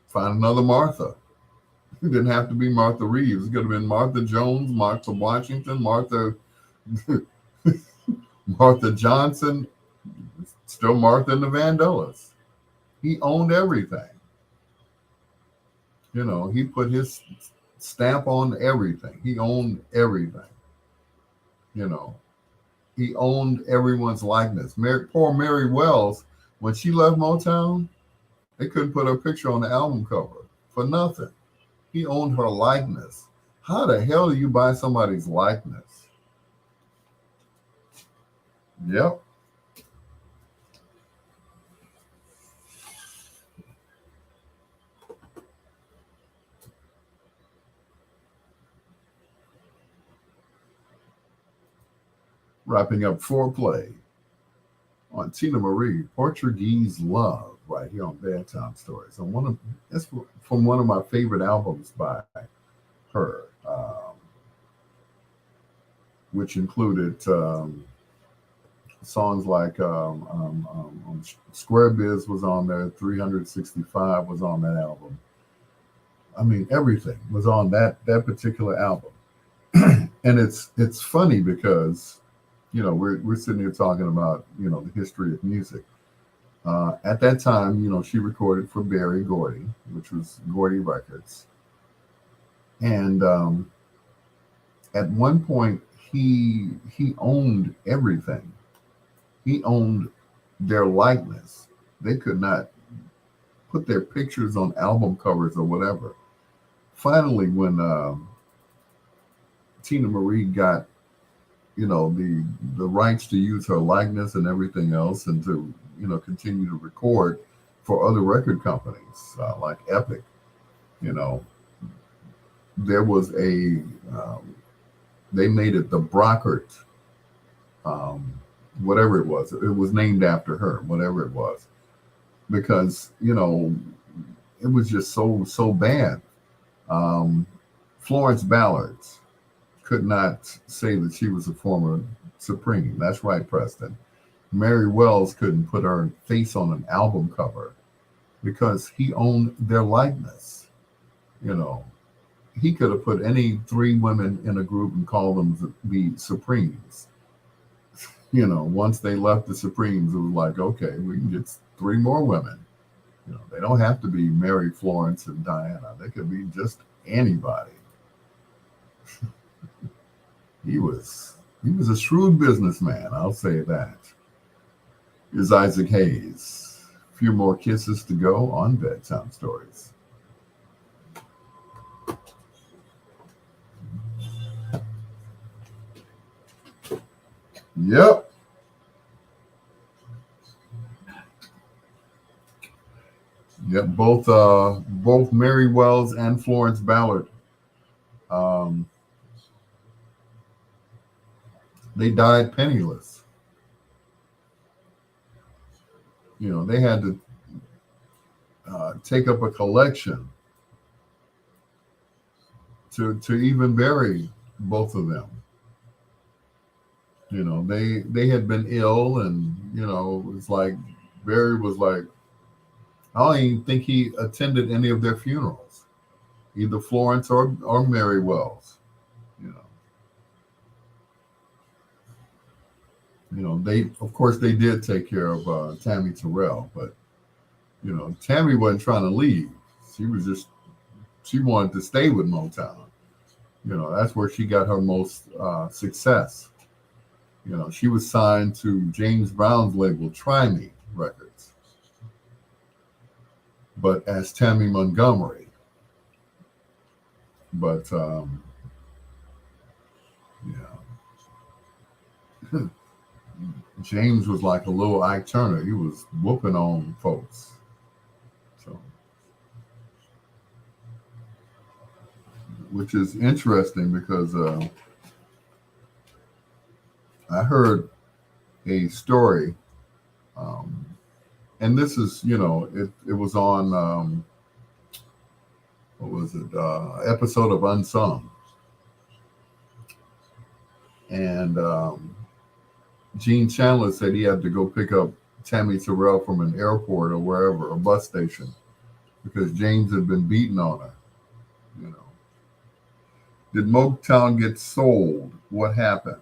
Find another Martha. It didn't have to be Martha Reeves. It could have been Martha Jones, Martha Washington, Martha Martha Johnson, still Martha and the Vandellas. He owned everything. He put his stamp on everything. He owned everything. He owned everyone's likeness. Poor Mary Wells, when she left Motown, they couldn't put her picture on the album cover for nothing. He owned her likeness. How the hell do you buy somebody's likeness? Yep. Wrapping up Foreplay on Tina Marie, Portuguese Love, right here on Bedtime Stories. And that's from one of my favorite albums by her, which included songs like Square Biz was on there, 365 was on that album. I mean, everything was on that particular album. And it's funny because we're sitting here talking about the history of music. At that time, she recorded for Berry Gordy, which was Gordy Records, and at one point he owned everything. He owned their likeness. They could not put their pictures on album covers or whatever. Finally, when Tina Marie got the rights to use her likeness and everything else, and to continue to record for other record companies like Epic, there was they made it the Brockert, whatever it was. It was named after her, whatever it was, because it was just so bad. Florence Ballard could not say that she was a former Supreme. That's right, Preston. Mary Wells couldn't put her face on an album cover because he owned their likeness. He could have put any three women in a group and called them the Supremes. Once they left the Supremes, it was like, okay, we can get three more women. They don't have to be Mary, Florence, and Diana. They could be just anybody. He was a shrewd businessman, I'll say that. Here's Isaac Hayes. A few more kisses to go on Bedtime Stories. Yep. Yep, both Mary Wells and Florence Ballard. They died penniless. They had to take up a collection to even bury both of them. They had been ill, and it's like Barry was like, I don't even think he attended any of their funerals, either Florence or Mary Wells. They, of course, they did take care of Tammy Terrell, but Tammy wasn't trying to leave. She wanted to stay with Motown. That's where she got her most success. She was signed to James Brown's label, Try Me Records, but as Tammy Montgomery. But James was like a little Ike Turner. He was whooping on folks. So, which is interesting because I heard a story, and this is, it was on, what was it, episode of Unsung. And Gene Chandler said he had to go pick up Tammy Terrell from an airport or wherever, a bus station, because James had been beating on her. Did Motown get sold? What happened?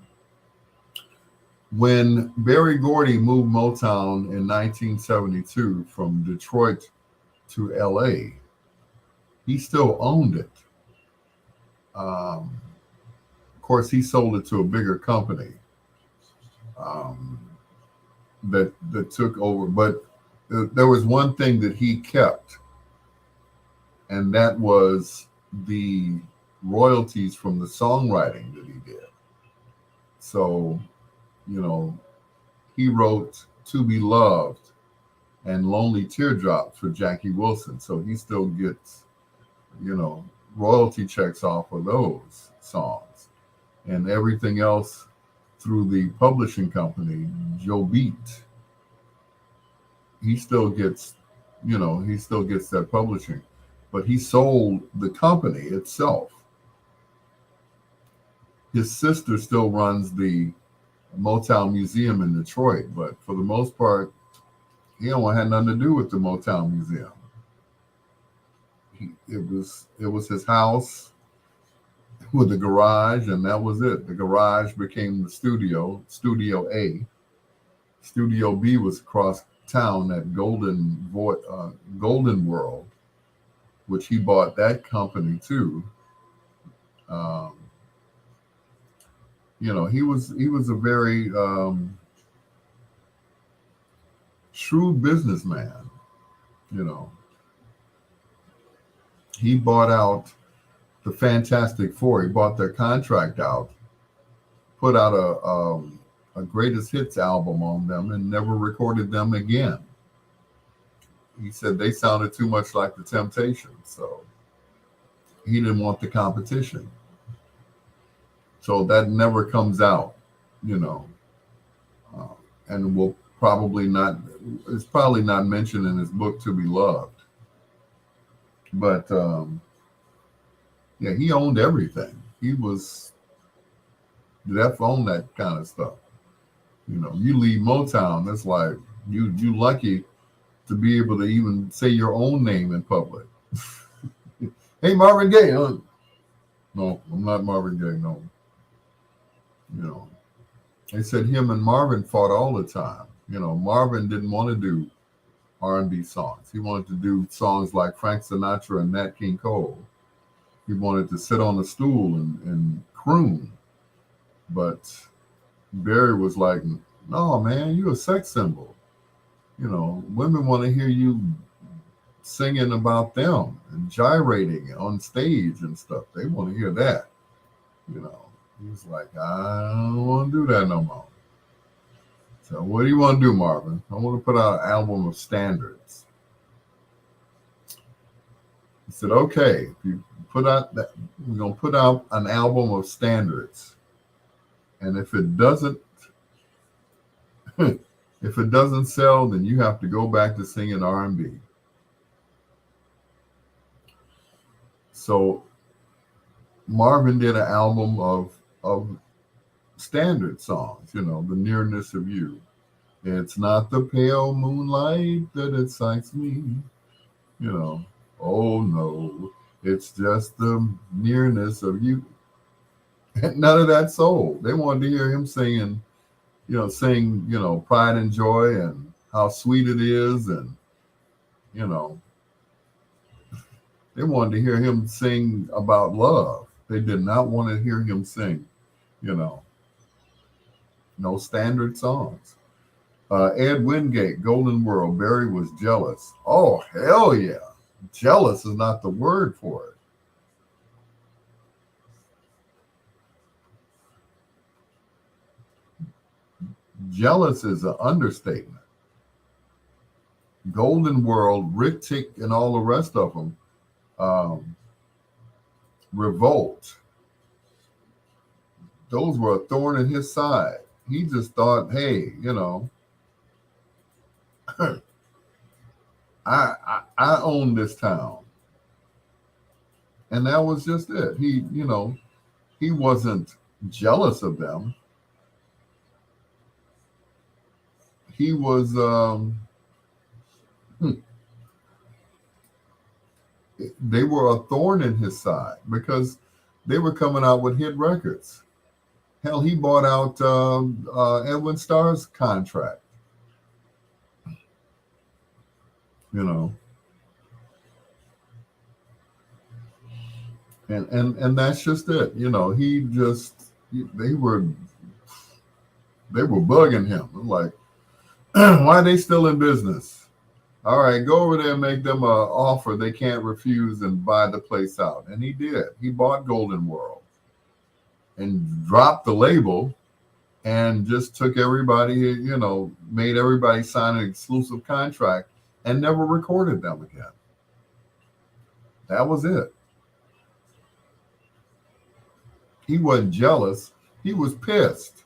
When Berry Gordy moved Motown in 1972 from Detroit to LA, he still owned it. Of course, he sold it to a bigger company that took over. But there was one thing that he kept, and that was the royalties from the songwriting that he did. So, he wrote To Be Loved and Lonely Teardrops for Jackie Wilson. So he still gets, royalty checks off of those songs, and everything else through the publishing company, Joe Beat. He still gets, that publishing, but he sold the company itself. His sister still runs the Motown Museum in Detroit, but for the most part, he don't had nothing to do with the Motown Museum. It was his house with a garage, and that was it. The garage became the studio, Studio A. Studio B was across town at Golden World, which he bought that company too. Um, he was a very shrewd businessman. You know, he bought out the Fantastic Four. He bought their contract out, put out a greatest hits album on them, and never recorded them again. He said they sounded too much like the Temptations, so he didn't want the competition. So that never comes out, you know, uh, and will probably not. It's probably not mentioned in his book To Be Loved, but yeah, he owned everything. He was Def owned that kind of stuff. You know, you leave Motown, it's like you lucky to be able to even say your own name in public. Hey, Marvin Gaye. Huh? No, I'm not Marvin Gaye. No, you know, they said him and Marvin fought all the time. You know, Marvin didn't want to do R&B songs. He wanted to do songs like Frank Sinatra and Nat King Cole. He wanted to sit on a stool and croon. But Barry was like, no, man, you're a sex symbol. You know, women want to hear you singing about them and gyrating on stage and stuff. They want to hear that. You know, he's like, I don't want to do that no more. So what do you want to do, Marvin? I want to put out an album of standards. He said, okay, if you put out that, we're going to put out an album of standards. And if it doesn't, if it doesn't sell, then you have to go back to singing R&B. So Marvin did an album of standard songs, you know, The Nearness of You. It's not the pale moonlight that excites me, you know. Oh no, it's just the nearness of you. None of that sold. They wanted to hear him singing, sing, Pride and Joy and how sweet it is. And, they wanted to hear him sing about love. They did not want to hear him sing, no standard songs. Ed Wingate, Golden World, Barry was jealous. Oh, hell yeah. Jealous is not the word for it. Jealous is an understatement. Golden World, Rick Tick, and all the rest of them, Revolt. Those were a thorn in his side. He just thought, hey, I own this town. And that was just it. He wasn't jealous of them. He was they were a thorn in his side because they were coming out with hit records. Hell, he bought out Edwin Starr's contract. And that's just it. They were bugging him. Like, why are they still in business? All right, go over there and make them an offer they can't refuse and buy the place out. And he did. He bought Golden World and dropped the label and just took everybody, made everybody sign an exclusive contract and never recorded them again. That was it. He wasn't jealous. He was pissed.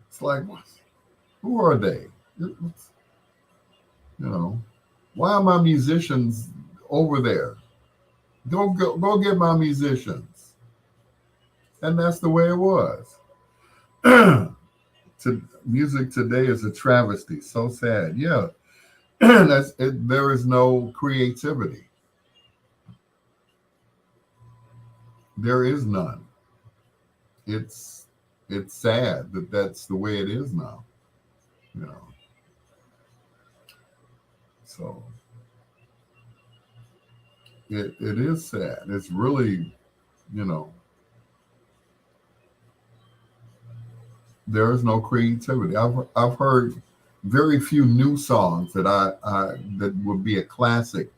It's like, who are they? Why are my musicians over there? Go get my musicians. And that's the way it was. Music today is a travesty. So sad. Yeah, that's it. There is no creativity. There is none. It's it's sad that that's the way it is now. You know. So it is sad. It's really, you know, there is no creativity. I've heard very few new songs that I that would be a classic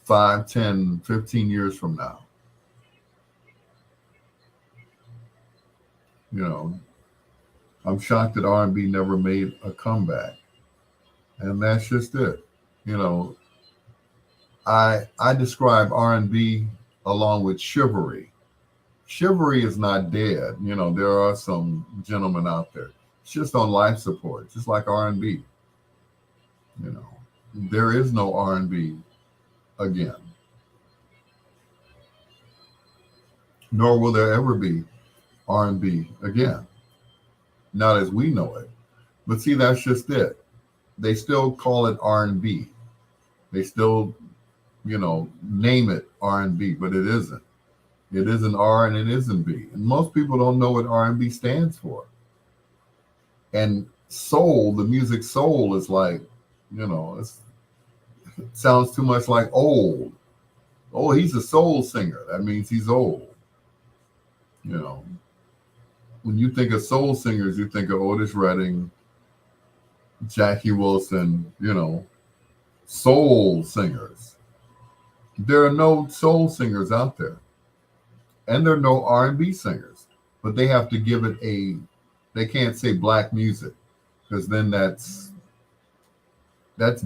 5, 10, 15 years from now. You know, I'm shocked that R&B never made a comeback, and that's just it. You know, I describe R&B along with chivalry. Chivalry is not dead. You know, there are some gentlemen out there. It's just on life support, just like R&B. You know, there is no R&B again, nor will there ever be R&B again. Not as we know it. But see, that's just it. They still call it R&B. They still, you know, name it R&B, but it isn't. It isn't R and it isn't B. And most people don't know what R&B stands for. And soul, the music soul is like, you know, it sounds too much like old. Oh, he's a soul singer. That means he's old. You know, when you think of soul singers, you think of Otis Redding, Jackie Wilson, you know, soul singers. There are no soul singers out there, and there are no R&B singers. But they have to give it a. They can't say black music because then that's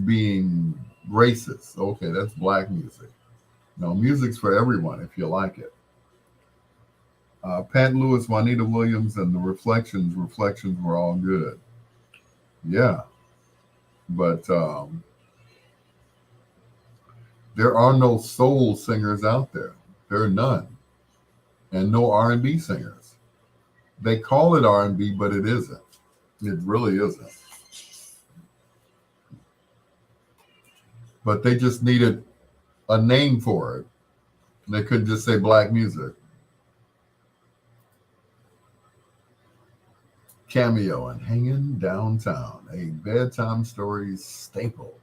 being racist. Okay, that's black music. No, music's for everyone if you like it. Pat Lewis, Juanita Williams, and the Reflections were all good. Yeah, but there are no soul singers out there. There are none, and no R&B singers. They call it R&B, but it isn't. It really isn't. But they just needed a name for it. They couldn't just say black music. Cameo and Hanging Downtown, a bedtime stories staple.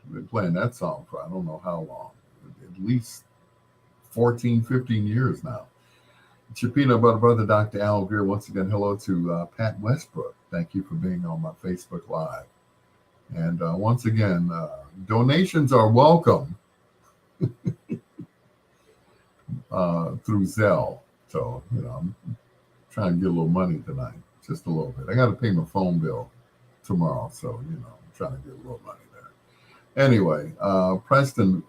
I've been playing that song for I don't know how long, at least 14, 15 years now. It's your peanut butter brother, Dr. Al Greer. Once again, hello to Pat Westbrook. Thank you for being on my Facebook Live. And once again, donations are welcome through Zelle. So, you know, I'm trying to get a little money tonight, just a little bit. I got to pay my phone bill tomorrow. So, you know, I'm trying to get a little money there. Anyway, Preston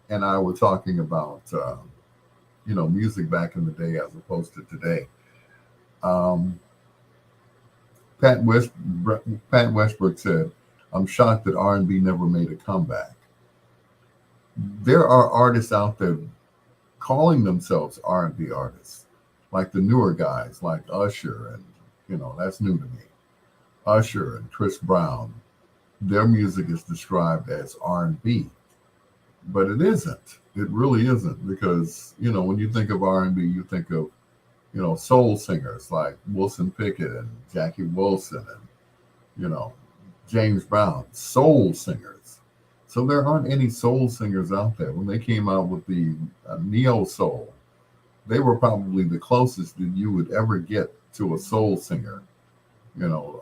and I were talking about, you know, music back in the day as opposed to today. Pat Westbrook said, I'm shocked that R&B never made a comeback. There are artists out there calling themselves R&B artists, like the newer guys, like Usher, and, you know, that's new to me. Usher and Chris Brown, their music is described as R&B, but it isn't. It really isn't, because, you know, when you think of R&B, you think of, you know, soul singers like Wilson Pickett and Jackie Wilson and, you know, James Brown, soul singers. So there aren't any soul singers out there. When they came out with the neo soul, they were probably the closest that you would ever get to a soul singer. You know,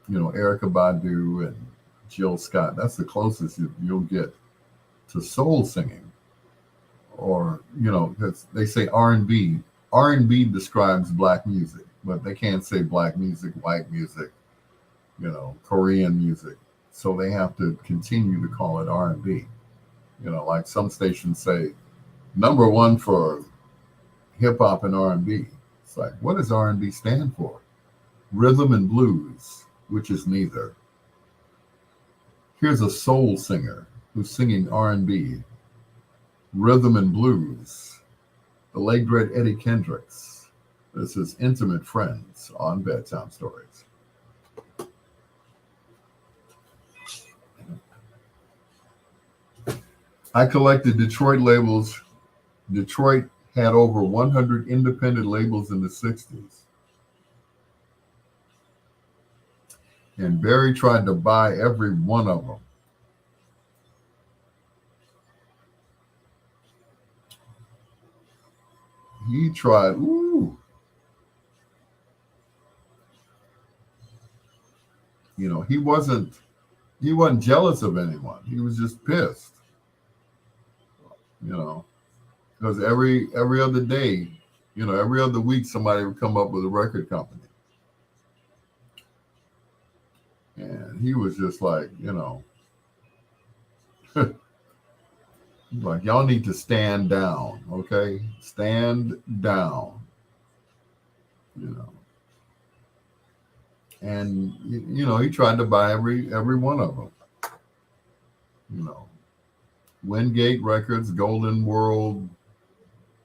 Erykah Badu and Jill Scott. That's the closest you'll get to soul singing. Or, you know, because they say R&B. R&B describes black music, but they can't say black music, white music, you know, Korean music. So they have to continue to call it R&B. You know, like some stations say, number one for hip hop and R&B. It's like, what does R&B stand for? Rhythm and blues, which is neither. Here's a soul singer who's singing R&B, rhythm and blues. The late great Eddie Kendricks. This is Intimate Friends on Bedtime Stories. I collected Detroit labels. Detroit had over 100 independent labels in the 60s. And Barry tried to buy every one of them. He tried, he wasn't jealous of anyone. He was just pissed, you know, because every other day, every other week somebody would come up with a record company. And he was just like, like, y'all need to stand down, okay? Stand down, you know. And he tried to buy every one of them. Wingate Records, Golden World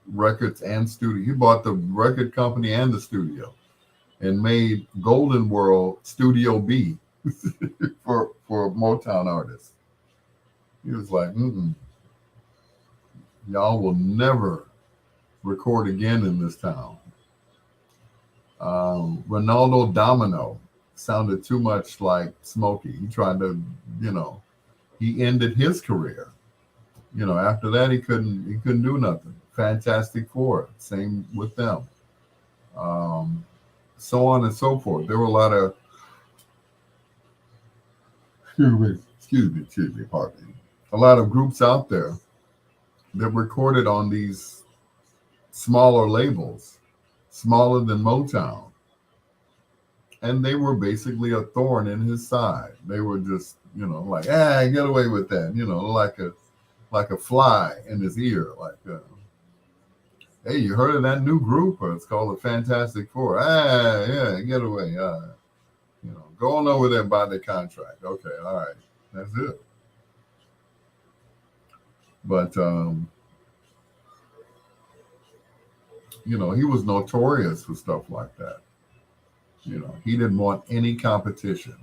Records, and studio. He bought the record company and the studio, and made Golden World Studio B for Motown artists. He was like, y'all will never record again in this town. Ronaldo Domino sounded too much like Smokey. He tried to, he ended his career. After that he couldn't do nothing. Fantastic Four, same with them. So on and so forth. There were a lot of excuse me, pardon me. A lot of groups out there that recorded on these smaller labels, smaller than Motown. And they were basically a thorn in his side. They were just, like, get away with that, like a fly in his ear, like, hey, you heard of that new group? It's called the Fantastic Four. Yeah, get away. Go on over there and buy the contract. Okay, all right, that's it. But he was notorious for stuff like that. He didn't want any competition.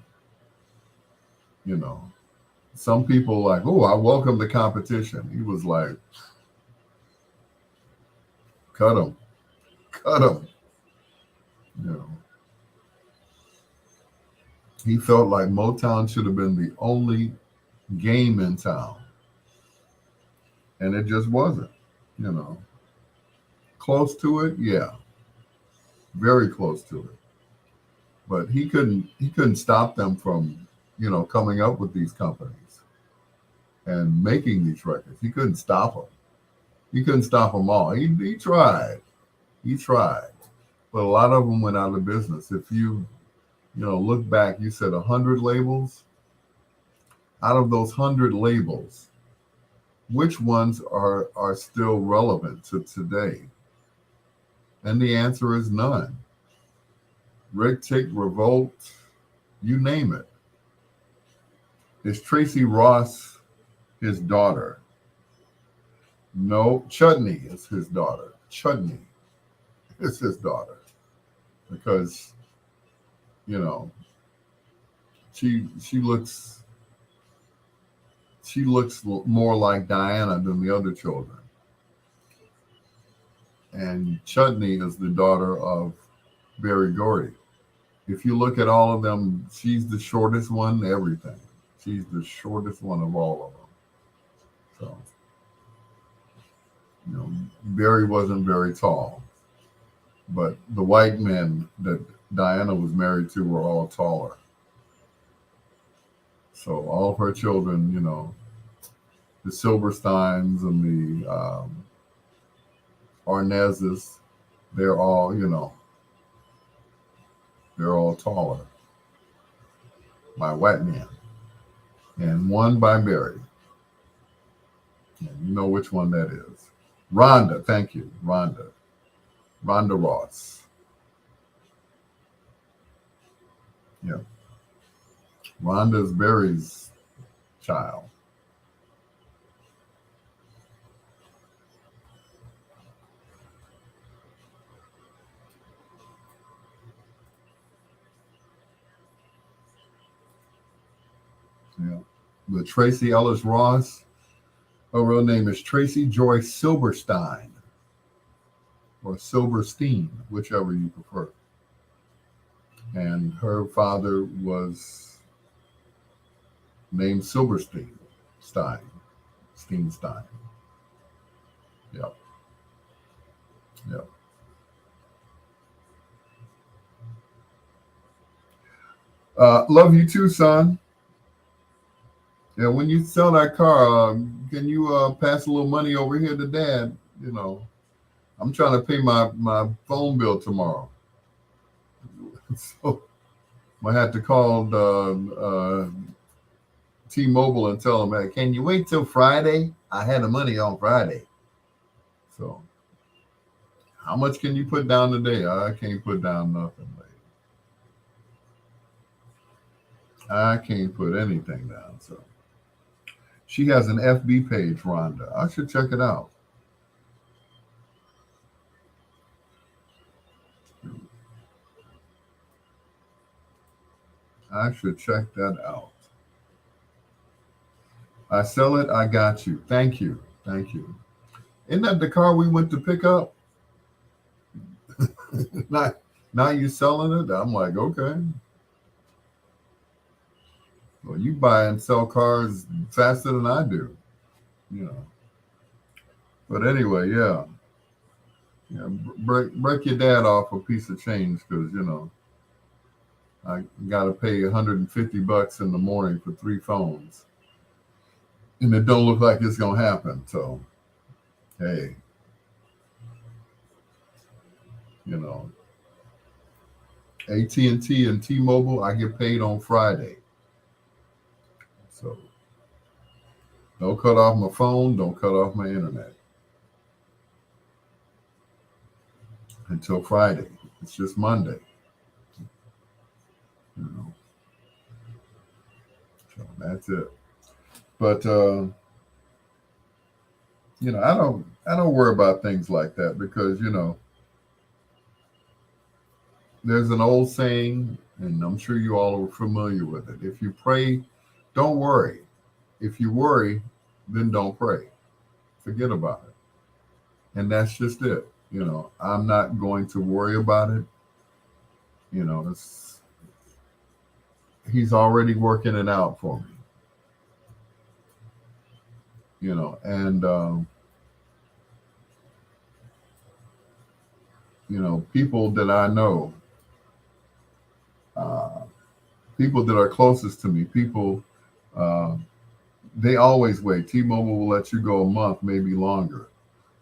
Some people like, oh, I welcome the competition. He was like, cut him. He felt like Motown should have been the only game in town. And it just wasn't, Close to it, yeah. Very close to it. But he couldn't stop them from, coming up with these companies and making these records. He couldn't stop them. He couldn't stop them all. He tried. But a lot of them went out of business. If you, look back, you said 100 labels. Out of those 100 labels, which ones are still relevant to today? And the answer is none. Rig Tick, Revolt, you name it. Is Tracy Ross his daughter? No, Chutney is his daughter. Chutney is his daughter. Because, she looks more like Diana than the other children. And Chutney is the daughter of Berry Gordy. If you look at all of them, she's the shortest one, everything. She's the shortest one of all of them. So, Berry wasn't very tall. But the white men that Diana was married to were all taller. So all of her children, the Silversteins and the Arnazes, they're all, they're all taller by white men. And one by Berry. And you know which one that is. Rhonda, thank you, Rhonda Ross. Yeah. Rhonda's Berry's child. Yeah. But Tracy Ellis Ross, her real name is Tracy Joy Silberstein or Silverstein, whichever you prefer. And her father was named Silverstein. Steinstein. Yep. Yep. Love you too, son. Yeah, when you sell that car, can you pass a little money over here to Dad? You know, I'm trying to pay my phone bill tomorrow, so I had to call T-Mobile and tell them, hey, can you wait till Friday? I had the money on Friday. So, how much can you put down today? I can't put down nothing, lady. I can't put anything down. So, she has an FB page, Rhonda. I should check it out. I should check that out. I sell it. I got you. Thank you. Thank you. Isn't that the car we went to pick up? now, now you selling it? I'm like, okay. Well, you buy and sell cars faster than I do, you know. But anyway, yeah. Yeah, break your dad off a piece of change because, you know, I got to pay $150 in the morning for 3 phones. And it don't look like it's going to happen. So, hey, you know, AT&T and T-Mobile, I get paid on Friday. So don't cut off my phone. Don't cut off my internet until Friday. It's just Monday. You know, so that's it. But you know, I don't worry about things like that because, you know, there's an old saying, and I'm sure you all are familiar with it. If you pray, don't worry. If you worry, then don't pray. Forget about it. And that's just it. You know, I'm not going to worry about it. You know, he's already working it out for me. You know, and you know, people that I know, uh, people that are closest to me, people, uh, they always wait. T-Mobile will let you go a month, maybe longer.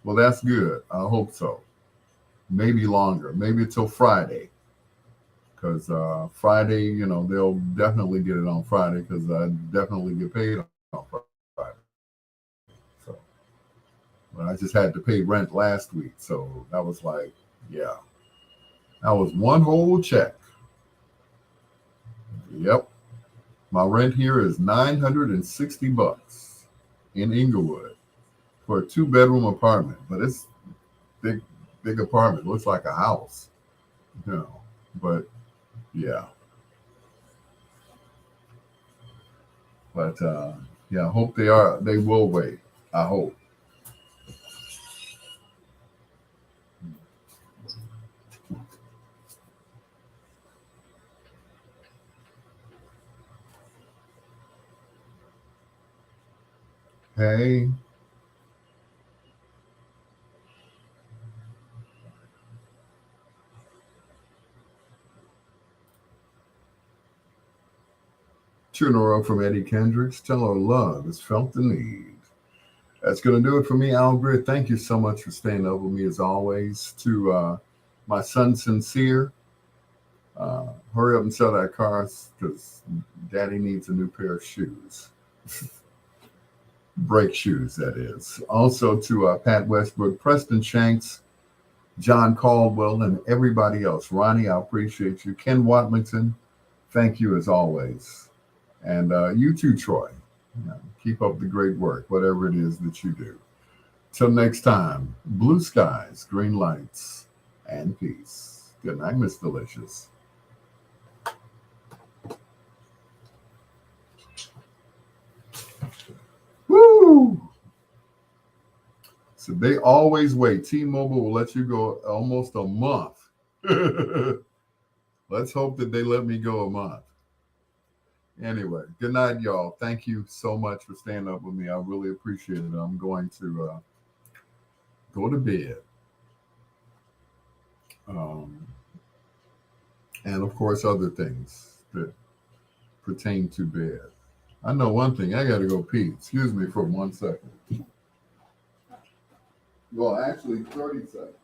Well, that's good. I hope so. Maybe longer, maybe until Friday. Because Friday, you know, they'll definitely get it on Friday because I definitely get paid on Friday. So, but I just had to pay rent last week. So that was like, yeah, that was one whole check. Yep. My rent here is $960 in Inglewood for a 2-bedroom apartment, but it's big apartment. It looks like a house, you know. But yeah, but yeah, I hope they will wait. I hope. Hey, funeral from Eddie Kendricks. Tell her love has felt the need. That's going to do it for me, Al Greer. Thank you so much for staying up with me as always. To my son, Sincere, hurry up and sell that car because Daddy needs a new pair of shoes. Brake shoes, that is. Also to Pat Westbrook, Preston Shanks, John Caldwell, and everybody else. Ronnie, I appreciate you. Ken Watlington, thank you as always. And you too, Troy. Keep up the great work, whatever it is that you do. Till next time, blue skies, green lights, and peace. Good night, Miss Delicious. Woo! So they always wait. T-Mobile will let you go almost a month. Let's hope that they let me go a month. Anyway, good night, y'all. Thank you so much for staying up with me. I really appreciate it. I'm going to go to bed. Um, and of course, other things that pertain to bed. I know one thing. I got to go pee. Excuse me for 1 second. Well, actually, 30 seconds.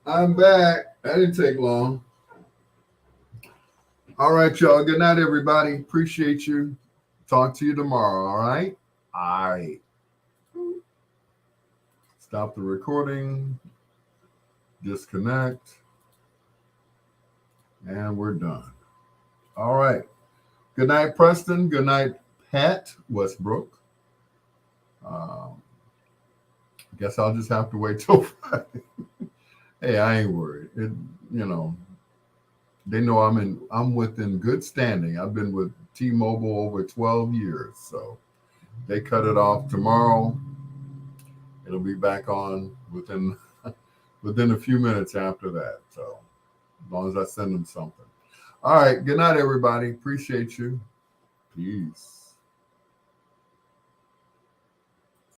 I'm back. That didn't take long. All right, y'all. Good night, everybody. Appreciate you. Talk to you tomorrow. All right. All right. Stop the recording. Disconnect. And we're done. All right. Good night, Preston. Good night, Pat Westbrook. Guess I'll just have to wait till Friday. Hey, I ain't worried. They know I'm within good standing. I've been with T-Mobile over 12 years. So they cut it off tomorrow. It'll be back on within a few minutes after that. So as long as I send them something. All right. Good night, everybody. Appreciate you. Peace.